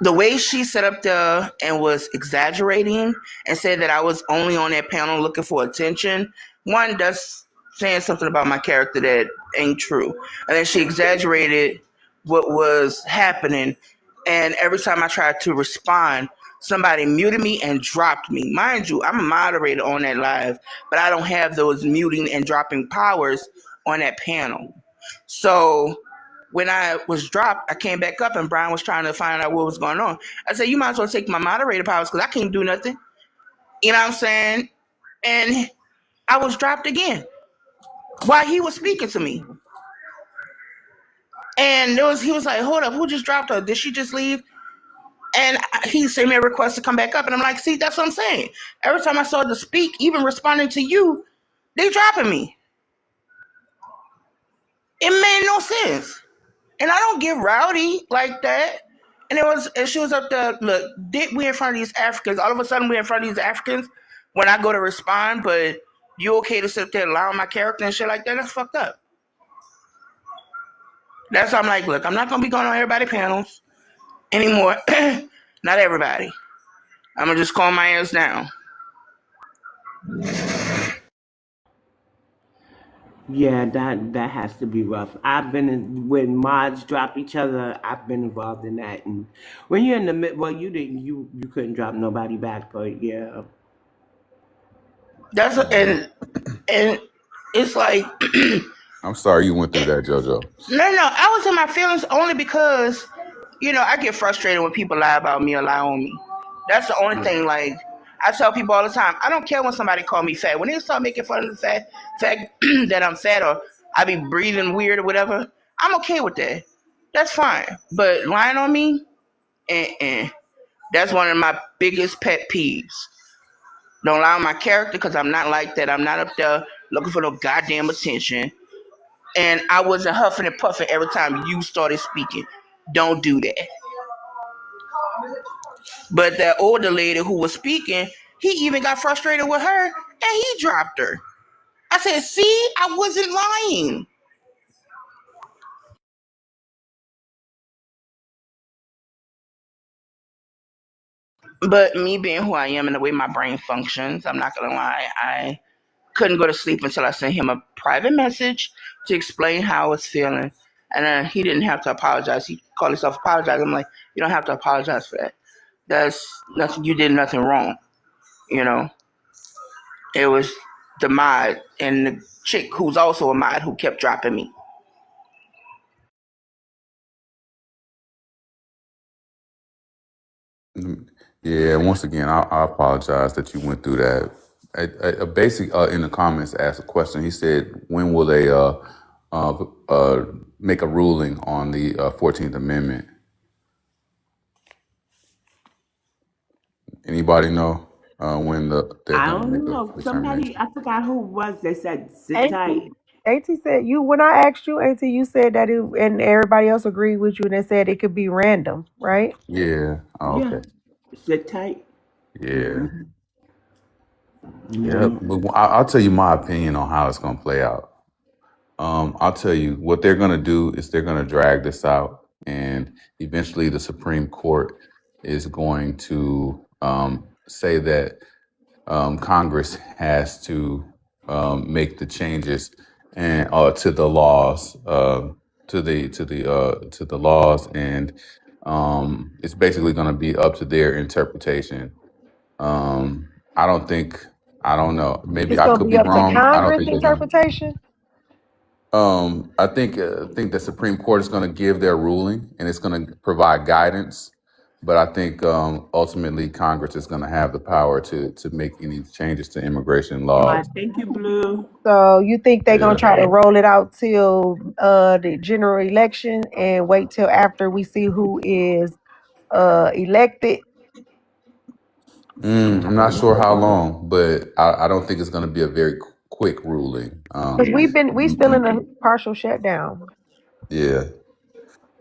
[SPEAKER 9] the way she set up and was exaggerating and said that I was only on that panel looking for attention, one, that's saying something about my character that ain't true. And then she exaggerated what was happening. And every time I tried to respond, somebody muted me and dropped me. Mind you, I'm a moderator on that live, but I don't have those muting and dropping powers on that panel. So when I was dropped, I came back up and Brian was trying to find out what was going on. I said, you might as well take my moderator powers because I can't do nothing. You know what I'm saying? And I was dropped again while he was speaking to me. And he was like, hold up, who just dropped her? Did she just leave? And he sent me a request to come back up. And I'm like, see, that's what I'm saying. Every time I started to speak, even responding to you, they dropping me. It made no sense. And I don't get rowdy like that. And she was up there, look, we in front of these Africans. All of a sudden we're in front of these Africans when I go to respond, but you okay to sit there allowing my character and shit like that? That's fucked up. That's why I'm like, look, I'm not gonna be going on everybody's panels anymore. Not everybody. I'm gonna just calm my ass down.
[SPEAKER 2] Yeah, that has to be rough. I've been when mods drop each other. I've been involved in that, and when you're in the mid, well, you didn't, you couldn't drop nobody back, but yeah,
[SPEAKER 9] That's and it's like
[SPEAKER 8] I'm sorry you went through that, JoJo.
[SPEAKER 9] no, I was in my feelings only because, I get frustrated when people lie about me or lie on me. That's the only thing. Like, I tell people all the time, I don't care when somebody call me fat. When they start making fun of the fact that I'm fat or I be breathing weird or whatever, I'm okay with that. That's fine. But lying on me, that's one of my biggest pet peeves. Don't lie on my character because I'm not like that. I'm not up there looking for no goddamn attention. And I wasn't huffing and puffing every time you started speaking. Don't do that. But that older lady who was speaking, he even got frustrated with her and he dropped her. I said, see, I wasn't lying. But me being who I am and the way my brain functions, I'm not going to lie, I couldn't go to sleep until I sent him a private message to explain how I was feeling. And he didn't have to apologize. He called himself apologize. I'm like, you don't have to apologize for that. That's nothing. You did nothing wrong. You know, it was the mod and the chick who's also a mod who kept dropping me.
[SPEAKER 8] Yeah, once again, I apologize that you went through that. A basic in the comments asked a question. He said, "When will they make a ruling on the 14th Amendment?" Anybody know when they're
[SPEAKER 2] I
[SPEAKER 8] going to make
[SPEAKER 2] don't
[SPEAKER 8] a
[SPEAKER 2] know. Somebody,
[SPEAKER 8] determination?
[SPEAKER 2] I forgot who it was. They said sit tight.
[SPEAKER 4] Auntie, Auntie said you when I asked you, Auntie, you said that it and everybody else agreed with you and they said it could be random, right?
[SPEAKER 8] Yeah. Oh,
[SPEAKER 2] Yeah,
[SPEAKER 8] okay.
[SPEAKER 2] sit tight.
[SPEAKER 8] Yeah.
[SPEAKER 2] Mm-hmm.
[SPEAKER 8] Yeah.
[SPEAKER 2] Yeah.
[SPEAKER 8] But I'll tell you my opinion on how it's going to play out. I'll tell you what they're going to do is they're going to drag this out, and eventually the Supreme Court is going to say that Congress has to make the changes and to the laws, to the laws, and it's basically going to be up to their interpretation. I don't think. I don't know. Maybe
[SPEAKER 4] It's
[SPEAKER 8] I
[SPEAKER 4] gonna
[SPEAKER 8] could
[SPEAKER 4] be
[SPEAKER 8] be
[SPEAKER 4] up to
[SPEAKER 8] wrong. I don't
[SPEAKER 4] Congress
[SPEAKER 8] think they're going to.
[SPEAKER 4] interpretation.
[SPEAKER 8] I think the Supreme Court is going to give their ruling, and it's going to provide guidance But I think ultimately Congress is going to have the power to make any changes to immigration
[SPEAKER 2] All right,
[SPEAKER 8] laws.
[SPEAKER 2] thank you, Blue.
[SPEAKER 4] So you think they're gonna
[SPEAKER 8] Yeah.
[SPEAKER 4] try to roll it out till the general election and wait till after we see who is elected?
[SPEAKER 8] I'm not sure how long, but I don't think it's going to be a very quick ruling.
[SPEAKER 4] Because we still in a partial shutdown.
[SPEAKER 8] Yeah.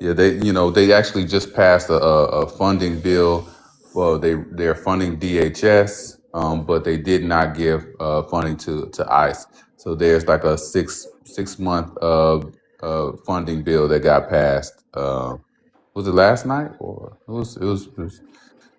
[SPEAKER 8] Yeah, they actually just passed a funding bill. Well, they're funding DHS, but they did not give funding to ICE. So there's like a six month funding bill that got passed. Was it last night or it was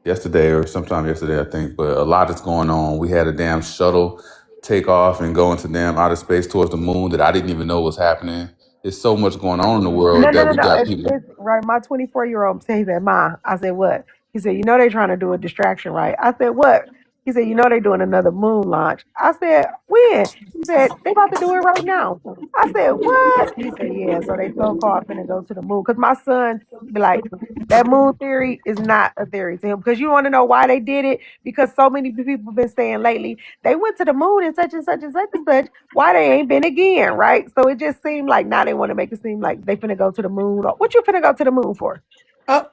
[SPEAKER 8] yesterday or sometime yesterday, I think. But a lot is going on. We had a damn shuttle take off and go into damn outer space towards the moon that I didn't even know was happening. There's so much going on in the
[SPEAKER 4] No,
[SPEAKER 8] world
[SPEAKER 4] no,
[SPEAKER 8] that
[SPEAKER 4] no,
[SPEAKER 8] we
[SPEAKER 4] no.
[SPEAKER 8] got people.
[SPEAKER 4] It's right. My 24-year-old said, he said, "Ma," I said, "What?" He said, "You know they trying to do a distraction, right?" I said, "What?" He said, "You know they doing another moon launch." I said, "When?" He said, "They about to do it right now." I said, "What?" He said, "Yeah." So they so called finna go to the moon because my son be like, that moon theory is not a theory to him because you want to know why they did it because so many people been saying lately they went to the moon and such and such and such and such. Why they ain't been again, right? So it just seemed like now they want to make it seem like they finna go to the moon. What you finna go to the moon for?
[SPEAKER 7] Oh,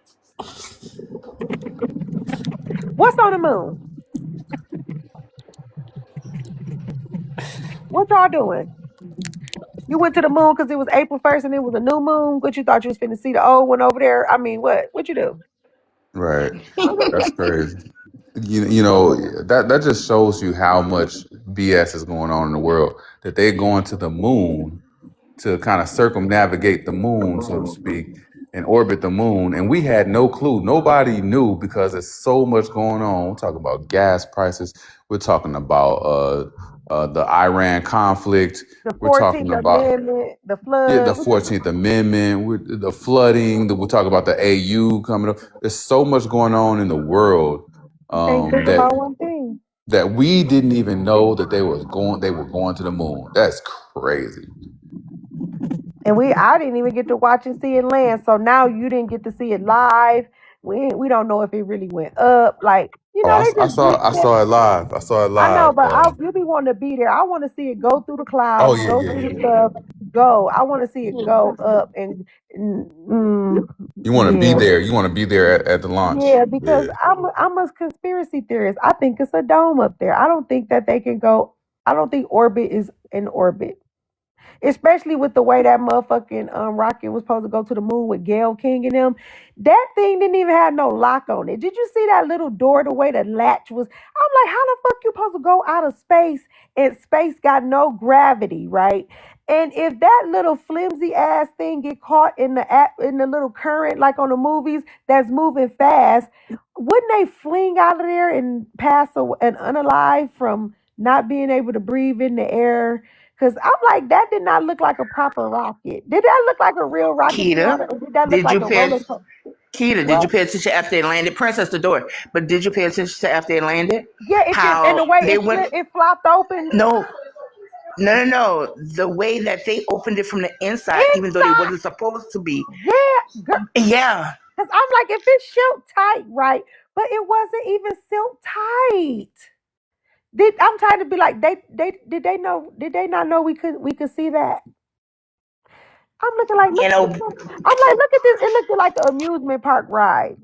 [SPEAKER 4] What's on the moon? What y'all doing? You went to the moon because it was April 1st and it was a new moon. What you thought you was finna see the old one over there? I mean, what? What you do?
[SPEAKER 8] Right. That's crazy. You know that just shows you how much BS is going on in the world. That they're going to the moon to kind of circumnavigate the moon, so to speak, and orbit the moon. And we had no clue. Nobody knew because there's so much going on. We're talking about gas prices. We're talking about the Iran conflict.
[SPEAKER 4] The
[SPEAKER 8] We're talking
[SPEAKER 4] 14th
[SPEAKER 8] about
[SPEAKER 4] Amendment, the
[SPEAKER 8] the
[SPEAKER 4] flood.
[SPEAKER 8] 14th Amendment, the flooding. We're talking about the AU coming up. There's so much going on in the world
[SPEAKER 4] You can't think
[SPEAKER 8] that
[SPEAKER 4] about one thing.
[SPEAKER 8] we didn't even know that they were going to the moon. That's crazy.
[SPEAKER 4] And I didn't even get to watch and see it land. So now you didn't get to see it live. We don't know if it really went up. Like,
[SPEAKER 8] Oh,
[SPEAKER 4] they
[SPEAKER 8] I
[SPEAKER 4] just
[SPEAKER 8] saw
[SPEAKER 4] do
[SPEAKER 8] I
[SPEAKER 4] shit.
[SPEAKER 8] saw it live. I saw it
[SPEAKER 4] I know,
[SPEAKER 8] live.
[SPEAKER 4] but you be wanting to be there. I want to see it go through the
[SPEAKER 8] Oh
[SPEAKER 4] clouds,
[SPEAKER 8] yeah,
[SPEAKER 4] go
[SPEAKER 8] yeah,
[SPEAKER 4] through
[SPEAKER 8] yeah,
[SPEAKER 4] the
[SPEAKER 8] yeah.
[SPEAKER 4] stuff, go. I want to see it go up and
[SPEAKER 8] You want to be
[SPEAKER 4] yeah.
[SPEAKER 8] there. You want to be there at the launch.
[SPEAKER 4] Yeah, because
[SPEAKER 8] Yeah.
[SPEAKER 4] I'm a conspiracy theorist. I think it's a dome up there. I don't think that they can go. I don't think orbit is in orbit. Especially with the way that motherfucking rocket was supposed to go to the moon with Gail King and them. That thing didn't even have no lock on it. Did you see that little door, the way the latch was? I'm like, how the fuck you supposed to go out of space and space got no gravity, right? And if that little flimsy ass thing get caught in in the little current like on the movies that's moving fast, wouldn't they fling out of there and pass an unalive from not being able to breathe in the air? Because I'm like, that did not look like a proper rocket. Did that look like a real rocket,
[SPEAKER 9] Kita,
[SPEAKER 4] Kiana? Or did that look
[SPEAKER 9] did
[SPEAKER 4] like
[SPEAKER 9] you
[SPEAKER 4] a
[SPEAKER 9] pay?
[SPEAKER 4] roller coaster?
[SPEAKER 9] Kita, did you
[SPEAKER 4] What?
[SPEAKER 9] pay attention after they landed? Princess the door. But did you pay attention to after they landed?
[SPEAKER 4] Yeah, it just, and
[SPEAKER 9] How
[SPEAKER 4] the way
[SPEAKER 9] they went?
[SPEAKER 4] it flopped open
[SPEAKER 9] No, no, no, no. The way that they opened it from the inside, even though they
[SPEAKER 4] inside.
[SPEAKER 9] wasn't supposed to be.
[SPEAKER 4] Yeah, girl.
[SPEAKER 9] Yeah.
[SPEAKER 4] Because I'm like, if it's silk tight, right? But it wasn't even silk tight. I'm trying to be like, did they not know we could see that? I'm looking like,
[SPEAKER 9] You
[SPEAKER 4] look at
[SPEAKER 9] know,
[SPEAKER 4] this. I'm like, look at this. It looked like an amusement park ride.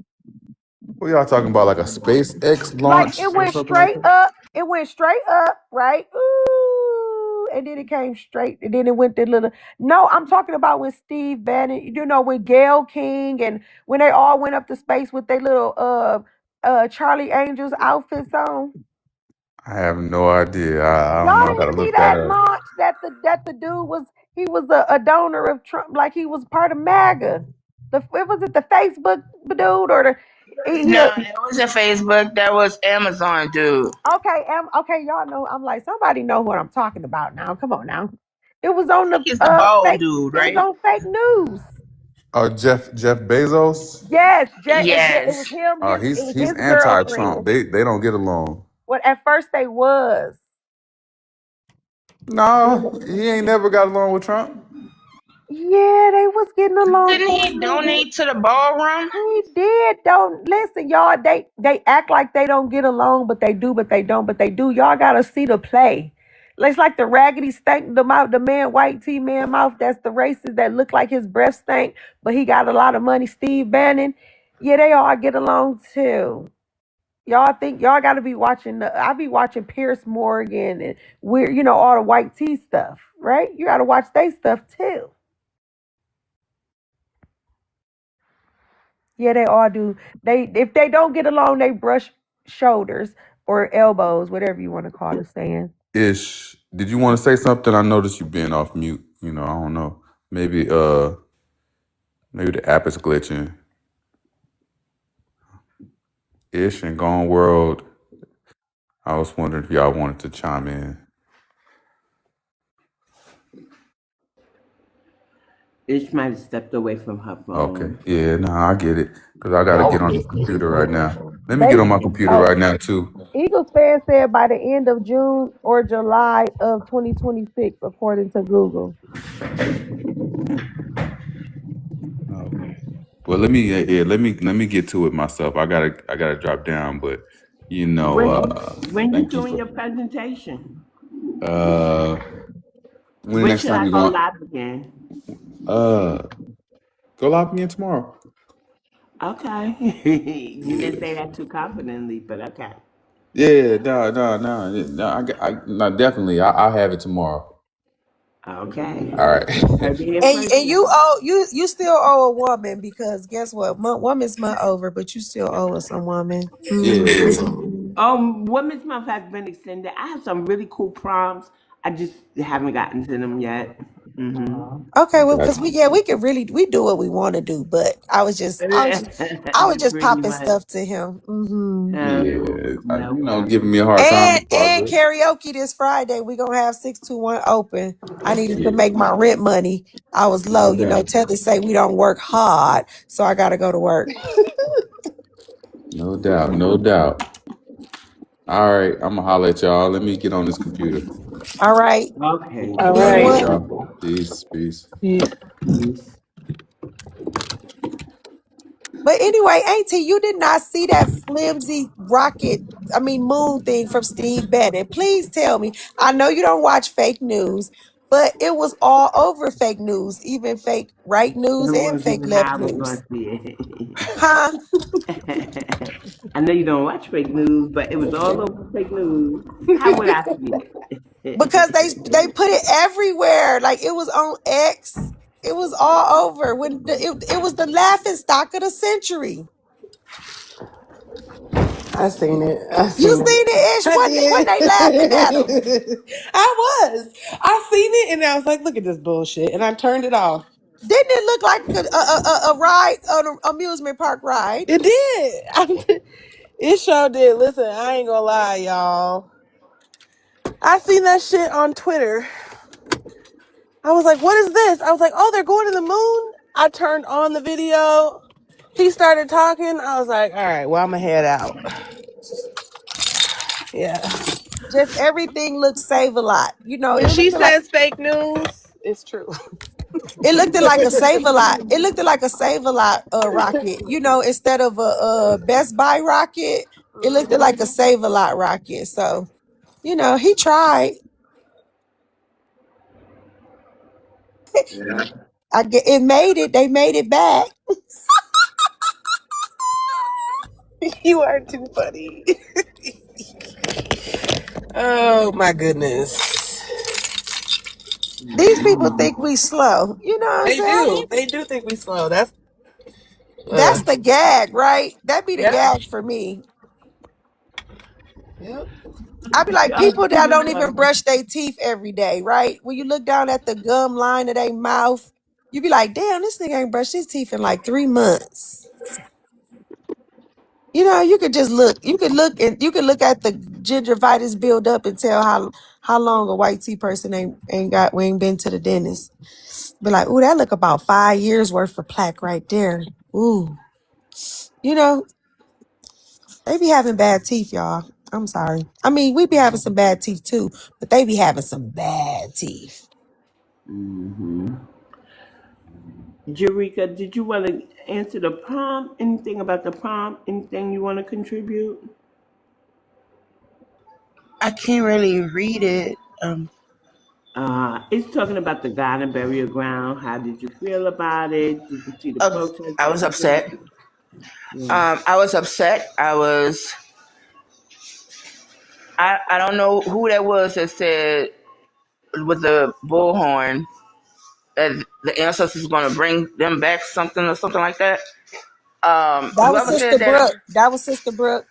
[SPEAKER 8] What y'all talking about? Like a SpaceX
[SPEAKER 4] Like
[SPEAKER 8] launch
[SPEAKER 4] it
[SPEAKER 8] or
[SPEAKER 4] went
[SPEAKER 8] something like
[SPEAKER 4] straight
[SPEAKER 8] that?
[SPEAKER 4] up. It went straight up, right? Ooh, and then it came straight, and then it went the little. No, I'm talking about when Steve Bannon, when Gail King, and when they all went up to space with their little Charlie Angels outfits on.
[SPEAKER 8] I have no idea. I
[SPEAKER 4] Y'all
[SPEAKER 8] don't know. I gotta
[SPEAKER 4] didn't see
[SPEAKER 8] look that
[SPEAKER 4] that
[SPEAKER 8] up.
[SPEAKER 4] launch that the dude was. He was a donor of Trump, like he was part of MAGA. Was it the Facebook dude or the he
[SPEAKER 9] no, that wasn't Facebook. That was Amazon, dude.
[SPEAKER 4] Okay, okay, y'all know. I'm like, somebody know what I'm talking about now. Come on now. It was on the
[SPEAKER 9] He's the bald
[SPEAKER 4] fake.
[SPEAKER 9] dude,
[SPEAKER 4] It was
[SPEAKER 9] right?
[SPEAKER 4] on fake news.
[SPEAKER 8] Oh, Jeff Bezos.
[SPEAKER 4] Yes, it was
[SPEAKER 9] Yes.
[SPEAKER 4] him. It was
[SPEAKER 8] He's
[SPEAKER 4] his
[SPEAKER 8] anti-Trump.
[SPEAKER 4] girlfriend.
[SPEAKER 8] They don't get along.
[SPEAKER 4] Well, at first they was.
[SPEAKER 8] No, he ain't never got along with Trump.
[SPEAKER 4] Yeah, they was getting along
[SPEAKER 9] Didn't he
[SPEAKER 4] good.
[SPEAKER 9] donate to the ballroom?
[SPEAKER 4] He did. Don't listen, y'all. They act like they don't get along, but they do, but they don't, but they do. Y'all gotta see the play. It's like the raggedy stank the mouth, the man, white tea man mouth. That's the racist that look like his breath stank, but he got a lot of money. Steve Bannon. Yeah, they all get along too. Y'all think y'all gotta be watching I be watching Pierce Morgan and we're all the white tea stuff, right? You gotta watch they stuff too. Yeah, they all do. They if they don't get along, they brush shoulders or elbows, whatever you want to call the saying.
[SPEAKER 8] Ish, did you want to say something? I noticed you being off mute. I don't know. Maybe the app is glitching. Ish and Gone World. I was wondering if y'all wanted to chime in.
[SPEAKER 2] Ish might have stepped away from her
[SPEAKER 8] Okay.
[SPEAKER 2] phone.
[SPEAKER 8] Yeah, no, I get it. Because I got to get on the computer right now. Let me
[SPEAKER 4] They
[SPEAKER 8] get on my computer
[SPEAKER 4] oh
[SPEAKER 8] right now, too.
[SPEAKER 4] Eagles fans said by the end of June or July of 2026, according to Google.
[SPEAKER 8] Okay. Well, let me get to it myself. I gotta drop down, but
[SPEAKER 2] When you
[SPEAKER 8] thank you
[SPEAKER 2] doing
[SPEAKER 8] for
[SPEAKER 2] your presentation?
[SPEAKER 8] uh when the
[SPEAKER 2] When
[SPEAKER 8] next
[SPEAKER 2] should
[SPEAKER 8] time
[SPEAKER 2] I
[SPEAKER 8] you
[SPEAKER 2] go
[SPEAKER 8] going
[SPEAKER 2] live again?
[SPEAKER 8] uh go live again tomorrow.
[SPEAKER 2] Okay. You didn't say that too confidently, but okay.
[SPEAKER 8] Yeah, no, no, definitely. I'll have it tomorrow.
[SPEAKER 2] Okay.
[SPEAKER 8] All right.
[SPEAKER 2] Heard it here
[SPEAKER 4] And
[SPEAKER 2] first,
[SPEAKER 4] and you
[SPEAKER 2] y'all.
[SPEAKER 4] owe you still owe a woman because guess what? Woman's month over, but you still owe us some woman.
[SPEAKER 8] Yeah.
[SPEAKER 2] Women's Month has been extended. I have some really cool prompts. I just haven't gotten to them yet.
[SPEAKER 4] Okay, well,
[SPEAKER 8] Got
[SPEAKER 4] because we can really we do what we want to do, but I was just
[SPEAKER 2] Pretty
[SPEAKER 4] popping
[SPEAKER 2] much.
[SPEAKER 4] stuff to him.
[SPEAKER 8] yeah.
[SPEAKER 2] No
[SPEAKER 8] Giving
[SPEAKER 2] problem.
[SPEAKER 8] me a hard time in
[SPEAKER 4] And
[SPEAKER 8] progress.
[SPEAKER 4] karaoke this Friday. We gonna have 621 open. I needed to
[SPEAKER 8] Yeah.
[SPEAKER 4] make my rent money. I was low,
[SPEAKER 8] No doubt.
[SPEAKER 4] Telly say we don't work hard, so I gotta go to work.
[SPEAKER 8] No doubt. No doubt. All right. I'm gonna holler at y'all. Let me get on this computer.
[SPEAKER 4] All right,
[SPEAKER 2] Okay.
[SPEAKER 7] All
[SPEAKER 4] be
[SPEAKER 7] right.
[SPEAKER 8] Peace,
[SPEAKER 4] one.
[SPEAKER 8] y'all. Peace. Peace.
[SPEAKER 7] Peace.
[SPEAKER 2] Peace.
[SPEAKER 4] But anyway, Auntie, you did not see that flimsy moon thing from Steve Bannon. Please tell me. I know you don't watch fake news, but it was all over fake news, even fake right
[SPEAKER 2] It
[SPEAKER 4] news and
[SPEAKER 2] was
[SPEAKER 4] fake
[SPEAKER 2] even how
[SPEAKER 4] left
[SPEAKER 2] I was going
[SPEAKER 4] news.
[SPEAKER 2] to see
[SPEAKER 4] Huh?
[SPEAKER 2] it. I know you don't watch fake news, but it was all over fake news. How would I see
[SPEAKER 4] Because they
[SPEAKER 2] it?
[SPEAKER 4] put it everywhere. Like it was on X. It was all over. It was the laughing stock of the century.
[SPEAKER 7] I seen it. I
[SPEAKER 4] You
[SPEAKER 7] seen
[SPEAKER 4] seen
[SPEAKER 7] it.
[SPEAKER 4] it, Ish?
[SPEAKER 7] I
[SPEAKER 4] When they laughing at him?
[SPEAKER 7] did. I was. I seen it and I was like, look at this bullshit. And I turned it off.
[SPEAKER 4] Didn't it look like a ride, an amusement park ride?
[SPEAKER 7] It did. It sure did. Listen, I ain't gonna lie, y'all. I seen that shit on Twitter. I was like, what is this? I was like, oh, they're going to the moon? I turned on the video. He started talking. I was like, all right, well, I'm going to head out. Yeah.
[SPEAKER 4] Just everything looked save a lot.
[SPEAKER 7] When
[SPEAKER 4] It
[SPEAKER 7] she
[SPEAKER 4] looked like
[SPEAKER 7] says fake news, it's true.
[SPEAKER 4] a save a lot. It looked like a save a lot rocket. Instead of a Best Buy rocket, it looked like a save a lot rocket. So, he tried.
[SPEAKER 2] Yeah.
[SPEAKER 4] I get it made it. They made it back.
[SPEAKER 7] You are too funny. Oh, my goodness.
[SPEAKER 4] These people think we slow. You know what I'm
[SPEAKER 7] They
[SPEAKER 4] saying?
[SPEAKER 7] do. They do think we slow. That's,
[SPEAKER 4] That's the gag, right? That be the
[SPEAKER 7] yep.
[SPEAKER 4] gag for me.
[SPEAKER 7] Yep.
[SPEAKER 4] I be like,
[SPEAKER 2] Y'all
[SPEAKER 4] people that
[SPEAKER 2] too
[SPEAKER 4] don't even
[SPEAKER 2] funny.
[SPEAKER 4] brush their teeth every day, right? When you look down at the gum line of their mouth, you be like, damn, this nigga ain't brushed his teeth in like 3 months. You could just look. You could look at the gingivitis build up and tell how long a white tea person ain't been to the dentist. Be like, ooh, that look about 5 years worth of plaque right there. Ooh, you know they be having bad teeth, y'all. I'm sorry. I mean, we be having some bad teeth too, but they be having some bad teeth.
[SPEAKER 2] hmm Jerika, did you want to answer the prompt? Anything about the prompt? Anything you want to contribute?
[SPEAKER 9] I can't really read it.
[SPEAKER 2] It's talking about the Ghana burial ground. How did you feel about it? Did you see the
[SPEAKER 9] Uh,
[SPEAKER 2] protests
[SPEAKER 9] I
[SPEAKER 2] that
[SPEAKER 9] was
[SPEAKER 2] took place?
[SPEAKER 9] upset.
[SPEAKER 2] Yeah.
[SPEAKER 9] I was upset. I don't know who that was that said with the bullhorn that the ancestors going to bring them back something or something like that.
[SPEAKER 4] That was
[SPEAKER 9] Whoever
[SPEAKER 4] Sister
[SPEAKER 9] said that,
[SPEAKER 4] Brooke. That was Sister Brooke.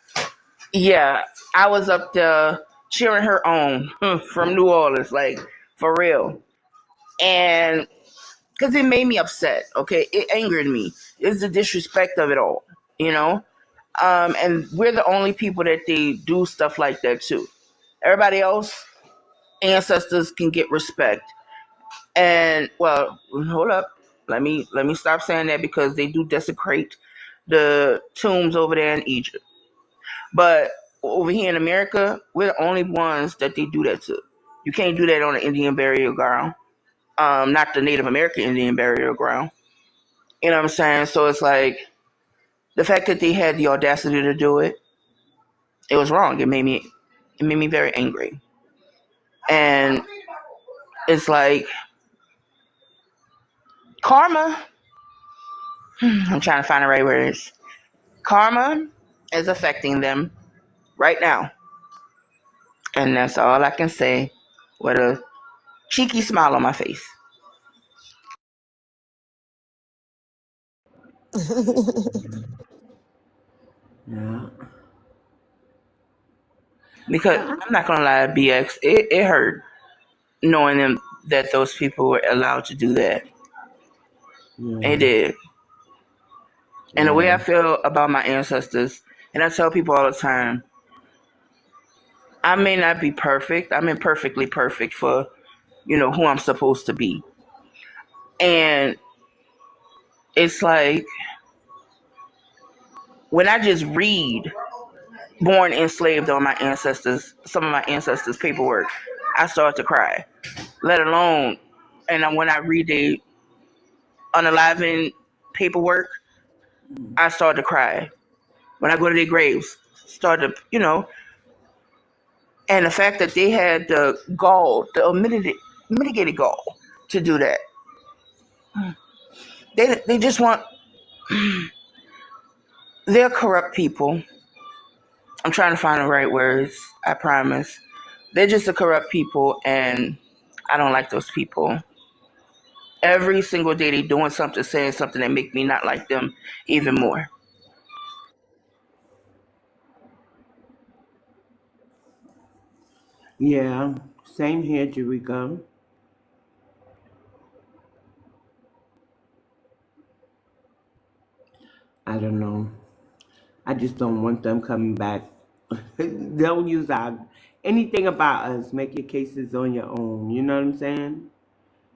[SPEAKER 9] yeah, I was up there cheering her on from New Orleans, like for real. And because it made me upset, okay? It angered me. It's the disrespect of it all, you know? And we're the only people that they do stuff like that to. Everybody else, ancestors can get respect. And well, hold up. Let me stop saying that because they do desecrate the tombs over there in Egypt. But over here in America, we're the only ones that they do that to. You can't do that on an Indian burial ground. Not the Native American Indian burial ground. You know what I'm saying? So it's like the fact that they had the audacity to do it, it was wrong. It made me very angry. And it's like karma. I'm trying to find the right words. Karma is affecting them right now. And that's all I can say with a cheeky smile on my face.
[SPEAKER 2] Yeah.
[SPEAKER 9] Because
[SPEAKER 2] Uh,
[SPEAKER 9] I'm not gonna lie, BX, it hurt knowing them that those people were allowed to do that. It
[SPEAKER 2] yeah.
[SPEAKER 9] did. And the way
[SPEAKER 2] Yeah.
[SPEAKER 9] I feel about my ancestors, and I tell people all the time, I may not be perfect. I'm imperfectly perfect for, who I'm supposed to be. And it's like when I just read born enslaved on my ancestors, some of my ancestors' paperwork, I start to cry. Let alone, and when I read the unaliving paperwork, I start to cry. When I go to their graves, start to, and the fact that they had the gall, the mitigated gall to do that. They just want, they're corrupt people. I'm trying to find the right words, I promise. They're just a corrupt people, and I don't like those people. Every single day they doing something, saying something that make me not like them even more.
[SPEAKER 2] Yeah. Same here, Jerika. I don't know. I just don't want them coming back. They'll use anything about us. Make your cases on your own. You know what I'm saying?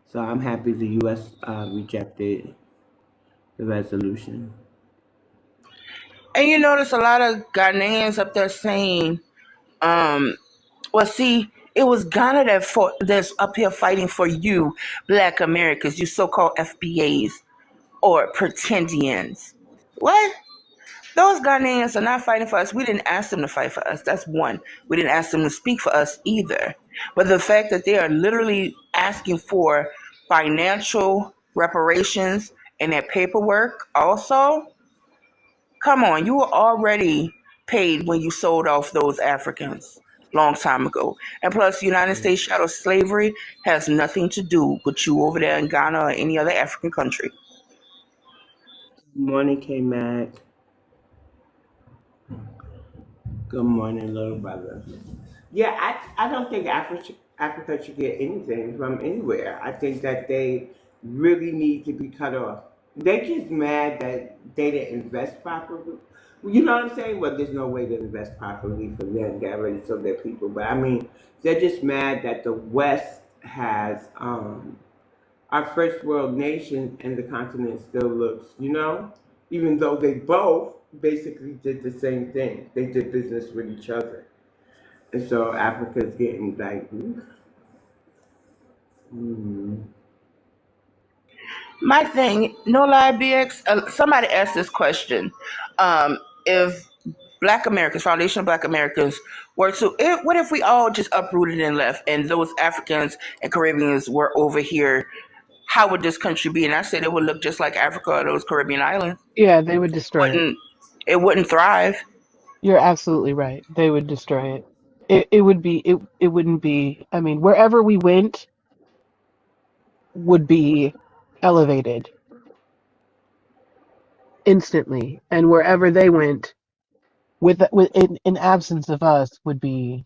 [SPEAKER 2] So I'm happy the U.S. Rejected the resolution.
[SPEAKER 9] And you notice a lot of Ghanaians up there saying, um, well, see, it was Ghana that's up here fighting for you, Black Americans, you so-called FBAs or pretendians. What? Those Ghanaians are not fighting for us. We didn't ask them to fight for us. That's one. We didn't ask them to speak for us either. But the fact that they are literally asking for financial reparations and their paperwork also, come on, you were already paid when you sold off those Africans long time ago. And plus, the United States shadow slavery has nothing to do with you over there in Ghana or any other African country.
[SPEAKER 2] Morning, K Mac. Good morning, little brother. Yeah, I don't think Africa should get anything from anywhere. I think that they really need to be cut off. They just mad that they didn't invest properly. You know what I'm saying? Well, there's no way to invest properly for them, get ready so their people. But I mean, they're just mad that the West has our first world nation and the continent still looks, even though they both basically did the same thing. They did business with each other. And so Africa's getting like,
[SPEAKER 9] My thing, no lie, BX. Somebody asked this question: if Black Americans, Foundation of Black Americans, were to, what if we all just uprooted and left, and those Africans and Caribbeans were over here? How would this country be? And I said it would look just like Africa or those Caribbean islands.
[SPEAKER 5] Yeah, they would destroy it.
[SPEAKER 9] Wouldn't it? Wouldn't thrive.
[SPEAKER 5] You're absolutely right. They would destroy it. It would be it wouldn't be. I mean, wherever we went would be elevated instantly, and wherever they went with in absence of us would be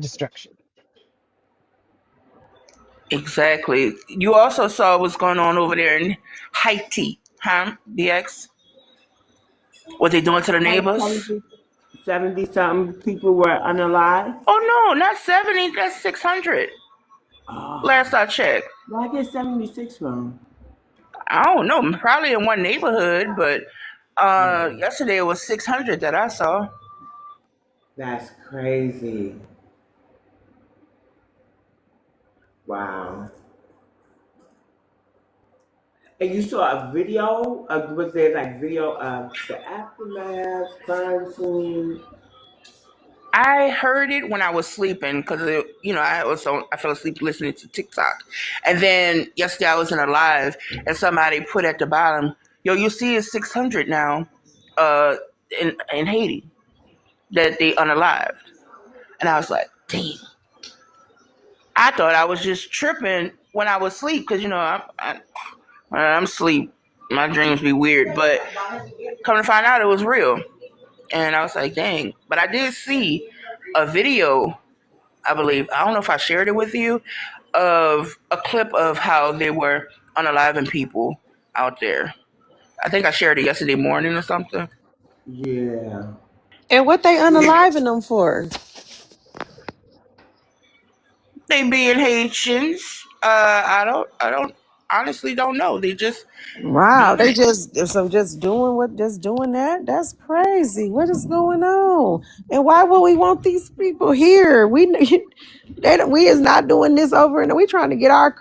[SPEAKER 5] destruction.
[SPEAKER 9] Exactly. You also saw what's going on over there in Haiti, huh? BX. What they doing to the
[SPEAKER 2] Like
[SPEAKER 9] neighbors?
[SPEAKER 2] 70 something people were unalive.
[SPEAKER 9] Oh no, not 70. That's 600.
[SPEAKER 2] Oh,
[SPEAKER 9] Last I checked.
[SPEAKER 2] why I get 76 from?
[SPEAKER 9] I don't know. Probably in one neighborhood, but
[SPEAKER 2] Yeah,
[SPEAKER 9] yesterday it was 600 that I saw.
[SPEAKER 2] that's crazy. Wow. And you saw a video? Was there like video of the aftermath, crime scene?
[SPEAKER 9] I heard it when I was sleeping because I fell asleep listening to TikTok, and then yesterday I was in a live and somebody put at the bottom, "Yo, you see it's 600 now, uh, in Haiti that they unalived," and I was like, "Dang!" I thought I was just tripping when I was asleep because I'm asleep, my dreams be weird, but come to find out it was real, and I was like, "Dang!" But I did see a video, I believe. I don't know if I shared it with you, of a clip of how they were unaliving people out there. I think I shared it yesterday morning or something.
[SPEAKER 2] Yeah.
[SPEAKER 4] And what they unaliving them for?
[SPEAKER 9] They being Haitians. I don't honestly don't know. They just
[SPEAKER 4] Wow,
[SPEAKER 9] doing
[SPEAKER 4] they
[SPEAKER 9] it.
[SPEAKER 4] just doing just doing that. That's crazy. What is going on? And why would we want these people here? We is not doing this over, and we trying to get our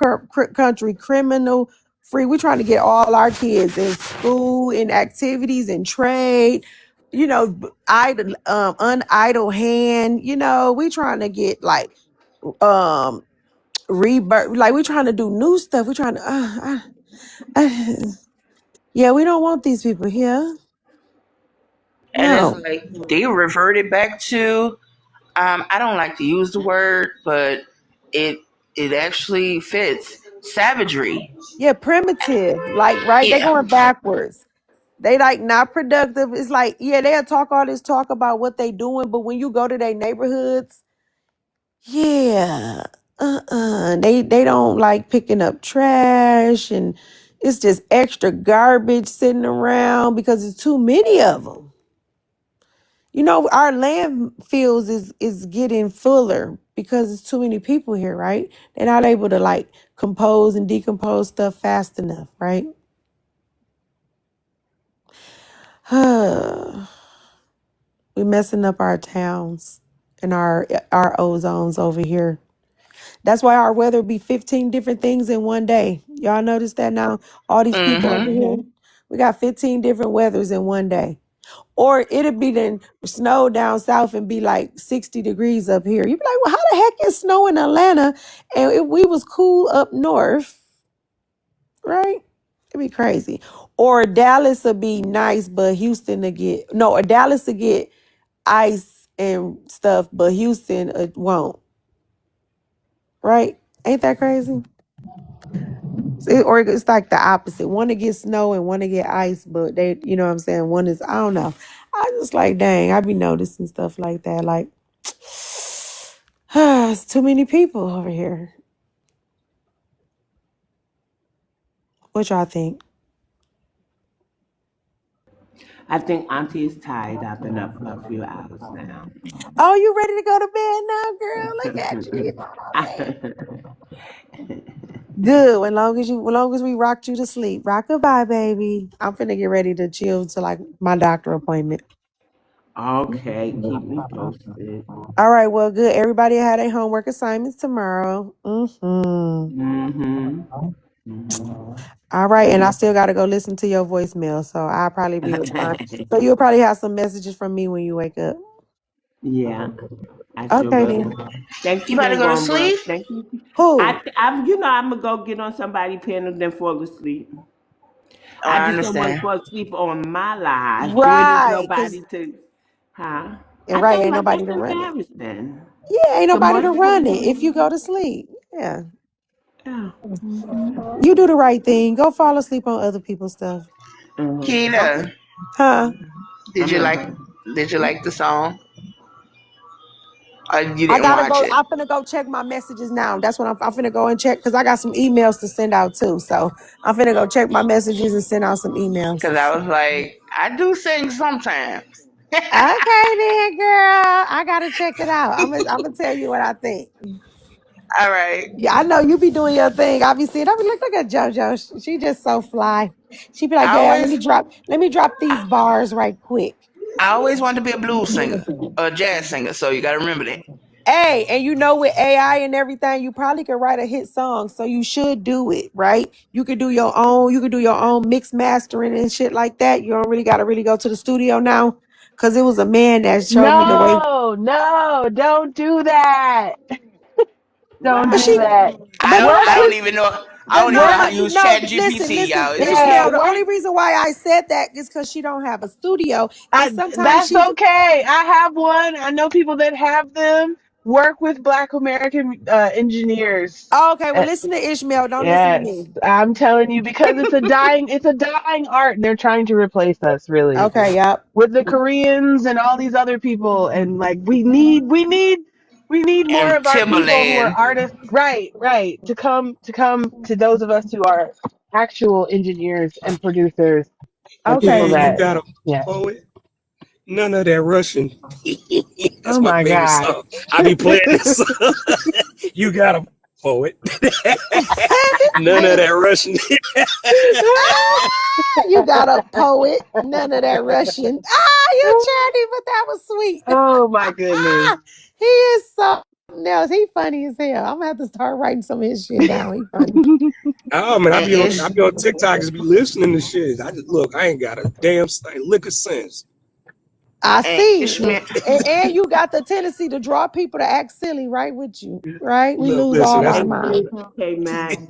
[SPEAKER 4] country criminal free. We trying to get all our kids in school, in activities, in trade. Idle, unidle hand. We trying to get like um rebirth. Like we trying to do new stuff. We trying to. Yeah, we don't want these people here.
[SPEAKER 9] And it's
[SPEAKER 4] No.
[SPEAKER 9] like they reverted back to I don't like to use the word, but it it actually fits savagery.
[SPEAKER 4] Yeah, primitive. Like, right? They
[SPEAKER 9] Yeah.
[SPEAKER 4] going backwards. They like not productive. It's like, yeah, they'll talk all this talk about what they doing, but when you go to their neighborhoods, yeah, they don't like picking up trash, and it's just extra garbage sitting around because it's too many of them. Our landfills is getting fuller because it's too many people here, right? They're not able to like compose and decompose stuff fast enough, right? We're messing up our towns and our ozones over here. That's why our weather be 15 different things in one day. Y'all notice that now? All these people over
[SPEAKER 9] Mm-hmm.
[SPEAKER 4] here, we got 15 different weathers in one day. Or it'd be then snow down south and be like 60 degrees up here. You'd be like, well, how the heck is snow in Atlanta and we was cool up north, right? It'd be crazy. Or Dallas would be nice, but Houston to get no, or Dallas to get ice and stuff, but Houston won't, right? Ain't that crazy? Or it's like the opposite. One to get snow and one to get ice, but they, you know what I'm saying? One is, I don't know. I just like, dang, I be noticing stuff like that. Like, it's too many people over here. What y'all think?
[SPEAKER 2] I think Auntie is tired. I've been up for a few hours now.
[SPEAKER 4] Oh, you ready to go to bed now, girl? Look at you. Good. As long as we rocked you to sleep. Rock goodbye, baby. I'm finna get ready to chill to like my doctor appointment.
[SPEAKER 2] Okay, keep me posted.
[SPEAKER 4] All right, well, good. Everybody had a homework assignments tomorrow.
[SPEAKER 2] Mm-hmm.
[SPEAKER 4] All right, and I still got to go listen to your voicemail, so I'll probably be in time. So you'll probably have some messages from me when you wake up.
[SPEAKER 2] Yeah, I sure
[SPEAKER 4] Okay
[SPEAKER 2] will.
[SPEAKER 4] then.
[SPEAKER 2] Thanks
[SPEAKER 9] You about to
[SPEAKER 2] again,
[SPEAKER 9] go to
[SPEAKER 2] Warmer.
[SPEAKER 9] sleep?
[SPEAKER 2] Thank you.
[SPEAKER 4] Who?
[SPEAKER 2] I'm gonna go get on somebody panel then fall asleep.
[SPEAKER 9] Oh,
[SPEAKER 2] I
[SPEAKER 9] I
[SPEAKER 2] just don't want to
[SPEAKER 9] understand.
[SPEAKER 2] fall asleep on my live when there's
[SPEAKER 4] Right,
[SPEAKER 2] nobody
[SPEAKER 4] cause
[SPEAKER 2] to, huh?
[SPEAKER 4] and
[SPEAKER 2] I
[SPEAKER 4] right,
[SPEAKER 2] told
[SPEAKER 4] ain't
[SPEAKER 2] him that's
[SPEAKER 4] nobody to run it.
[SPEAKER 2] embarrassing.
[SPEAKER 4] Yeah, ain't
[SPEAKER 2] The
[SPEAKER 4] nobody to
[SPEAKER 2] money could
[SPEAKER 4] run
[SPEAKER 2] have
[SPEAKER 4] it if you
[SPEAKER 2] been,
[SPEAKER 4] go to sleep. Yeah,
[SPEAKER 2] yeah. Mm-hmm.
[SPEAKER 4] you do the right thing. Go fall asleep on other people's stuff.
[SPEAKER 9] Keita,
[SPEAKER 4] Huh?
[SPEAKER 9] did
[SPEAKER 2] I'm
[SPEAKER 9] you
[SPEAKER 2] at
[SPEAKER 9] like
[SPEAKER 2] work.
[SPEAKER 9] did you like the song? Or you
[SPEAKER 4] I
[SPEAKER 9] didn't
[SPEAKER 4] gotta
[SPEAKER 9] watch
[SPEAKER 4] go.
[SPEAKER 9] it?
[SPEAKER 4] I'm finna go check my messages now. That's what I'm finna go and check because I got some emails to send out too. So I'm finna go check my messages and send out some emails.
[SPEAKER 9] Because I was like, I do sing sometimes.
[SPEAKER 4] Okay then, girl. I gotta check it out. I'm gonna tell you what I think.
[SPEAKER 9] All right.
[SPEAKER 4] Yeah, I know you be doing your thing. I be seeing. I be like, look at JoJo. She just so fly. She be like,
[SPEAKER 9] I
[SPEAKER 4] yeah,
[SPEAKER 9] always
[SPEAKER 4] let me drop these bars right quick.
[SPEAKER 9] I always wanted to be a blues singer or a jazz singer, so you gotta remember that.
[SPEAKER 4] Hey, and you know with AI and everything, you probably could write a hit song. So you should do it, right? You could do your own. You could do your own mix mastering and shit like that. You don't really gotta really go to the studio now, because it was a man that showed me the way.
[SPEAKER 5] No, no, don't do that.
[SPEAKER 2] What
[SPEAKER 5] Don't
[SPEAKER 4] But
[SPEAKER 5] do
[SPEAKER 4] she,
[SPEAKER 2] happened?
[SPEAKER 5] that.
[SPEAKER 4] but
[SPEAKER 9] I
[SPEAKER 5] Work
[SPEAKER 9] don't
[SPEAKER 5] with,
[SPEAKER 9] even know. I
[SPEAKER 4] the
[SPEAKER 9] don't even
[SPEAKER 4] no,
[SPEAKER 9] know how
[SPEAKER 5] work,
[SPEAKER 9] to use
[SPEAKER 4] no,
[SPEAKER 9] Chat
[SPEAKER 4] listen,
[SPEAKER 9] GPT, y'all. It's
[SPEAKER 5] yeah,
[SPEAKER 4] Ishmael.
[SPEAKER 9] okay.
[SPEAKER 4] The
[SPEAKER 5] work.
[SPEAKER 4] only reason why I said that is because she don't have a studio, and sometimes
[SPEAKER 5] That's
[SPEAKER 4] she.
[SPEAKER 5] okay. I have one. I know people that have them. Work with Black American engineers.
[SPEAKER 4] Oh, okay, well, listen to Ishmael. Don't listen to
[SPEAKER 5] Yes,
[SPEAKER 4] me.
[SPEAKER 5] I'm telling you because it's a dying art and they're trying to replace us really
[SPEAKER 4] Okay, yep.
[SPEAKER 5] with the Koreans and all these other people and like we need more
[SPEAKER 9] And
[SPEAKER 5] of our people who are
[SPEAKER 9] Timberland.
[SPEAKER 5] artists, right, to come to those of us who are actual engineers and producers and
[SPEAKER 4] Okay,
[SPEAKER 5] people
[SPEAKER 6] You
[SPEAKER 5] that,
[SPEAKER 4] then.
[SPEAKER 6] got a
[SPEAKER 5] yeah.
[SPEAKER 6] poet. None of that Russian. That's
[SPEAKER 5] Oh
[SPEAKER 6] my
[SPEAKER 5] my
[SPEAKER 6] favorite
[SPEAKER 5] god.
[SPEAKER 6] song. I be playing this song. You got a poet.
[SPEAKER 4] This
[SPEAKER 6] None of
[SPEAKER 4] bitch.
[SPEAKER 6] that Russian.
[SPEAKER 4] Ah, you got a poet. None of that Russian. Ah, you chatty, but that was sweet.
[SPEAKER 5] Oh my goodness.
[SPEAKER 4] He is something else. He funny as hell. I'm gonna have to start writing some of his shit down. He funny.
[SPEAKER 6] Oh man,
[SPEAKER 9] And
[SPEAKER 6] I
[SPEAKER 9] Ish
[SPEAKER 6] be on TikTok just be listening to shit. I just look, I ain't got a damn lick of sense.
[SPEAKER 4] I
[SPEAKER 9] and
[SPEAKER 4] see.
[SPEAKER 9] Ishmael
[SPEAKER 4] And you got the tendency to draw people to act silly, right? With you, right? We
[SPEAKER 6] Look,
[SPEAKER 4] lose
[SPEAKER 6] listen,
[SPEAKER 4] all
[SPEAKER 6] that's
[SPEAKER 4] our
[SPEAKER 2] It's
[SPEAKER 4] mind.
[SPEAKER 2] okay, Max.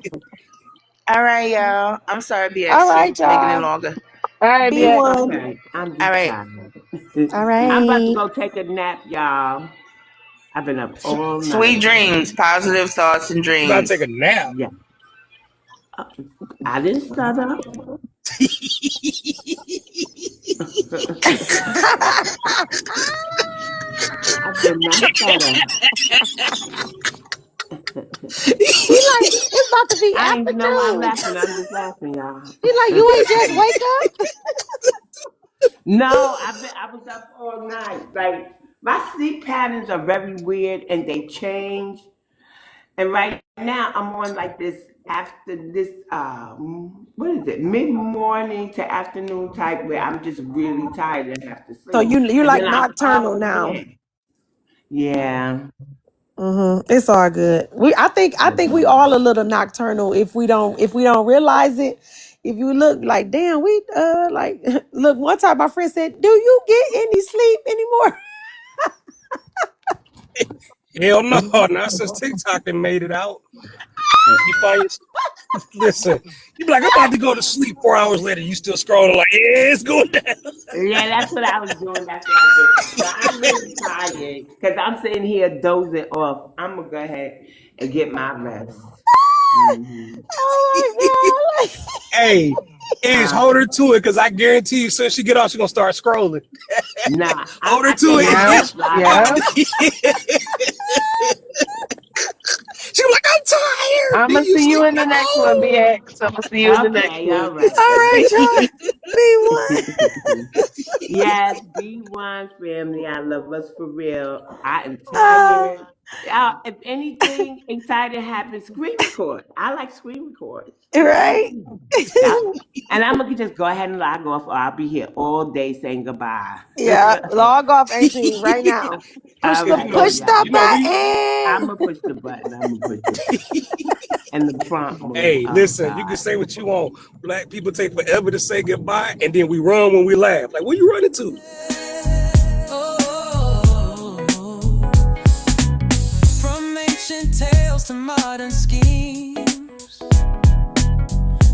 [SPEAKER 9] all right, y'all. I'm sorry,
[SPEAKER 4] All
[SPEAKER 9] BXT,
[SPEAKER 4] right,
[SPEAKER 9] making it
[SPEAKER 4] y'all.
[SPEAKER 9] longer.
[SPEAKER 5] All right,
[SPEAKER 4] Be
[SPEAKER 2] It's
[SPEAKER 5] BX.
[SPEAKER 4] one.
[SPEAKER 2] okay. I'm
[SPEAKER 9] All
[SPEAKER 2] just
[SPEAKER 9] right.
[SPEAKER 2] tired.
[SPEAKER 4] All
[SPEAKER 2] I'm about to
[SPEAKER 4] right.
[SPEAKER 2] go take a nap, y'all. I've been up all
[SPEAKER 9] Sweet
[SPEAKER 2] night.
[SPEAKER 9] dreams, positive thoughts and
[SPEAKER 6] you about to take
[SPEAKER 9] dreams.
[SPEAKER 6] a nap.
[SPEAKER 2] Yeah. Uh, I didn't start up. I did not start up.
[SPEAKER 4] He like, it's about to be
[SPEAKER 2] I ain't even know why I'm
[SPEAKER 4] afternoon.
[SPEAKER 2] laughing. I'm just laughing, y'all.
[SPEAKER 4] He like, you ain't just wake up.
[SPEAKER 2] No, I was up all night. Like my sleep patterns are very weird and they change. And right now I'm on like this after this what is it? Mid morning to afternoon type where I'm just really tired and have to
[SPEAKER 4] So
[SPEAKER 2] sleep.
[SPEAKER 4] you're
[SPEAKER 2] And
[SPEAKER 4] like
[SPEAKER 2] then I'm up
[SPEAKER 4] nocturnal now.
[SPEAKER 2] again. Yeah.
[SPEAKER 4] It's all good. I think we all a little nocturnal if we don't realize it. If you look like damn, we like look. One time my friend said, "Do you get any sleep anymore?"
[SPEAKER 6] Hell no, not since TikTok and made it out. You find yourself, listen, you be like, I'm about to go to sleep 4 hours later. You still scrolling like, yeah, it's going down.
[SPEAKER 2] Yeah, that's what I was doing. That's what I was doing. But I'm really tired because I'm sitting here dozing off. I'm gonna go ahead and get my rest. Hmm.
[SPEAKER 4] Oh my god!
[SPEAKER 6] Hey, Ish,
[SPEAKER 2] Huh?
[SPEAKER 6] hold her to it, because I guarantee you, as soon as she get off, she gonna start scrolling.
[SPEAKER 2] Nah,
[SPEAKER 6] Hold her
[SPEAKER 2] I
[SPEAKER 6] to
[SPEAKER 2] take my
[SPEAKER 5] Yeah,
[SPEAKER 6] it,
[SPEAKER 2] rest
[SPEAKER 6] Ish.
[SPEAKER 2] while I
[SPEAKER 5] yeah.
[SPEAKER 2] rest.
[SPEAKER 6] She was like, I'm tired.
[SPEAKER 5] I'm
[SPEAKER 6] Then
[SPEAKER 5] gonna
[SPEAKER 6] you
[SPEAKER 5] see you
[SPEAKER 6] sleep
[SPEAKER 5] in the
[SPEAKER 6] like,
[SPEAKER 5] Next one,
[SPEAKER 6] oh.
[SPEAKER 5] BX. I'm gonna see you in the next
[SPEAKER 2] Okay,
[SPEAKER 5] one.
[SPEAKER 2] all right.
[SPEAKER 4] All right, y'all. Be one.
[SPEAKER 2] Yes, B1 family. I love us for real. I am
[SPEAKER 4] Ah,
[SPEAKER 2] tired. If anything exciting happens, screen record. I like screen records.
[SPEAKER 4] right.
[SPEAKER 2] Yeah. And I'm gonna just go ahead and log off, or I'll be here all day saying goodbye.
[SPEAKER 4] Yeah, log off, Auntie, right now. Push
[SPEAKER 2] All
[SPEAKER 4] the
[SPEAKER 6] Cause
[SPEAKER 2] right,
[SPEAKER 4] push the
[SPEAKER 6] you know we
[SPEAKER 2] I'm
[SPEAKER 4] button.
[SPEAKER 2] gonna push the button. I'm gonna push the button. and the prompt was
[SPEAKER 6] Hey, listen, you can say what you want. Black people take forever to say goodbye, and then we run when we laugh. Like, where you running to?
[SPEAKER 1] Oh, from ancient tales to modern schemes,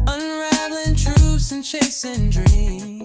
[SPEAKER 1] unraveling truths and chasing dreams.